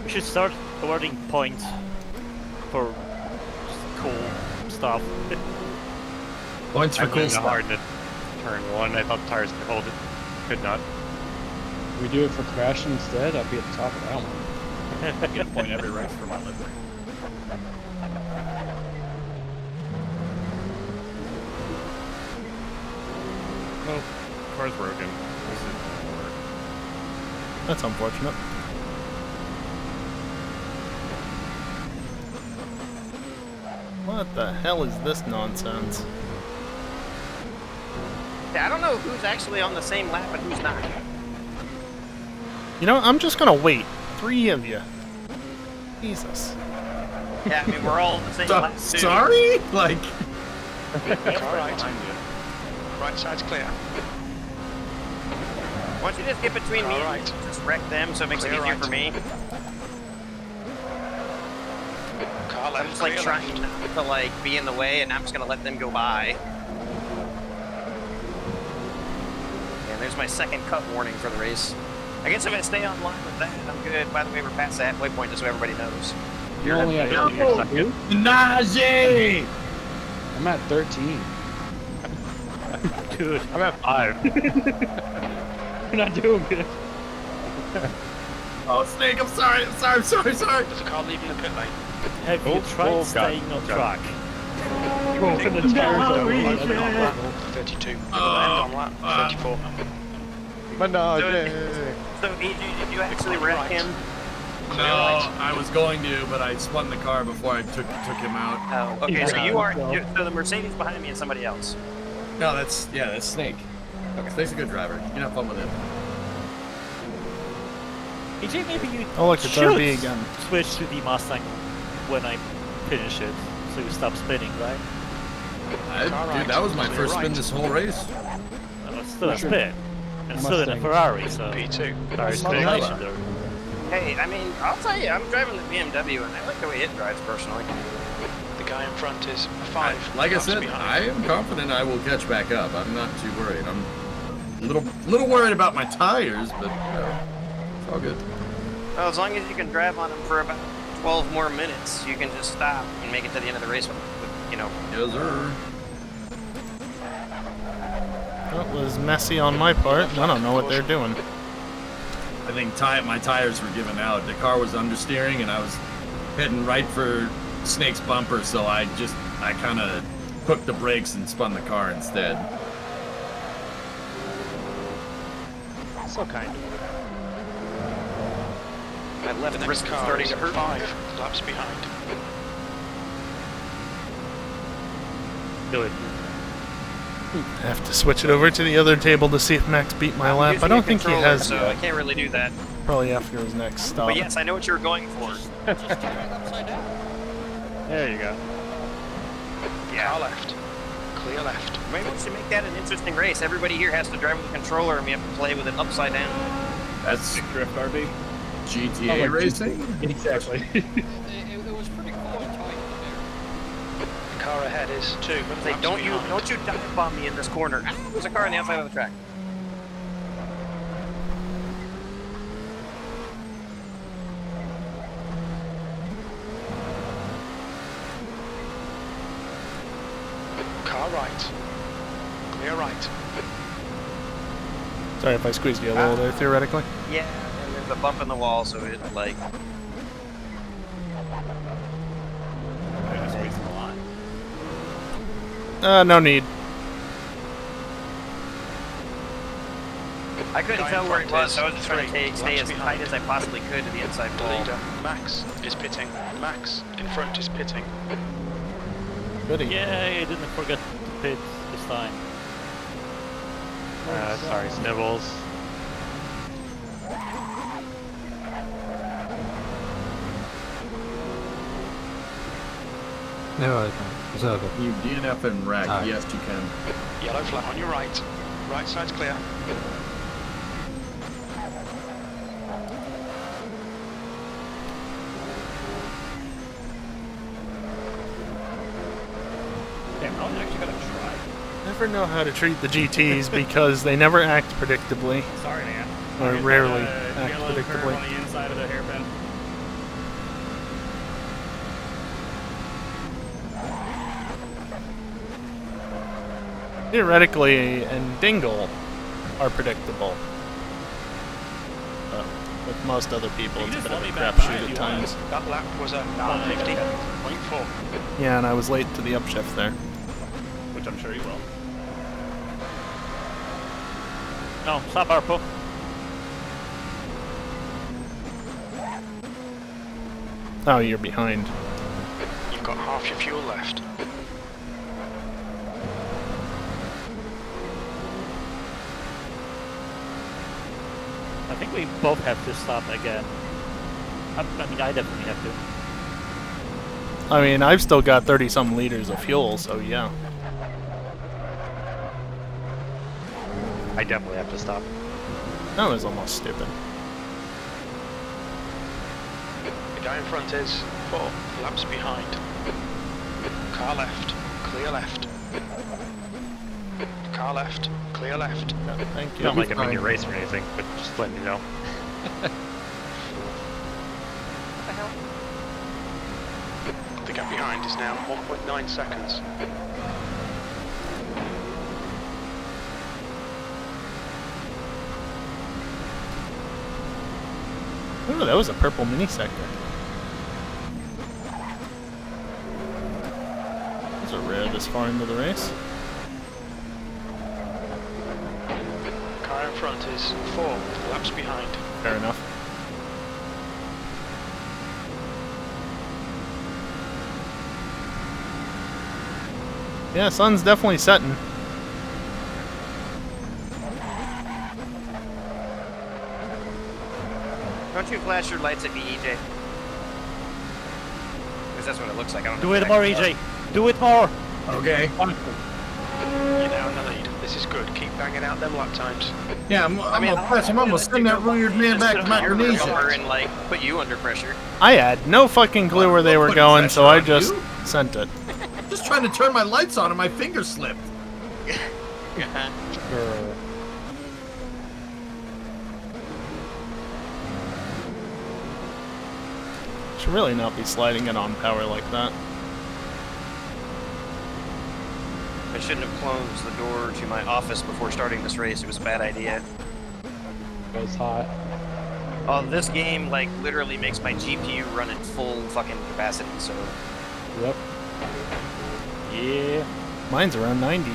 We should start awarding points for just cool stuff. Points for I cool went stuff. hard to turn 1. I thought the tires could hold it. Could not. We do it for crashing instead. I'll be at the top of that one. I get a point every race for my livery. Oh, car's broken. This isn't work. That's unfortunate. What the hell is this nonsense? I don't know who's actually on the same lap and who's not. You know, I'm just gonna wait. 3 of you. Jesus. Yeah, I mean, we're all on the same lap, too. Sorry? Like... Car right. Right side's clear. Why don't you just get between me and just wreck them so it makes it easier for me? Car I'm left. just like Clear trying left. not to like be in the way, and I'm just gonna let them go by. And there's my second cut warning for the race. I guess if I stay online with that, I'm good. By the way, we're past the halfway point, just so everybody knows. You only have Najee! I'm at 13. Dude, I'm at 5. We're not doing good. Oh, Snake, I'm sorry. There's a car leaving the pit lane. Have you tried staying on track? Go for the tires over. 32. End on lap. 34. So, EJ, did you actually wreck him? No, I was going to, but I spun the car before I took him out. Oh, okay. So you are. So the Mercedes behind me and somebody else. No, that's Snake. Okay. Snake's a good driver. You can have fun with it. EJ, maybe you Oh, look, it's should RB again. switch to the Mustang when I finish it, so you stop spinning, right? Dude, that was my first spin this whole race. Well, it's still a spin. And still in a Ferrari, so... P2. Ferrari's combination there. Hey, I mean, I'll tell you, I'm driving the BMW, and I like the way it drives personally. The guy in front is 5. Like I laps said, behind. I am confident I will catch back up. I'm not too worried. I'm a little worried about my tires, but it's all good. Well, as long as you can drive on them for about 12 more minutes, you can just stop and make it to the end of the race with you know. Yes, sir. That was messy on my part. I don't know what they're doing. I think my tires were giving out. The car was understeering, and I was heading right for Snake's bumper, so I kind of hooked the brakes and spun the car instead. So kind of. That left The wrist next was car starting is to hurt. 5 laps behind. Do it. I have to switch it over to the other table to see if Max beat my lap. I don't think he has so yet. I can't really do that. Probably after his next stop. But yes, I know what you were going for. Just turn it upside down. There you go. Car left. Clear left. Maybe we should make that an interesting race. Everybody here has to drive with a controller, and we have to play with it upside down. That's Drift RB. GTA racing? Exactly. It was pretty cool until I hit there. The car ahead is 2. Say, laps don't you behind. dive bomb me in this corner. Ah, there's a car on the outside of the track. Car right. Clear right. Sorry if I squeezed you a little there, theoretically. Yeah, and there's a bump in the wall, so it like. No need. I couldn't Guy tell in where it front was, is so I was just trying to 3 stay as laps tight behind. as I possibly could to the inside The wall. leader, Max, is pitting. Max, in front, is pitting. Goody. Yeah, I didn't forget to pit this time. Sorry, Snibbles. No, you DNF and wreck. Yes, you can. Yellow flag on your right. Right side's clear. Damn, I actually gotta try. Never know how to treat the GTs because they never act predictably. Sorry, man. Or I get rarely that, act you get a little curve predictably. on the inside of the hairpin. Theoretically, and Dingle are predictable. But with most other people, You it's a just bit of let a me back crapshoot behind at you, times. That lap was a 150.4. Yeah, and I was late to the upshift there. Which I'm sure you will. No, stop, Arpo. Oh, you're behind. You've got half your fuel left. I think we both have to stop again. I mean, I definitely have to. I mean, I've still got 30-some liters of fuel, so yeah. I definitely have to stop. That was almost stupid. The guy in front is 4 laps behind. Car left. Clear left. Car left. Clear left. Thank you. Not like I'm in your race or anything, but just letting you know. the hell? The gap behind is now 1.9 seconds. Ooh, that was a purple mini sector. Those are rare this far into the race. Car in front is 4 laps behind. Fair enough. Yeah, sun's definitely setting. Don't you flash your lights at me, EJ? Because that's what it looks like. I don't know. Do it more, EJ. Do it more. Okay. You're now in the lead. This is good. Keep banging out them lap times. Yeah, I'm gonna send that weird man back to Micronesia. And like put you under pressure. I had no fucking clue where they were What, going, is that so I shot just you? sent it. Just trying to turn my lights on and my finger slipped. Sure. Should really not be sliding it on power like that. I shouldn't have closed the door to my office before starting this race. It was a bad idea. It was hot. Oh, this game like literally makes my GPU run at full fucking capacity. So. Yep. Yeah. Mine's around 90.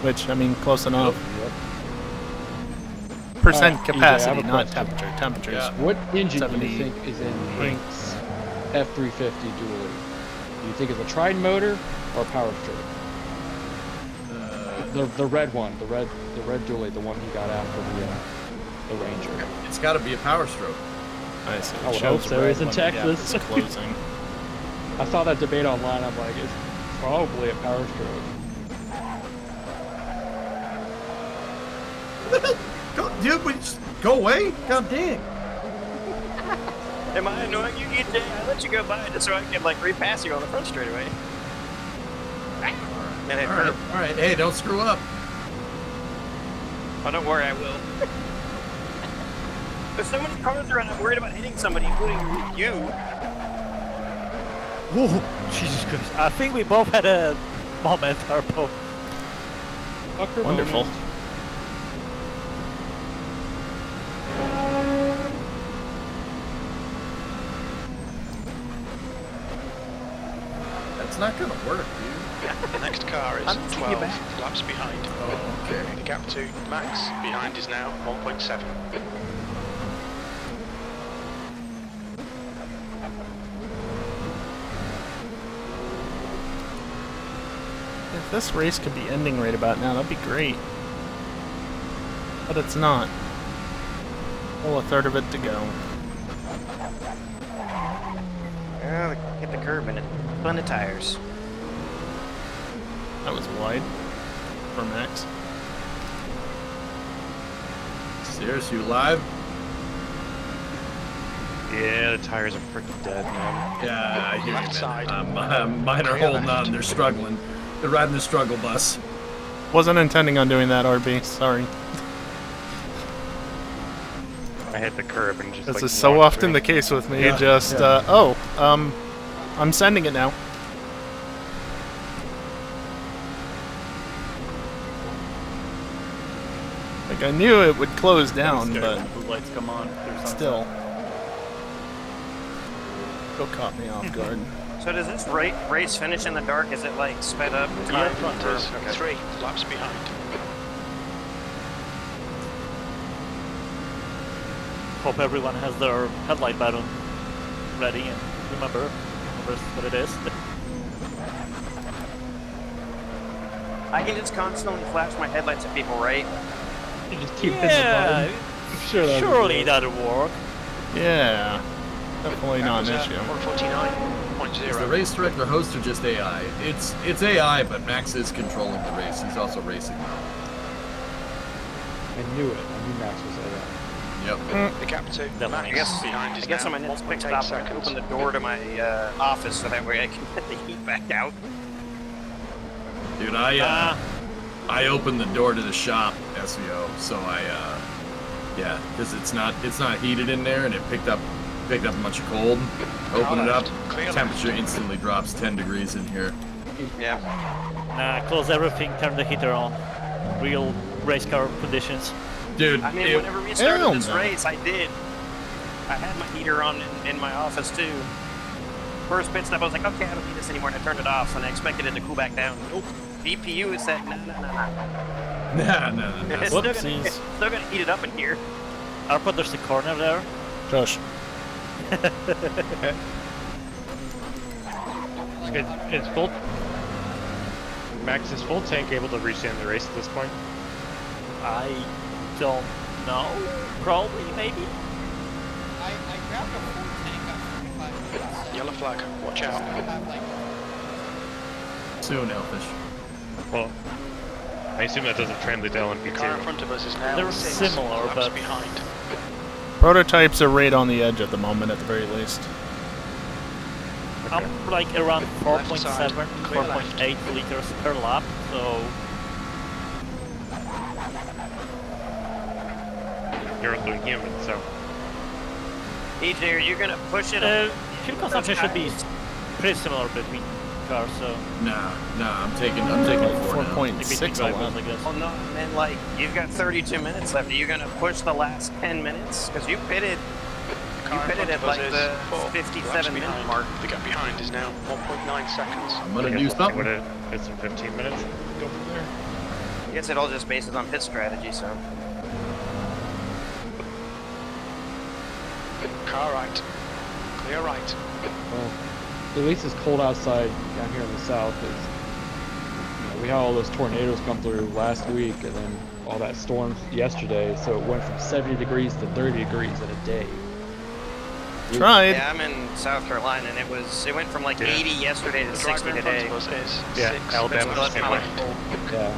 Which, I mean, close enough. Yep. Percent EJ, I capacity, have a not question. temperature. Temperatures. What engine do you 70. think is in Hank's F350 dually? Do you think it's a Triton motor or a power stroke? The red one, the red dually, the one he got after the Ranger. It's got to be a power stroke. I see. I would hope so. He's in Texas. Closing. I saw that debate online. I'm like, it's probably a power stroke. Go, dude, we just go away? God dang. Am I annoying you, EJ? I let you go by just so I can like repass you on the front straightaway. All right. Hey, don't screw up. Oh, don't worry, I will. There's so many cars around, I'm worried about hitting somebody, including you. Whoa, Jesus Christ. I think we both had a moment, Harpo. Wonderful. That's not gonna work, dude. The next car is 12 laps behind. Oh, okay. The gap to Max behind is now 1.7. If this race could be ending right about now, that'd be great. But it's not. Well, a third of it to go. Well, hit the curb and it spun the tires. That was wide for Max. Serious, you live? Yeah, the tires are freaking dead, man. Yeah, I hear Left you, side. man. Mine are holding on. They're struggling. They're riding the struggle bus. Wasn't intending on doing that, RB. Sorry. I hit the curb and just This like is so walked often through. the case with me. Yeah. I'm sending it now. Like, I knew it would close down, but the lights come on. still. Still caught me off guard. So does this race finish in the dark? Is it like sped up? Car in front is Okay. 3 laps behind. Hope everyone has their headlight button ready and remember what it is. I can just constantly flash my headlights at people, right? You just keep Yeah, hitting the button. surely that'll work. Yeah. Definitely not an issue. 149.0. Is the race director host or just AI? It's AI, but Max is controlling the race. He's also racing now. I knew it. I knew Max was AI. Yep. The gap to I Max guess behind is I guess now I'm gonna quick 1.8 stop and seconds. open the door to my office so that way I can get the heat back out. Dude, I opened the door to the shop SVO, so yeah, because it's not heated in there, and it picked up Picked up a bunch of cold. Open it up. Clear left. Temperature instantly drops 10 degrees in here. Yeah. Close everything, turn the heater on. Real race car conditions. Dude, I mean, whenever we started this race, I did. I had my heater on in my office too. First pit stop, I was like, okay, I don't need this anymore, and I turned it off, and I expected it to cool back down. Nope. VPU said, no. No. It's still gonna heat it up in here. Arpa, there's the corner there. Josh. It's full. Max, is full tank able to reach the end of the race at this point? I don't know. Probably, maybe. I grabbed a full tank at 45 minutes. Yellow flag, watch out. I have like Soon, Elfish. Well, I assume that doesn't translate to The car in LMP2. front of us is now They're 6 similar, laps but behind. Prototypes are right on the edge at the moment, at the very least. I'm like around Left 4.7, side, clear left. 4.8 liters per lap, so You're a human, so. EJ, are you gonna push it? fuel consumption should be pretty similar between cars, so Nah, I'm taking 4 now. 4.6 a lap. I guess. Oh no, and like you've got 32 minutes left. Are you gonna push the last 10 minutes? Because you pitted. You pitted at like the 57-minute mark. The gap behind is now 1.9 seconds. I'm gonna do something. It's in 15 minutes. Go from there. I guess it all just bases on pit strategy, so. Car right. Clear right. Well, at least it's cold outside down here in the south. We had all those tornadoes come through last week, and then all that storm yesterday. So it went from 70 degrees to 30 degrees in a day. Tried. Yeah, I'm in South Carolina, and it went from like 80 yesterday to 60 today. Yeah, Alabama. Yeah,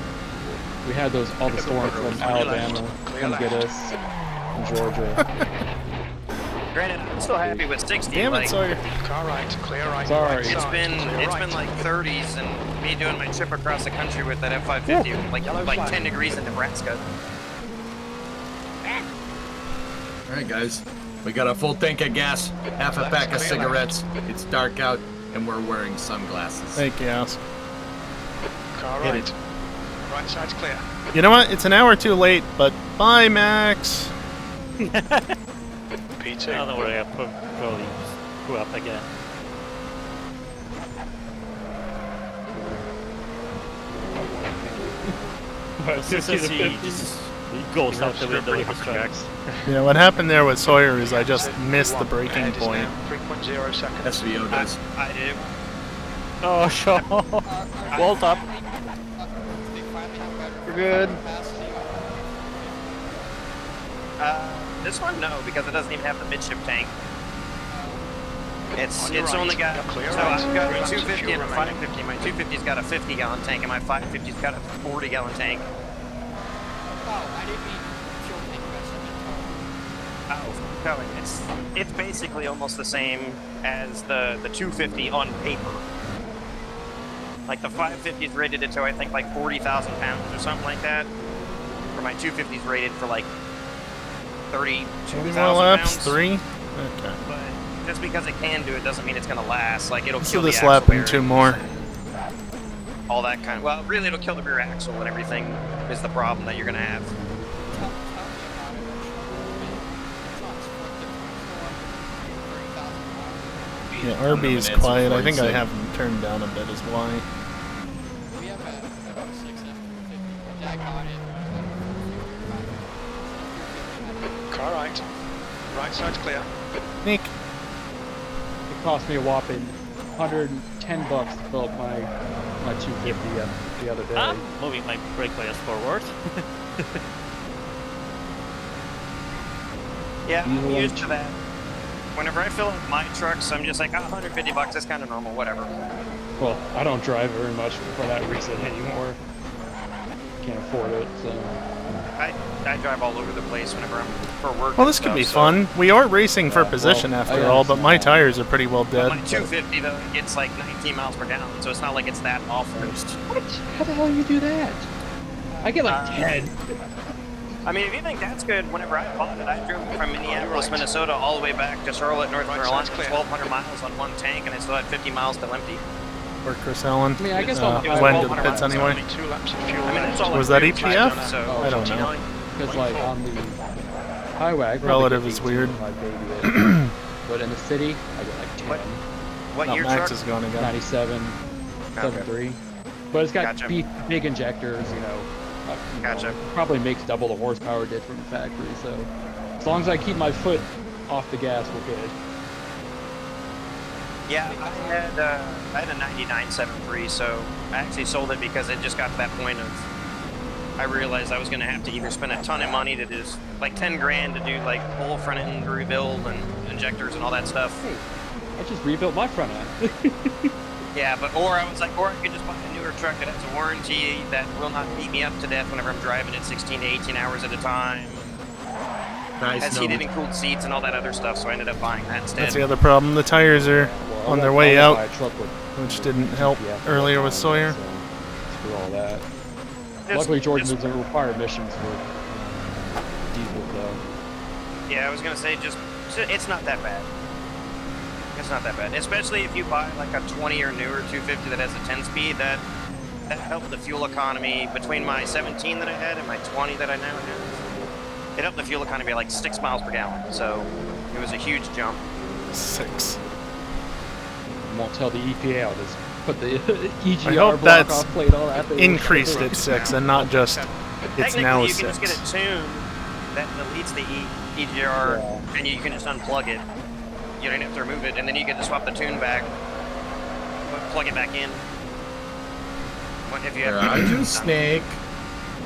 we had all the storms from Alabama come get us, from Georgia. Granted, I'm still happy with 60. Damn it, like, Sawyer. Car right. Clear right. Sorry. Right It's side, been clear right. like 30s, and me doing my trip across the country with that F550, like 10 degrees in Nebraska. Alright, guys. We got a full tank of gas, half a pack of cigarettes. It's dark out, and we're wearing sunglasses. Thank you, Alice. Car Hit right. Right side's clear. You know what? It's an hour too late, but bye, Max. P2. Don't worry, I'll probably screw up again. Consistency just goes out the window with the strikes. Yeah, what happened there with Sawyer is I just missed the breaking point. 3.0 seconds. SVO does. I do. Oh, sure. Walt up. We're good. This one, no, because it doesn't even have the midship tank. It's On your right. only got. Clear So right. I've got a Green 250 fuel and a remaining. 550. My 250's got a 50-gallon tank, and my 550's got a 40-gallon tank. Oh, I didn't mean fuel tank investment. Oh, it's basically almost the same as the 250 on paper. Like the 550 is rated to tow, I think, like 40,000 pounds or something like that. Where my 250 is rated for like 32,000 More laps? pounds. 3? Okay. But just because it can do it doesn't mean it's gonna last. Like it'll Let's kill do the this axle lap in bearings 2 more. and all that kind of. Well, really, it'll kill the rear axle and everything. Is the problem that you're gonna have. Tell me about it. It's not sport differential. 30,000 miles. Yeah, RB is quiet. I think I have him turned down a bit as why. We have a 06 F-150. Jack got it. Car right. Right side's clear. Nick. It cost me a whopping $110 to fill up my 250 the other day. I'm moving my brake bias forward. Yeah, I'm Usually- used to that. Whenever I fill up my trucks, I'm just like, oh, $150. That's kind of normal. Whatever. Well, I don't drive very much for that reason anymore. Can't afford it, so. I drive all over the place whenever I'm for work. Well, and this could stuff, be so- fun. We are racing for Yeah, position well, after I all, but my understand. tires are pretty well dead. My 250 though gets like 19 miles per gallon, so it's not like it's that awful. What? How the hell do you do that? I get like 10. I mean, if you think that's good, whenever I bought it, I drove from Minneapolis, Minnesota, all the way back to Charlotte, North Carolina, 1,200 miles on one tank, and I still had 50 miles still empty. Or Chris Allen. I mean, I guess on the went to the pits anyway. I mean, that's all Was that included, EPF? so I don't know. Because like on the highway, I Relative is weird. But in the city, I get like 10. What No, year Max truck? is going again. 97, Okay. 73. But it's got Gotcha. big injectors, you know. Gotcha. Probably makes double the horsepower it did from the factory, so as long as I keep my foot off the gas, we're good. Yeah, I had a 99 7.3, so I actually sold it because it just got to that point of I realized I was going to have to either spend a ton of money to do like 10 grand to do like whole front end rebuild and injectors and all that stuff. Hey, I just rebuilt my front end. Yeah, but or I was like, or I could just buy a newer truck that has a warranty that will not beat me up to death whenever I'm driving it 16 to 18 hours at a time. Has heated and cooled seats and all that other stuff, so I ended up buying that instead. That's the other problem. The tires are on their way I'll out, buy a truck with, which didn't help earlier with Sawyer. So, screw all that. Luckily, Georgia doesn't require emissions for diesel, though. Yeah, I was gonna say it's not that bad. It's not that bad, especially if you buy like a 20 or newer 250 that has a 10-speed. That helped the fuel economy between my 17 that I had and my 20 that I now have. It helped the fuel economy by like 6 miles per gallon, so it was a huge jump. 6. Won't tell the EPA I'll just put the EGR I hope block that's off plate, all that. increased at 6 and not just it's now Technically, you can 6. just get a tune that deletes the EGR, and you can just unplug it. You don't have to remove it, and then you can just swap the tune back, plug it back in. If you have I do, Snake.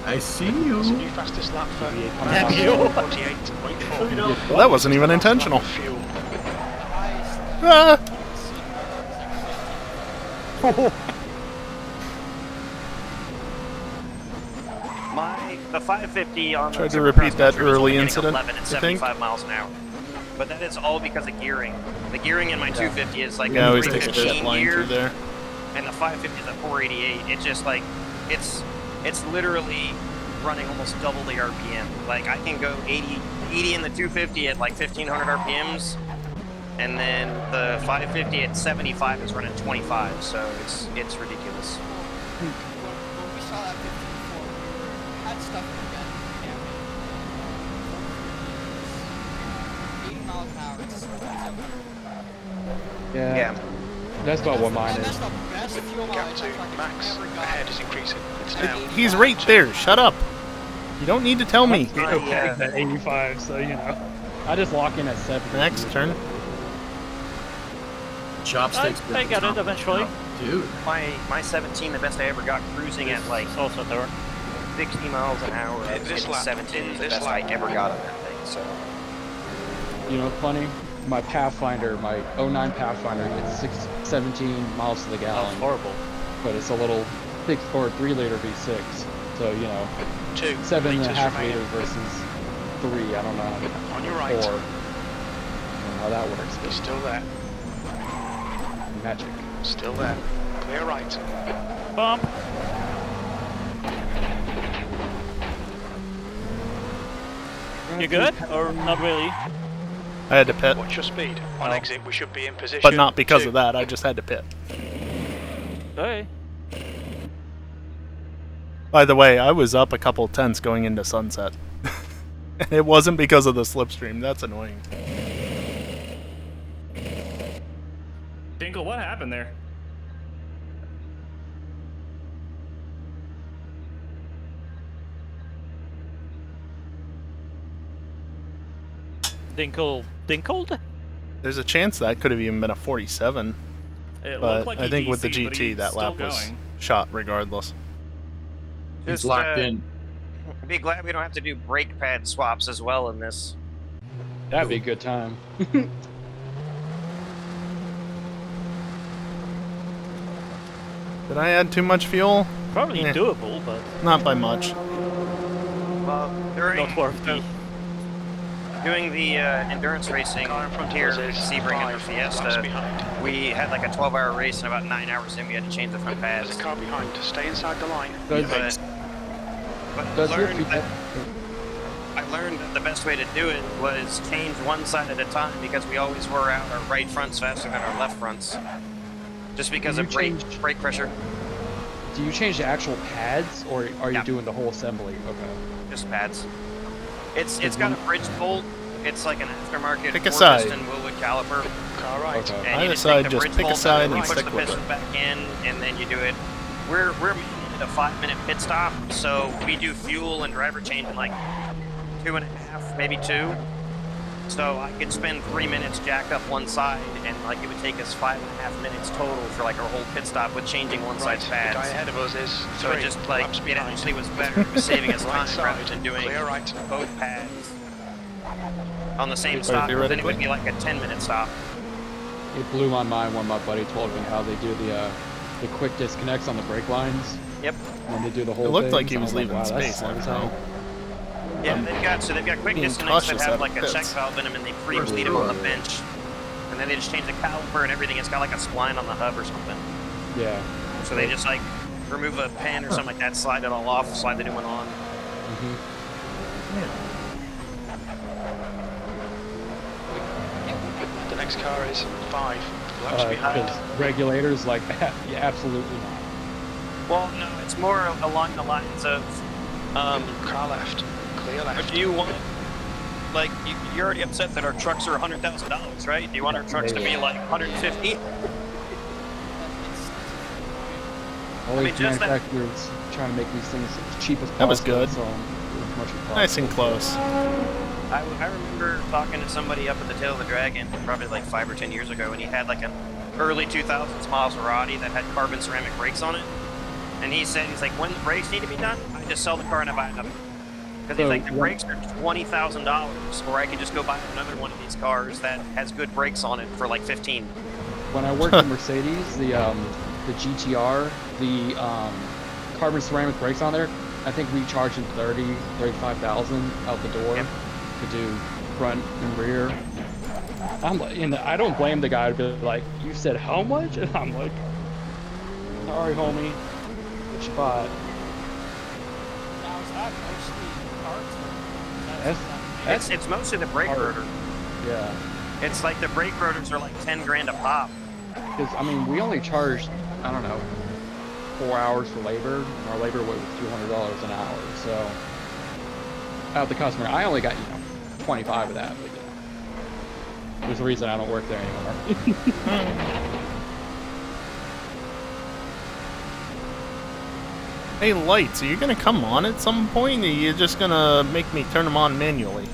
I see you. New fastest lap for Have you? 48.4. Well, that wasn't even intentional. Ah! The 550 on Tried the to repeat that Supercross was early getting incident, 11 and I 75 think. miles an hour. But that is all because of gearing. The gearing in my 250 is like Yeah, I a always take a 315 shit line gear, through there. and the 550 is a 488. It's just like it's literally running almost double the RPM. Like I can go 80 in the 250 at like 1500 RPMs, and then the 550 at 75 is running 25. So it's ridiculous. When we saw that 54, we had stuff in the gun. 80 miles an hour. It's 2700. Yeah. That's about what mine And is. that's the best fuel mileage that truck Max has ever got. ahead is increasing. It's now. He's right there. Shut up. You don't need to tell me. Okay, at 85, so you know. I just lock in at 70. Next turn. Chopsticks. I got it eventually. Dude. My 17, the best I ever got cruising at like Also there. 60 miles an hour. I was This getting lap, 17 is the this best I lap. ever got on that thing. So You know, funny. My Pathfinder, my 09 Pathfinder gets 17 miles to the gallon. That's horrible. But it's a little 3-liter V6. So, you know, 2 7.5 litres liters versus 3. I don't know. On your right. 4. I don't know how that works. He's still there. Magic. Still there. Clear right. Bump. You good? Or not really? I had to pit. Watch your speed. On exit, we should be in position. But not because 2. of that. I just had to pit. Hey. By the way, I was up a couple tenths going into sunset. It wasn't because of the slipstream. That's annoying. Dinkle, what happened there? Dinkled? There's a chance that could have even been a 47. It But looked like I he think with the DC'd, but GT, he's that still lap was going. shot regardless. He's Just, locked in. I'd be glad we don't have to do brake pad swaps as well in this. That'd be a good time. Did I add too much fuel? Probably doable, but Not by much. Well, during not worth the. doing the endurance racing here at Sebring and the Fiesta, we had like a 12-hour race, and about 9 hours in, we had to change the front pads. There's a car behind. Stay inside the line. Does But your learned feedback, learned that the best way to do it was change one side at a time because we always wore out our right fronts faster than our left fronts. Just because of brake pressure. Do you change the actual pads, or are you doing the whole assembly? Okay. Just pads. It's got a bridge bolt. It's like an aftermarket Pick a side. piston Willwood caliper. Car right. Okay. And you Either just side, take the just bridge pick a bolt side and and push stick the with piston it. back in, and then you do it. We're at a 5-minute pit stop, so we do fuel and driver change in like 2.5, maybe 2. So I could spend 3 minutes jacked up one side, and like it would take us 5.5 minutes total for like our whole pit stop with changing one side's pads. The guy ahead of us is So it just like it actually was better. It was saving us time rather than doing both pads on the same stop. Then it would be like a 10-minute stop. It blew my mind when my buddy told me how they do the quick disconnects on the brake lines. Yep. When they do the whole It looked thing, like he so I was like, leaving wow, that's space smart as after hell. all. Yeah, they've got quick being disconnects that cautious have at like a check pits. valve in them, and they pre-bleed them on the bench, and then they just change the caliper and everything. It's got like a spline on the hub or something. Yeah. So they just like remove a pen or something like that, slide it all off, slide the new one on. The next car is 5 laps behind. Because regulators, like, yeah, absolutely not. Well, no, it's more along the lines of car left, clear left. Do you want, like, you're already upset that our trucks are $100,000, right? Do you want our trucks to be like 150? All these manufacturers trying to make these things as cheap as possible. That was good. So as much as possible. Nice and close. I remember talking to somebody up at the Tail of the Dragon probably like 5 or 10 years ago, and he had like an early 2000s Maserati that had carbon ceramic brakes on it. And he said, he's like, when the brakes need to be done, I just sell the car and I buy another. Because he's like, the brakes are $20,000, or I could just go buy another one of these cars that has good brakes on it for like 15. When I worked at Mercedes, the GTR, the carbon ceramic brakes on there, I think we charged them $35,000 out the door to do front and rear. I'm like, and I don't blame the guy to be like, you said how much? And I'm like, sorry, homie, what you bought? Now is that mostly parts? It's mostly the brake rotor. Yeah. It's like the brake rotors are like 10 grand a pop. Because, I mean, we only charged, I don't know, 4 hours for labor, and our labor was $200 an hour, so out the customer, I only got, 25 of that, but there's a reason I don't work there anymore. Hey, lights, are you gonna come on at some point, or are you just gonna make me turn them on manually?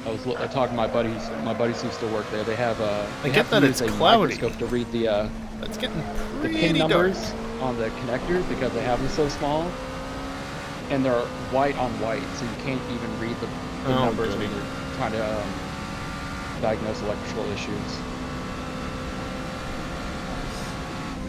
I talked to my buddies. My buddies who still work there. They have I get that it's cloudy. microscope to read the It's getting the pretty pin dark. numbers on the connectors because they have them so small, and they're white on white, so you can't even read the numbers when you're trying to diagnose electrical issues.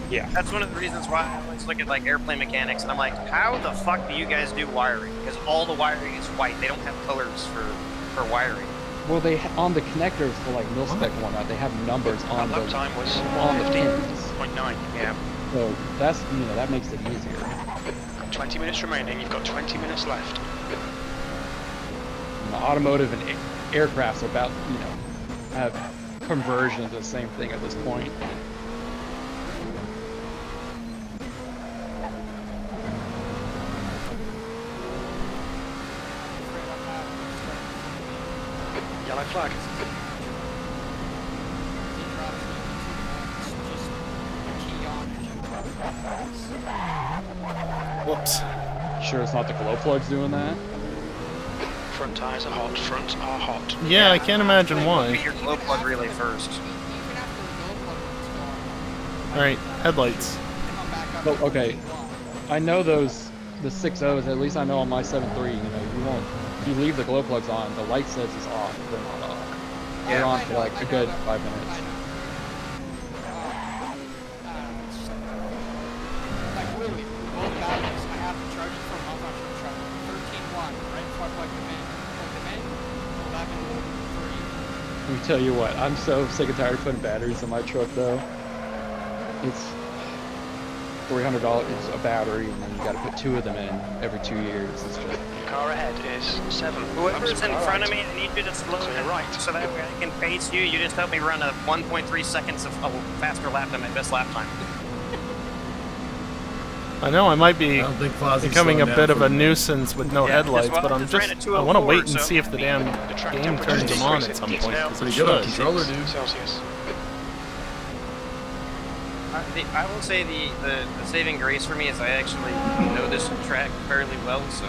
Yeah. That's one of the reasons why I always look at like airplane mechanics, and I'm like, how the fuck do you guys do wiring? Because all the wiring is white. They don't have colors for wiring. Well, they on the connectors for like mil-spec and whatnot, they have numbers on Lap the time was on the pins. 1:15.9. Yeah. So that's that makes it easier. 20 minutes remaining. You've got 20 minutes left. Automotive and aircrafts are about have conversion of the same thing at this point. Yellow flag. Whoops. Sure it's not the glow plugs doing that? Front tires are hot. Fronts are hot. Yeah, I can't imagine why. Put your glow plug relay first. Alright, headlights. Oh, okay. I know the 6.0s, at least I know on my 7.3, you won't, if you leave the glow plugs on, the light says it's off, they're not off. They're on for like a good 5 minutes. Like literally, both batteries, I have to charge it from I'm not sure charge 13.1, right? So I plug them in, 11.3. Let me tell you what, I'm so sick and tired of putting batteries in my truck though. It's $300 a battery, and then you got to put 2 of them in every 2 years. It's just Car ahead is 7. Whoever's in front of me, I need you to slow Clear down right. so that way I can pace you. You just help me run a 1.3 seconds of a faster lap than my best lap time. I know I might be I don't think Fozzie's becoming a slowing bit down of a for me. nuisance with no headlights, well, but I'm just ran just, at I want to 204, wait and so see if the damn game turns them on at some point, because it Pretty good on should. controller, dude. Celsius. I will say the saving grace for me is I actually know this track fairly well, so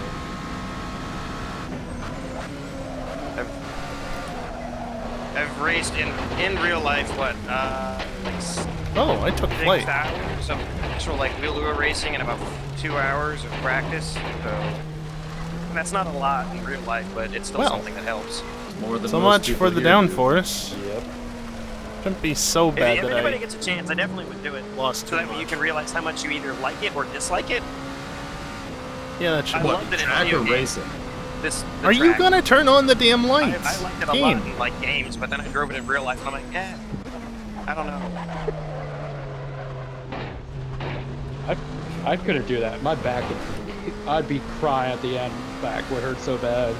I've raced in real life like Oh, I took 6 flight. hours of actual like wheel-to-wheel racing and about 2 hours of practice. So that's not a lot in real life, but it's still Well, something that helps. More than So most much people for the here do. downforce. Yep. Shouldn't be so bad If that anybody I gets a chance, I definitely would do it. lost So too that way you much. can realize how much you either like it or dislike it. Yeah, that should I be. loved it in Track video or games. racing? The Are you track. gonna turn on the damn I lights? liked it a Game. lot in like games, but then I drove it in real life and I'm like, I don't know. I couldn't do that. My back would, I'd be crying at the end. Back would hurt so bad.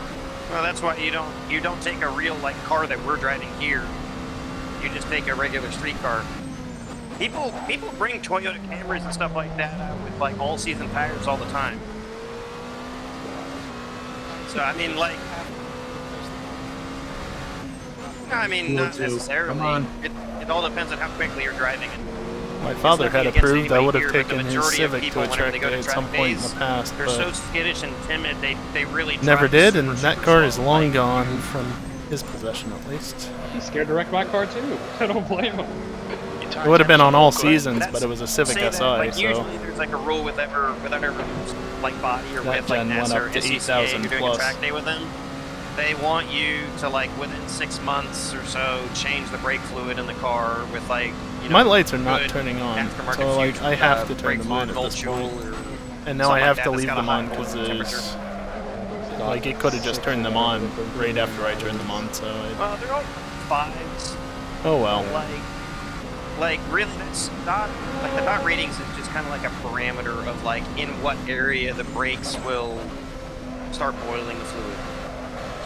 Well, that's why you don't take a real like car that we're driving here. You just take a regular street car. People bring Toyota Camrys and stuff like that out with like all season tires all the time. So I mean, like, no, I mean not Come necessarily. on. It all depends on how quickly you're driving it. My father It's had nothing against approved I anybody would have here, but the taken his majority of Civic people, to a whenever track they go day to at track some point in days, the past, they're so but skittish and timid. They really never drive did, super, and that super car slow. is long gone from his possession at least. He's scared to wreck my car too. I don't blame him. It would have been on all seasons, but it was a Civic Say that, SI, like, so usually there's like a rule with every like body or that with like gen went NASA or up to SCCA, 8,000 you're doing plus. a track day with them. They want you to like within 6 months or so change the brake fluid in the car with like my lights are not good turning on, aftermarket so like fusion, I have to brake turn them on fluid at this Voltuel point. or And now something I have like to that that's leave got a them high on because voltage there's temperature. like it could have just turned them on right after I turned them on. So Well, they're all 5s. oh well. Like really, that's dot. Like the dot ratings is just kind of like a parameter of like in what area the brakes will start boiling the fluid.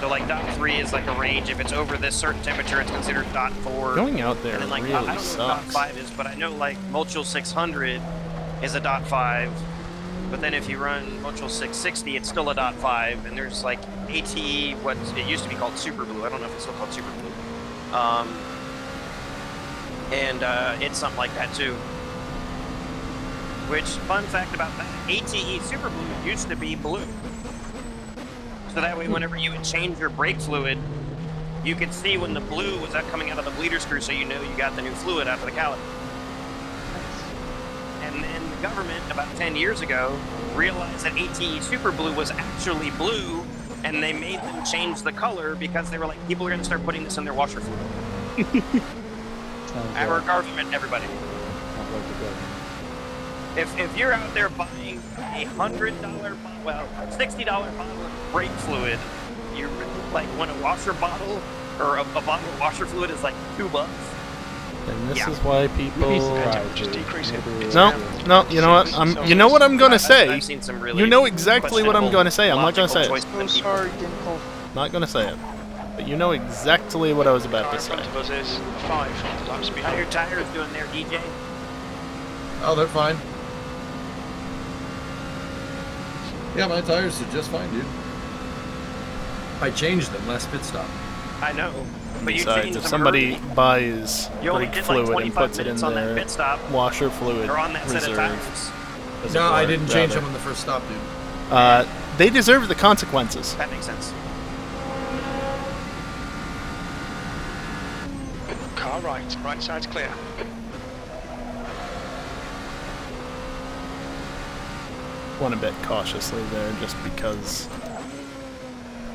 So like dot 3 is like a range. If it's over this certain temperature, it's considered dot 4. Going out there and then, like, really I don't know what dot sucks. 5 is, but I know like Motul 600 is a dot 5. But then if you run Motul 660, it's still a dot 5. And there's like ATE, what it used to be called Super Blue. I don't know if it's still called Super Blue. And it's something like that too. Which, fun fact about that, ATE Super Blue used to be blue. So that way, whenever you would change your brake fluid, you could see when the blue was coming out of the bleeder screw, so you know you got the new fluid out of the caliper. And then the government, about 10 years ago, realized that ATE Super Blue was actually blue, and they made them change the color because they were like, people are going to start putting this in their washer fluid. Our government, everybody. If you're out there buying a $100 $60 bottle of brake fluid, you like when a washer bottle or a bottle of washer fluid is like $2. And this is why people. Just decrease it. No, you know what? You know what I'm gonna say. I've seen some really You know exactly what I'm gonna say. I'm not gonna say logical it. choices in people. Not gonna say it. But you know exactly what I was about to say. Front of us is 5 lap speed. How your tires doing there, DJ? Oh, they're fine. Yeah, my tires are just fine, dude. I changed them last pit stop. I know. But you Besides, changed if them somebody early. buys You only brake did like fluid and 25 puts it in minutes on that their pit stop. washer fluid Or on that set of reserve, tires. as it No, I were, didn't change rather, them on the first stop, dude. They deserve the consequences. That makes sense. Car right side's clear. Went a bit cautiously there, just because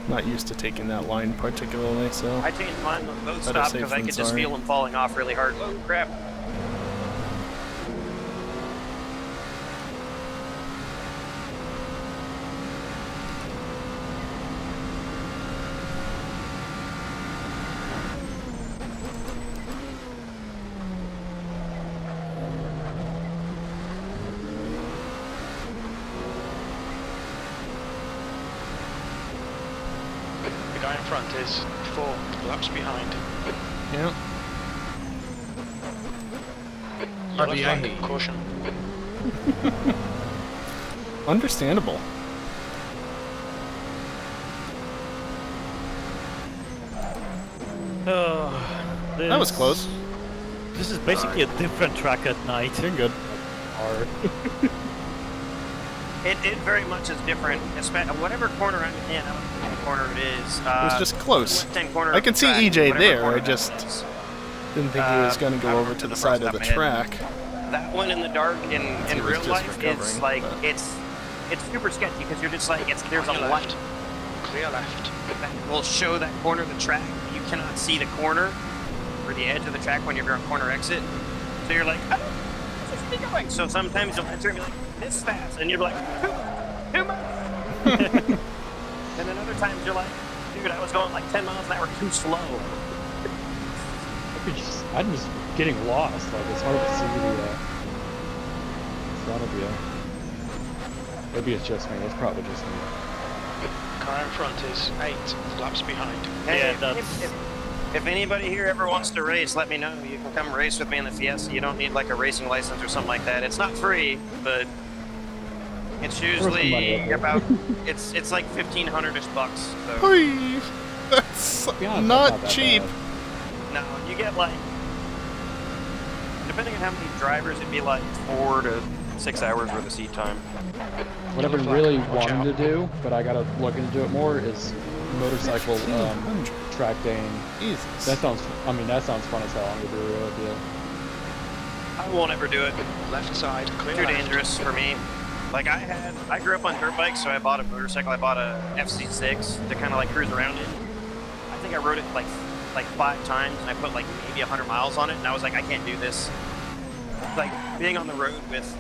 I'm not used to taking that line particularly. So I changed mine on both better stops safe because I than could just sorry. feel them falling off really hard. Oh crap. front is 4 laps behind. Yep. Yellow RB, I flag, hate you. caution. Understandable. That was close. This is basically a different track at night. You're good. Hard. It very much is different. Whatever corner I'm in, I don't know what corner it is. It was just close. left-hand corner I of can the see track, EJ whatever there. corner I that just is. didn't think he was going to I go don't over remember to the the side first of the top of my head. track. That one in the dark in He was real just life is recovering, like but- it's super sketchy because you're just like there's a On your light left. Clear left. that will show that corner of the track. You cannot see the corner or the edge of the track when you're on corner exit. So you're like, oh, this should be going. So sometimes you'll enter and be like, this fast, and you're like, too much. And then other times you're like, dude, I was going like 10 miles an hour too slow. I'm just getting lost. Like it's hard to see the in front of you. Maybe it's just me. It's probably just me. Car in front is 8 laps behind. Hey, Yeah, if anybody here ever wants to race, let me know. You can come race with me in the Fiesta. You don't need like a racing license or something like that. It's not free, but it's usually about it's like $1,500-ish bucks. So Hey, that's not that cheap. no, you get like depending on how many drivers, it'd be like 4 to 6 hours worth of seat time. What I've been really wanting to do, but I gotta look into it more, is motorcycle track daying. Jesus. That sounds fun as hell. I'm gonna be real with you. I won't ever do it. Left side, clear Too left. dangerous for me. Like I grew up on dirt bikes, so I bought a motorcycle. I bought a FC6 to kind of like cruise around in. I think I rode it like 5 times, and I put like maybe 100 miles on it, and I was like, I can't do this. Like being on the road with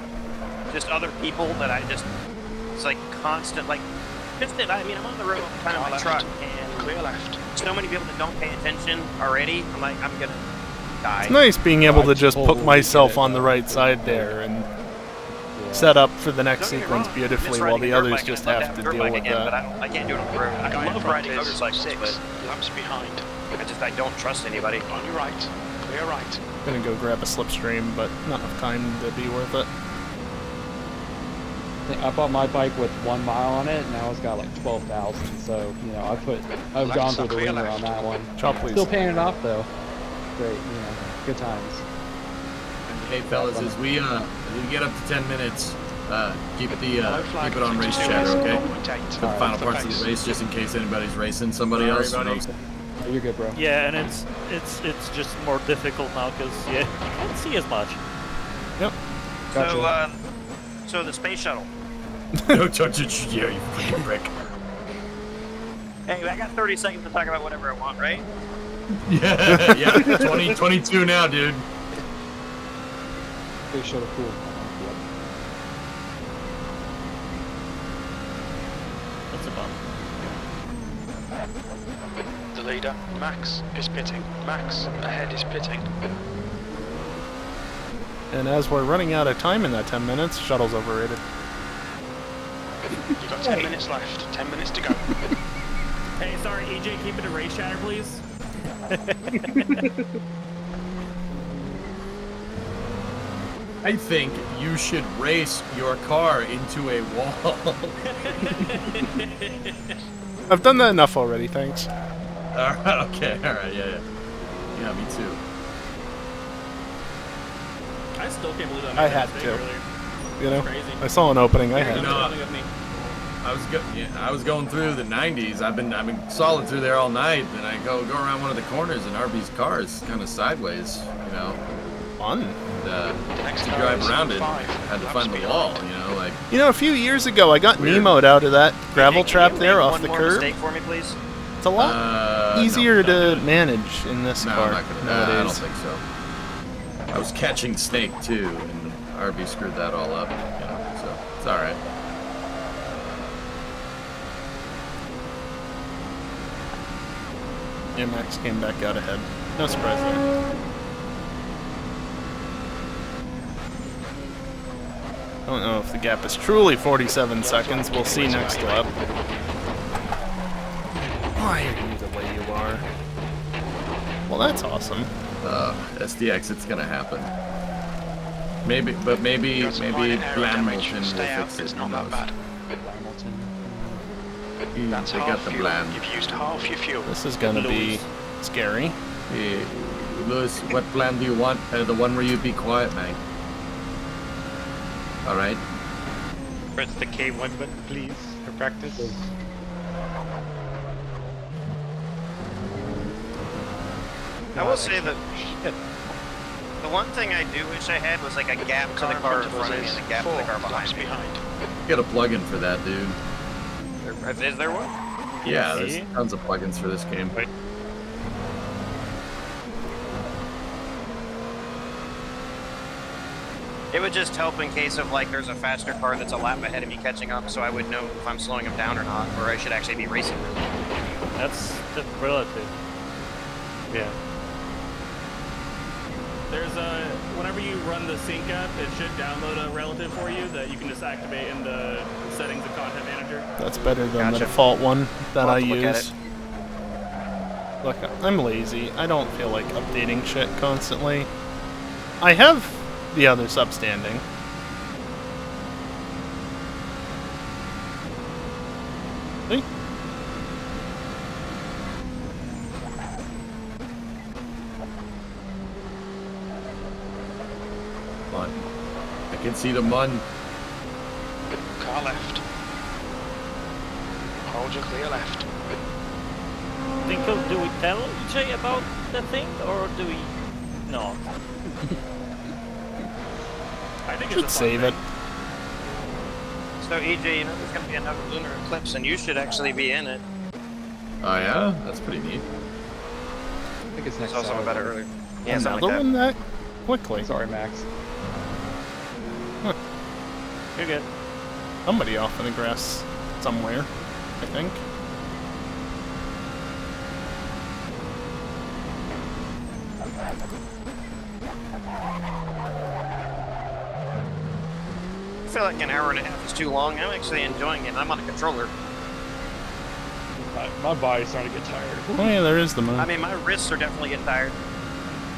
just other people that it's like constant, like I mean, I'm on the road all the time in my truck, and clear left. So many people that don't pay attention already. I'm like, I'm gonna die. It's nice being able to just put myself on the right side there and set up for the next sequence beautifully while the others just have to deal with But that. I can't do it on the road. I love riding motorcycles, but laps behind. I don't trust anybody. On your right, clear right. Gonna go grab a slipstream, but not enough time to be worth it. I bought my bike with 1 mile on it, and now it's got like 12,000. So I've gone through the ringer on that one. Chop, please. Still paying it off though. Great, good times. Hey fellas, as we get up to 10 minutes, keep it on race chatter, okay? For the final parts of the race, just in case anybody's racing somebody else. You're good, bro. Yeah, and it's just more difficult now because you can't see as much. Yep. Gotcha. So the space shuttle. Don't touch it, you fucking prick. Hey, I got 30 seconds to talk about whatever I want, right? Yeah. 2022 now, dude. Big shuttle, cool. Yep. That's a bump. The leader, Max, is pitting. Max, ahead is pitting. And as we're running out of time in that 10 minutes, shuttle's overrated. You've got 10 minutes left. 10 minutes to go. Hey, sorry, EJ, keep it a race chatter, please. I think you should race your car into a wall. I've done that enough already, thanks. Alright, okay, alright, yeah. Yeah, me too. I still can't believe that I made had that mistake to. earlier. You know, Crazy. I saw an opening. I had You to. know, Nothing of me. I was going through the 90s. I've been solid through there all night. Then I go around one of the corners, and RB's car is kind of sideways. Fun. And, to drive around it, had to find the wall. Like. A few years ago, I got Nemo'd out of that gravel trap there off the curb. Mistake for me, please. It's a lot easier to manage in this car I don't nowadays. think so. I was catching snake too, and RB screwed that all up. So it's all right. Yeah, Max came back out ahead. No surprise there. I don't know if the gap is truly 47 seconds. We'll see next lap. Oh, you're gonna need to Well, that's awesome. SDX, it's gonna happen. Maybe Blamilton Stay will out, fix it's it. not that bad. That's They got half the fuel. Blam. You've used half your fuel. This is gonna be scary. Hey, Lewis, what plan do you want? The one where you be quiet, mate. All right. Press the K1 button, please, for practice. I will say that the one thing I do wish I had was like a gap to the car in front of me and a gap to the car behind me. You got a plugin for that, dude. Is there one? Yeah, there's tons of plugins for this game. It would just help in case of like there's a faster car that's a lap ahead of me catching up, so I would know if I'm slowing him down or not, or I should actually be racing. That's relative. Yeah. There's a, whenever you run the sync app, it should download a relative for you that you can just activate in the settings of Content Manager. That's better than the default one that I use. Look, I'm lazy. I don't feel like updating shit constantly. I have the other substanding. See? I can see the mun. Car left. Hold your clear left. Do we tell EJ about the thing, or do we not? I think Should save it. So EJ, you know there's gonna be another lunar eclipse, and you should actually be in it. Oh yeah, that's pretty neat. I think it's next Saw someone about it Saturday. earlier. Yeah, something Another like one that quickly. Sorry, Max. Huh. You're good. Somebody off in the grass somewhere, I think. I feel like an hour and a half is too long. I'm actually enjoying it. I'm on a controller. My body's starting to get tired. Oh yeah, there is the moon. I mean, my wrists are definitely getting tired.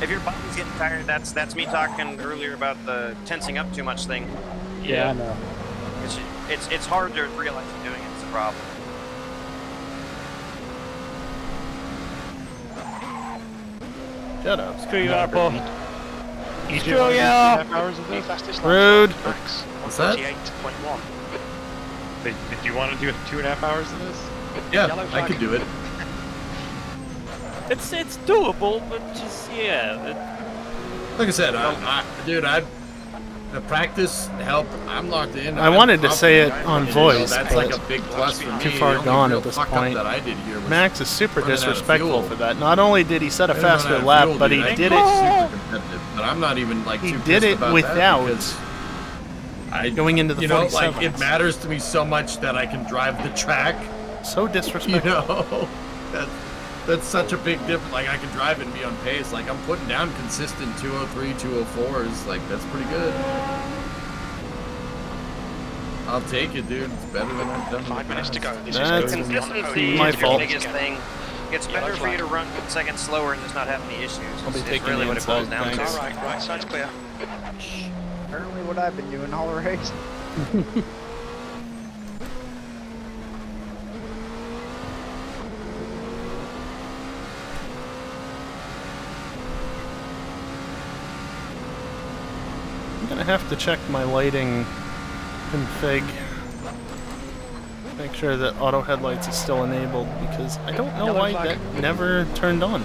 If your body's getting tired, that's me talking earlier about the tensing up too much thing. Yeah, I know. It's hard to realize you're doing it. It's a problem. Shut up. Screw you, Apple. Screw you! Fastest Rude. Max. What's that? 48.1. Did you want to do 2.5 hours of this? Yeah, Yellow I flag. could do it. It's doable, but just yeah. Like I said, dude, the practice helped. I'm locked in. I wanted to say it on You know, voice, that's like but a big plus for me. too far The only gone real at this fuck up point. that I did here was Max is super running out of disrespectful fuel. for that. Not only did he set a I didn't run faster out of lap, fuel, but dude. he I did was it. super competitive, but I'm not even like He too did pissed it about without that because going into the you know, 47s. like it matters to me so much that I can drive the track. So disrespectful. You know, that's such a big difference. Like I can drive and be on pace. Like I'm putting down consistent 203, 204s. Like that's pretty good. I'll take it, dude. It's better than I've done. 5 minutes to go. This That's is going to be on the Consistency podium. my is your fault. biggest thing. It's better Yellow for you flag. to run 10 seconds slower and just not have any issues. I'll be It's taking really the what it boils inside, down thanks. to. All right side's clear. Apparently what I've been doing all race. I'm gonna have to check my lighting config. Make sure that auto headlights is still enabled because I don't know Yellow why flag. that never turned on.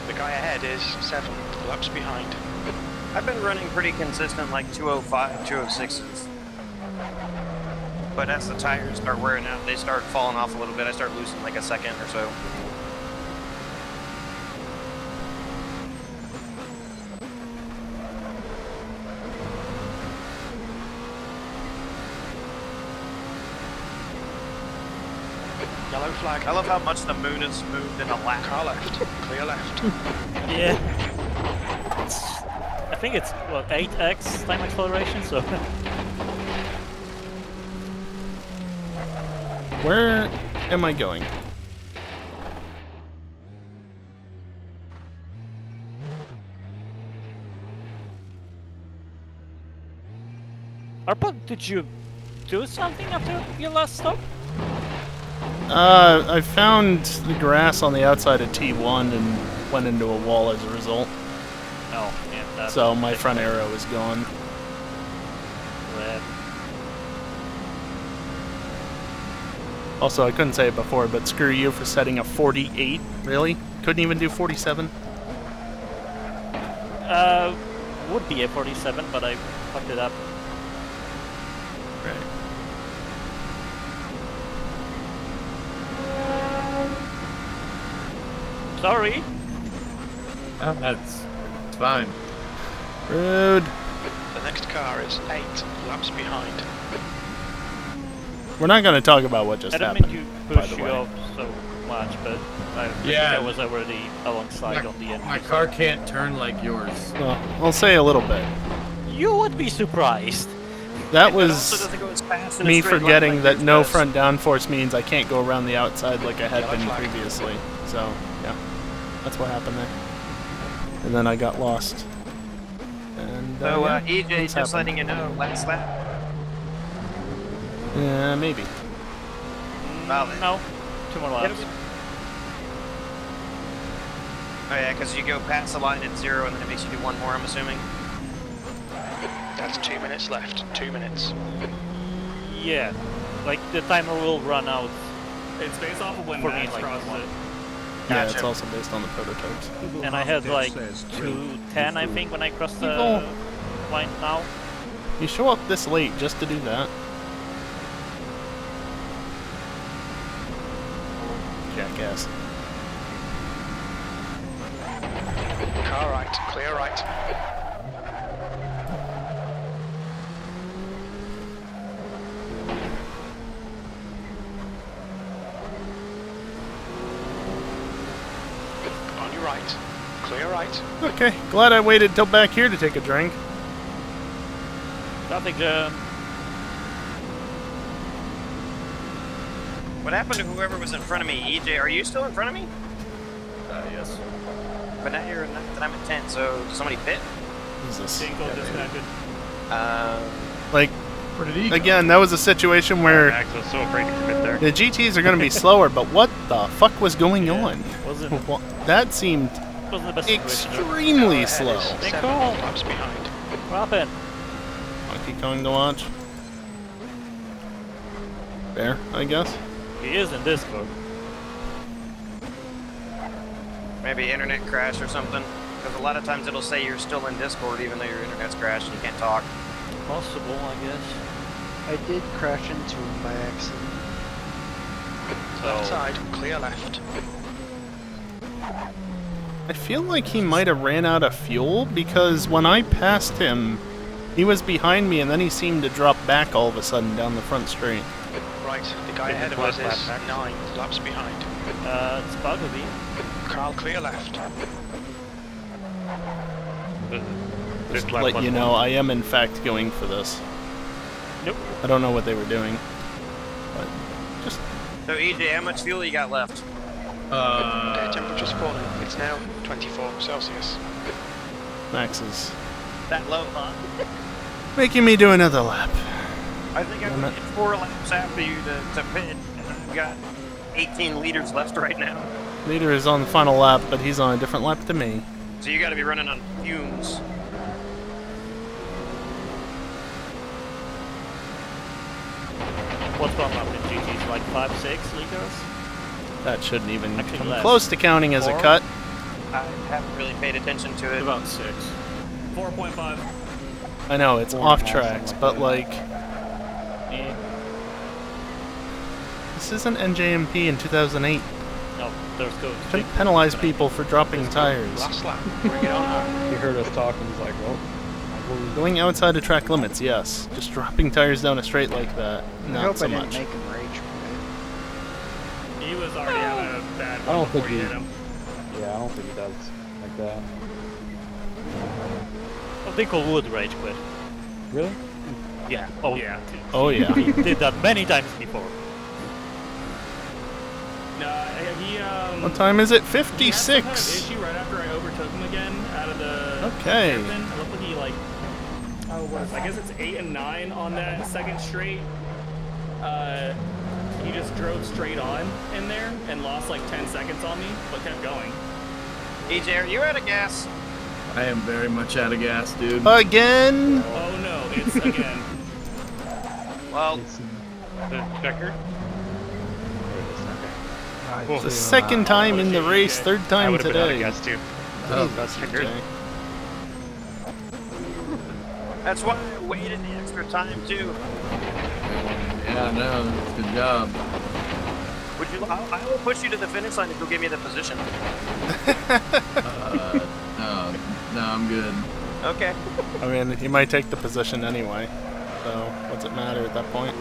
The guy ahead is 7 laps behind. I've been running pretty consistent, like 205, 206s. But as the tires start wearing out, they start falling off a little bit. I start losing like a second or so. Yellow flag. I love how much the moon has moved in a lap. Car left. Clear left. Yeah. I think it's what 8x time acceleration. So Where am I going? Arpa, did you do something after your last stop? I found the grass on the outside of T1 and went into a wall as a result. No, yeah, that So my front arrow is gone. Red. Also, I couldn't say it before, but screw you for setting a 48. Really? Couldn't even do 47? Would be a 47, but I fucked it up. Right. Sorry. Oh, it's fine. Rude. The next car is 8 laps behind. We're not going to talk about what just I don't happened, mean to by push the you way. off so much, but I think Yeah. I was already alongside on the end. My car can't turn like yours. Well, I'll say a little bit. You would be surprised. That It also was doesn't go as fast in a me straight line forgetting like that yours no does. front downforce means I can't go around the outside like I had Yellow been flag. previously. So, yeah. That's what happened there. And then I got lost. And, So, yeah, EJ, things just happen. letting you know, last lap. Yeah, maybe. Valid. No, 2 more laps. Oh yeah, because you go past the line at 0 and then it makes you do 1 more, I'm assuming. That's 2 minutes left. 2 minutes. Yeah, like the timer will run out. It's based off of when For me, Max like, crosses it. Yeah, it's Gotcha. also based on the prototypes. And I had like 2:10, I think, when I crossed the People. line now. You show up this late just to do that. Jackass. Car right. Clear right. On your right. Clear right. Okay, glad I waited till back here to take a drink. Traffic jam. What happened to whoever was in front of me? EJ, are you still in front of me? Yes. But now you're in 9th and I'm in 10th, so did somebody pit? Jesus. Dinko disconnected. Like, Where did he go? again, that was a situation where Max was so afraid to commit there. the GTs are going to be slower, but what the fuck was going on? Wasn't That seemed wasn't the best situation. extremely slow. They 7 call. laps behind. What happened? Monkey Kong to watch. Fair, I guess. He is in Discord. Maybe internet crash or something? Because a lot of times it'll say you're still in Discord even though your internet's crashed and you can't talk. Possible, I guess. I did crash into him by accident. Left side. Clear left. I feel like he might have ran out of fuel because when I passed him, he was behind me and then he seemed to drop back all of a sudden down the front straight. Right. The guy ahead of us is 9 laps behind. It's Buggy. Carl, clear left. Just to let you know, I am in fact going for this. Nope. I don't know what they were doing, but just So EJ, how much fuel you got left? Air temperature's falling. It's now 24 Celsius. Max is That low, huh? making me do another lap. I think I Damn would it. get 4 laps after you to pit, and I've got 18 liters left right now. Leader is on the final lap, but he's on a different lap to me. So you gotta be running on fumes. What's going on with GTs? Like 5-6 liters? That shouldn't even Actually come less. close to counting as a 4? cut. I haven't really paid attention to it. About 6. 4.5. I know, it's 4.5, off something tracks, like but that. like... This isn't NJMP in 2008. No, there's goes. Couldn't penalize people for dropping tires. Last lap. Bring it on home. He heard us talking. He's like, well, Going outside of track limits, yes. Just dropping tires down a straight like that, I not hope so I didn't much. make him rage quit. He was already having a bad I one don't before think you he. hit him. Yeah, I don't think he does like that. I think I would rage quit. Really? Yeah. Oh Yeah. Oh yeah. He did that many times before. No, he What time is it? He had some kind of 56. issue right after I overtook him again out of the Okay. hairpin. It looked like he like, oh, what is? I guess it's 8 and 9 on that second straight. He just drove straight on in there and lost like 10 seconds on me, but kept going. EJ, are you out of gas? I am very much out of gas, dude. Again? Oh no, it's again. Well, The checker? The second time in the race, third I time would have been out of today. gas too. Oh, Jesus, checker. EJ. that's why I waited the extra time too. Yeah, no, good job. Would you? I will push you to the finish line if you'll give me the position. No, I'm good. Okay. I mean, he might take the position anyway. So, what's it matter at that point?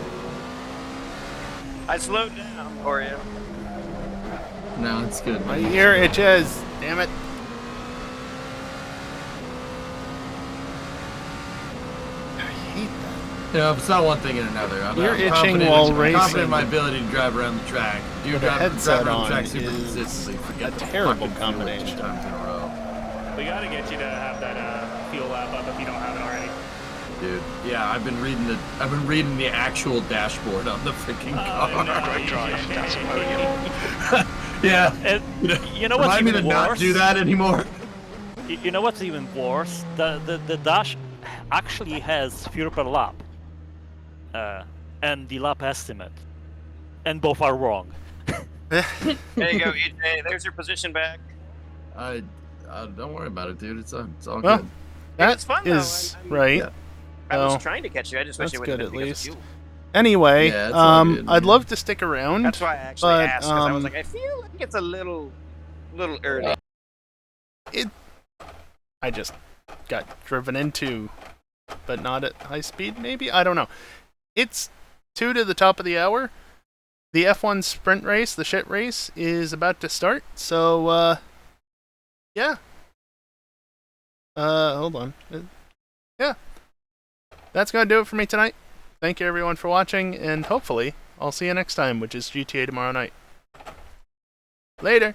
I slowed down for you. No, it's good. My man. ear itches. Damn it. I hate that. You know, if it's not one thing and another. You're I'm itching confident, while I'm racing. confident in my ability to drive around the track. Do With a drive headset around the track on super is consistently. Forget a the terrible fucking fuel combination. 2 times in a row. We gotta get you to have that fuel lap up if you don't have it already. Dude, yeah, I've been reading the actual dashboard on the freaking car. Great drive. That's a podium. Yeah. And you know what's Remind me to even not worse? do that anymore. You know what's even worse? The dash actually has fuel per lap, and the lap estimate, and both are wrong. There you go, EJ. There's your position back. I don't worry about it, dude. It's all Well, good. that It's fun, though. is right. Yeah. I was So, trying to catch you. I just wish that's it would good have at been because of least. fuel. Anyway, Yeah, it's all good, I'd man. love to stick around. That's why I actually but, asked, because I was like, I feel like it's a little early. I just got driven into, but not at high speed, maybe? I don't know. It's 2 to the top of the hour. The F1 sprint race, the shit race, is about to start. So, yeah. Hold on. Yeah. That's going to do it for me tonight. Thank you everyone for watching, and hopefully I'll see you next time, which is GTA tomorrow night. Later.